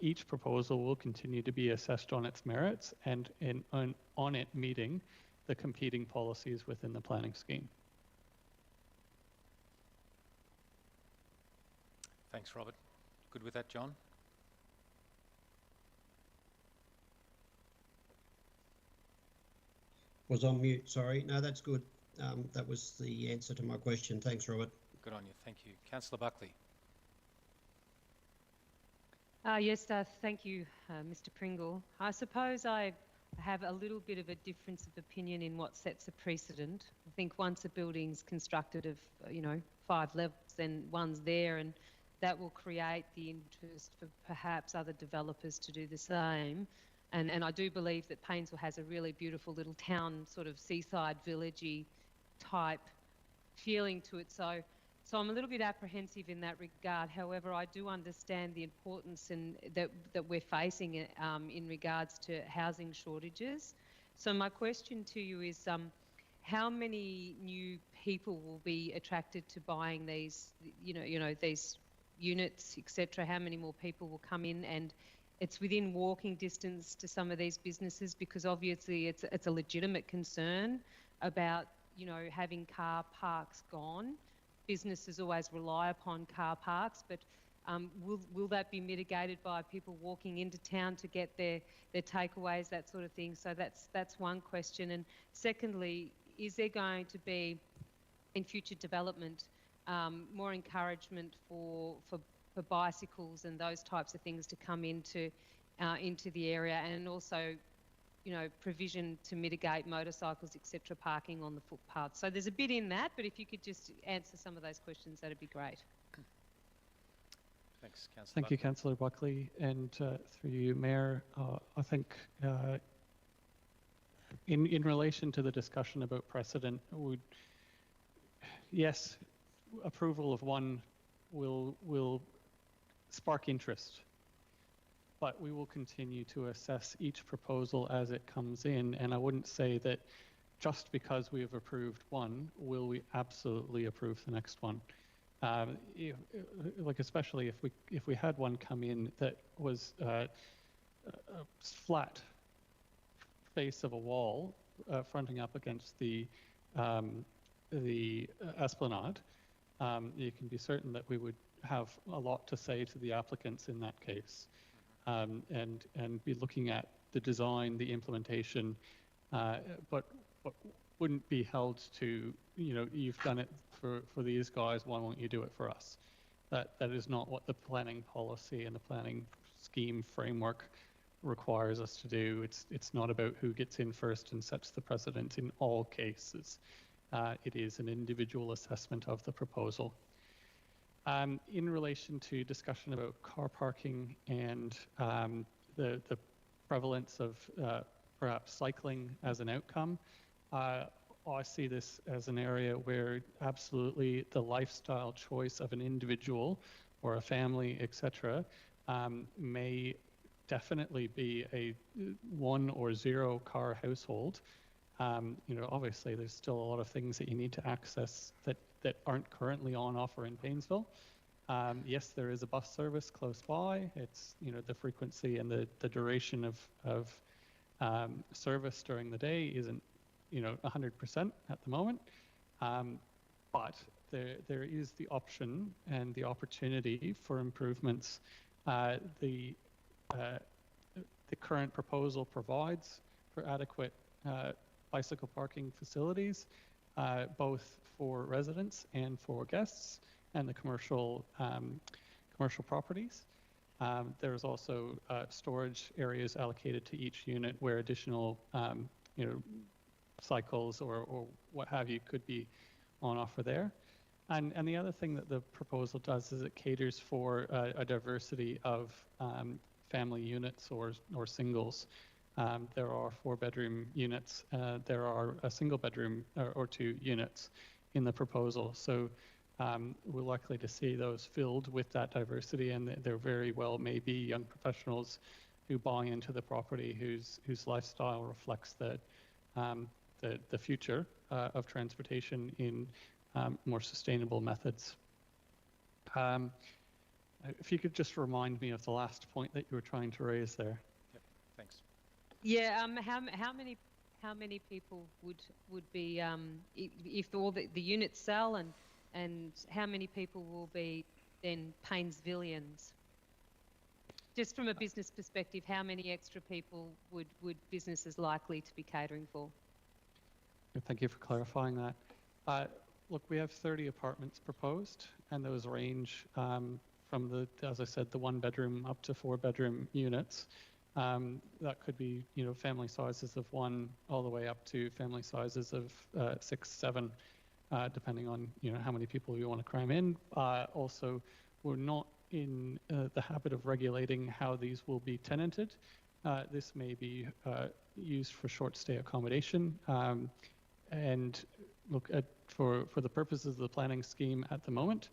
Each proposal will continue to be assessed on its merits and on it meeting the competing policies within the planning scheme. Thanks, Robert. Good with that, John? Was on mute, sorry. No, that's good. That was the answer to my question. Thanks, Robert. Good on you. Thank you. Councillor Buckley. Yes, thank you, Mr. Pringle. I suppose I have a little bit of a difference of opinion in what sets a precedent. I think once a building's constructed of, 5 levels, then one's there, and that will create the interest for perhaps other developers to do the same. And I do believe that Paynesville has a really beautiful little town, sort of seaside villagey type feeling to it. So I'm a little bit apprehensive in that regard. However, I do understand the importance that we're facing in regards to housing shortages. So my question to you is, how many new people will be attracted to buying these, these units, etc.? How many more people will come in? And it's within walking distance to some of these businesses, because obviously it's a legitimate concern about, having car parks gone. Businesses always rely upon car parks, but will that be mitigated by people walking into town to get their takeaways, that sort of thing? So that's one question. And secondly, is there going to be, in future development, more encouragement for bicycles and those types of things to come into the area, and also, provision to mitigate motorcycles, etc., parking on the footpath? So there's a bit in that, but if you could just answer some of those questions, that'd be great. Thanks, Councillor. Thank you, Councillor Buckley, and through you, Mayor. I think in relation to the discussion about precedent, yes, approval of one will spark interest, but we will continue to assess each proposal as it comes in, and I wouldn't say that just because we have approved one, will we absolutely approve the next one. Like especially if we had one come in that was a flat face of a wall fronting up against the esplanade, you can be certain that we would have a lot to say to the applicants in that case, and be looking at the design, the implementation, but wouldn't be held to, you've done it for these guys, why won't you do it for us? That is not what the planning policy and the planning scheme framework requires us to do. It's not about who gets in first and sets the precedent in all cases. It is an individual assessment of the proposal. In relation to discussion about car parking and the prevalence of perhaps cycling as an outcome, I see this as an area where absolutely the lifestyle choice of an individual or a family, etc., may definitely be a 1 or 0 car household. Obviously there's still a lot of things that you need to access that aren't currently on offer in Paynesville. Yes, there is a bus service close by. It's, the frequency and the duration of service during the day isn't, 100% at the moment. But there is the option and the opportunity for improvements. The current proposal provides for adequate bicycle parking facilities. both for residents and for guests and the commercial properties. There's also storage areas allocated to each unit where additional cycles or what have you could be on offer there. And the other thing that the proposal does is it caters for a diversity of family units or singles. There are 4-bedroom units. There are a single bedroom or 2 units in the proposal. So we're likely to see those filled with that diversity, and there very well may be young professionals who buy into the property whose lifestyle reflects the future of transportation in more sustainable methods. If you could just remind me of the last point that you were trying to raise there. Yep, thanks. Yeah, how many people would be if all the units sell, and how many people will be then Paynesvillians? Just from a business perspective, how many extra people would businesses likely to be catering for? Thank you for clarifying that. Look, we have 30 apartments proposed, and those range from as I said, the 1-bedroom up to 4-bedroom units. That could be, family sizes of 1 all the way up to family sizes of 6, 7, depending on, how many people you want to cram in. Also, we're not in the habit of regulating how these will be tenanted. This may be used for short stay accommodation. And look, for the purposes of the planning scheme at the moment,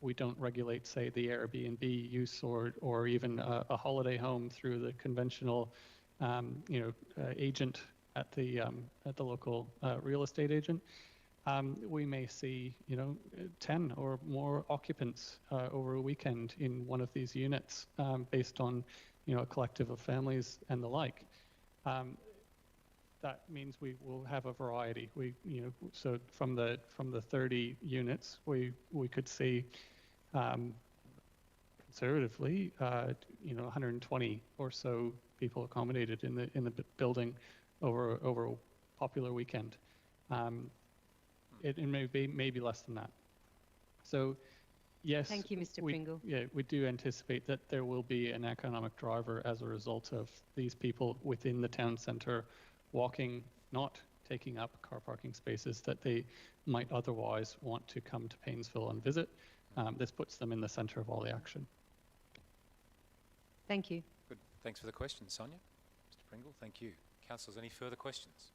we don't regulate, say, the Airbnb use or even a holiday home through the conventional, agent at the local real estate agent. We may see, 10 or more occupants over a weekend in one of these units, based on, a collective of families and the like. That means we will have a variety. So from the 30 units, we could see conservatively, 120 or so people accommodated in the building over a popular weekend. It may be less than that. So, yes. Thank you, Mr. Pringle. Yeah, we do anticipate that there will be an economic driver as a result of these people within the town centre walking, not taking up car parking spaces that they might otherwise want to come to Paynesville and visit. This puts them in the centre of all the action. Thank you. Good. Thanks for the question, Sonia. Mr. Pringle, thank you. Councillors, any further questions?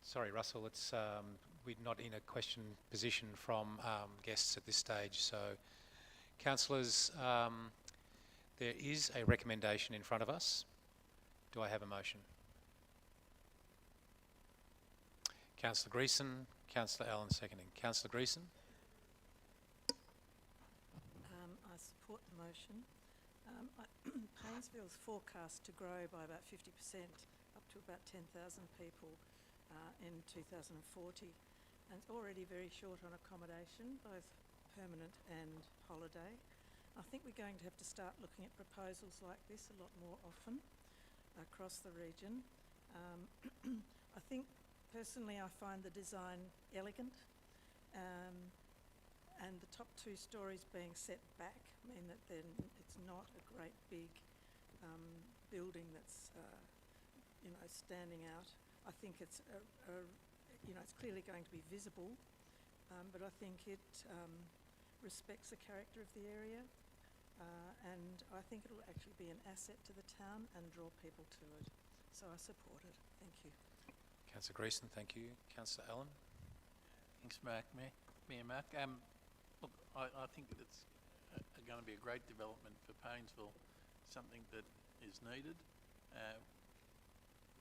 Sorry, Russell, we're not in a question position from guests at this stage. So, councillors, there is a recommendation in front of us. Do I have a motion? Councillor Greason, Councillor Allen seconding. Councillor Greason? I support the motion. Paynesville's forecast to grow by about 50%, up to about 10,000 people in 2040, and it's already very short on accommodation, both permanent and holiday. I think we're going to have to start looking at proposals like this a lot more often across the region. I think personally I find the design elegant, and the top 2 stories being set back mean that then it's not a great big building that's standing out. I think it's it's clearly going to be visible, but I think it respects the character of the area, and I think it'll actually be an asset to the town and draw people to it. So I support it. Thank you. Councillor Greason, thank you. Councillor Allen? Thanks, Mayor Mark. Look, I think that it's going to be a great development for Paynesville, something that is needed.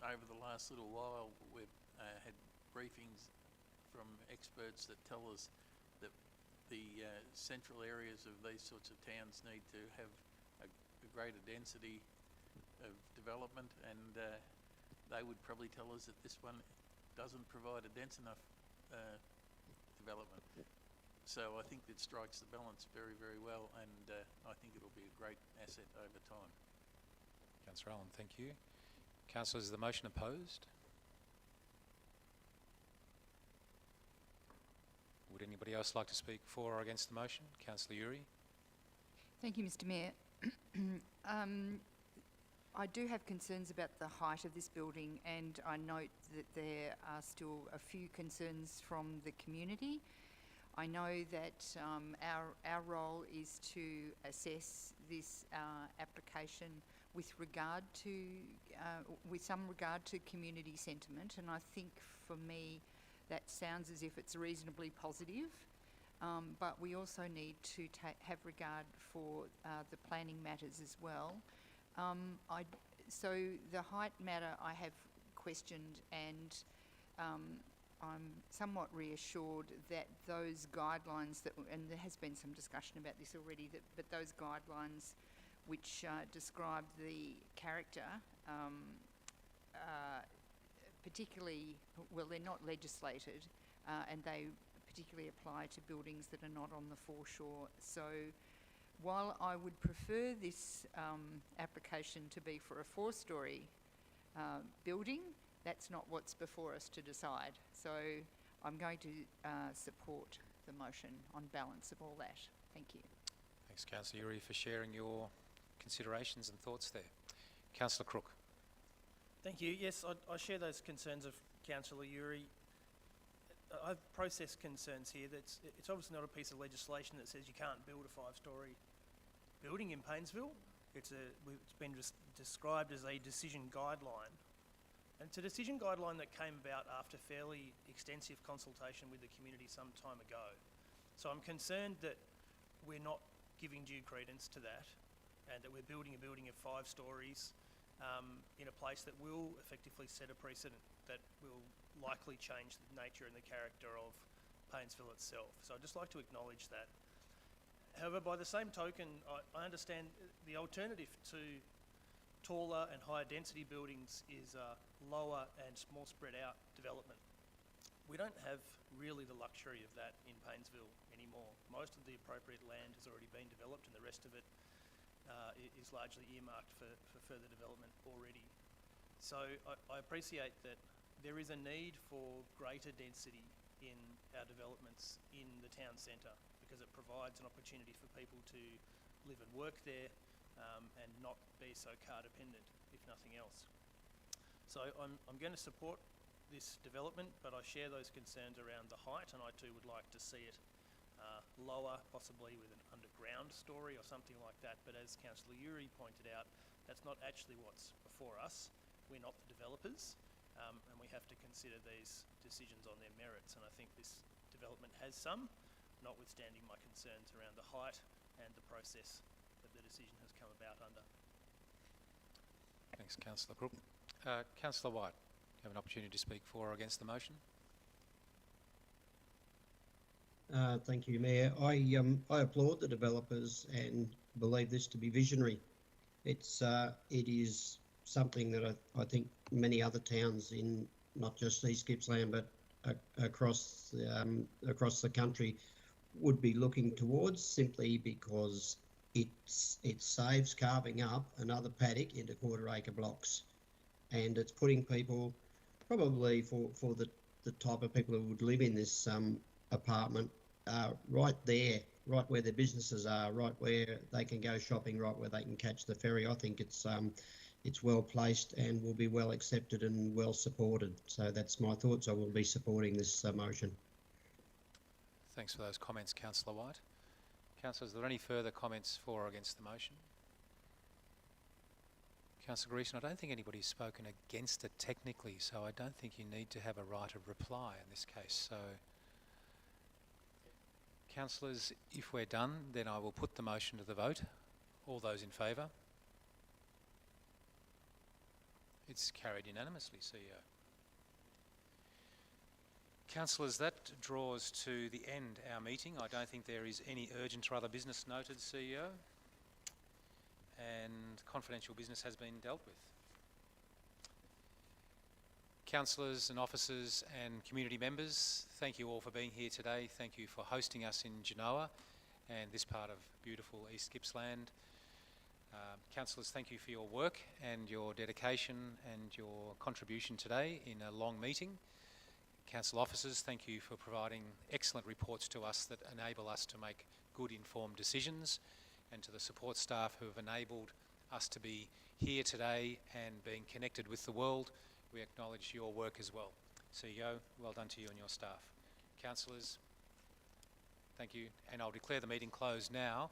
Over the last little while, we've had briefings from experts that tell us that the central areas of these sorts of towns need to have a greater density of development, and they would probably tell us that this one doesn't provide a dense enough development. So I think it strikes the balance very, very well, and I think it'll be a great great asset over time. Councillor Allen, thank you. Councillors, is the motion opposed? Would anybody else like to speak for or against the motion? Councillor Uri. Thank you, Mr Mayor. I do have concerns about the height of this building, and I note that there are still a few concerns from the community. I know that our role is to assess this application with regard to, with some regard to community sentiment, and I think for me that sounds as if it's reasonably positive. But we also need to have regard for the planning matters as well. So the height matter I have questioned, and I'm somewhat reassured that those guidelines that, and there has been some discussion about this already, but those guidelines which describe the character, particularly, well, they're not legislated, and they particularly apply to buildings that are not on the foreshore. So while I would prefer this application to be for a 4-storey building, that's not what's before us to decide. So I'm going to support the motion on balance of all that. Thank you. Thanks, Councillor Uri, for sharing your considerations and thoughts there. Councillor Crook. Thank you. Yes, I share those concerns of Councillor Uri. I've processed concerns here. It's obviously not a piece of legislation that says you can't build a 5-storey building in Paynesville. It's been described as a decision guideline. And it's a decision guideline that came about after fairly extensive consultation with the community some time ago. So I'm concerned that we're not giving due credence to that, and that we're building a building of 5 storeys in a place that will effectively set a precedent that will likely change the nature and the character of Paynesville itself. So I'd just like to acknowledge that. However, by the same token, I understand the alternative to taller and higher density buildings is lower and more spread out development. We don't have really the luxury of that in Paynesville anymore. Most of the appropriate land has already been developed, and the rest of it is largely earmarked for further development already. So I appreciate that there is a need for greater density in our developments in the town centre, because it provides an opportunity for people to live and work there and not be so car dependent, if nothing else. So I'm going to support this development, but I share those concerns around the height, and I too would like to see it lower, possibly with an underground story or something like that. But as Councillor Uri pointed out, that's not actually what's before us. We're not the developers, and we have to consider these decisions on their merits. And I think this development has some, notwithstanding my concerns around the height and the process that the decision has come about under. Thanks, Councillor Crook. Councillor White, you have an opportunity to speak for or against the motion. Thank you, Mayor. I applaud the developers and believe this to be visionary. It is something that I think many other towns in not just East Gippsland but across the country would be looking towards, simply because it saves carving up another paddock into 1/4 acre blocks, and it's putting people, probably for the type of people who would live in this apartment, right there, right where their businesses are, right where they can go shopping, right where they can catch the ferry. I think it's well placed and will be well accepted and well supported. So that's my thoughts. I will be supporting this motion. Thanks for those comments, Councillor White. Councillors, are there any further comments for or against the motion? Councillor Greason, I don't think anybody's spoken against it technically, so I don't think you need to have a right of reply in this case. So, councillors, if we're done, then I will put the motion to the vote. All those in favour? It's carried unanimously, CEO. Councillors, that draws to the end our meeting. I don't think there is any urgent or other business noted, CEO. And confidential business has been dealt with. Councillors and officers and community members, thank you all for being here today. Thank you for hosting us in Genoa and this part of beautiful East Gippsland. Councillors, thank you for your work and your dedication and your contribution today in a long meeting. Council officers, thank you for providing excellent reports to us that enable us to make good informed decisions, and to the support staff who have enabled us to be here today and being connected with the world. We acknowledge your work as well. CEO, well done to you and your staff. Councillors, thank you, and I'll declare the meeting closed now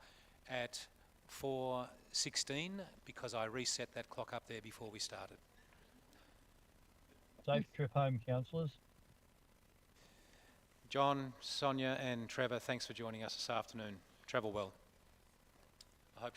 at 4:16 because I reset that clock up there before we started. Safe trip home, councillors. John, Sonia and Trevor, thanks for joining us this afternoon. Travel well. I hope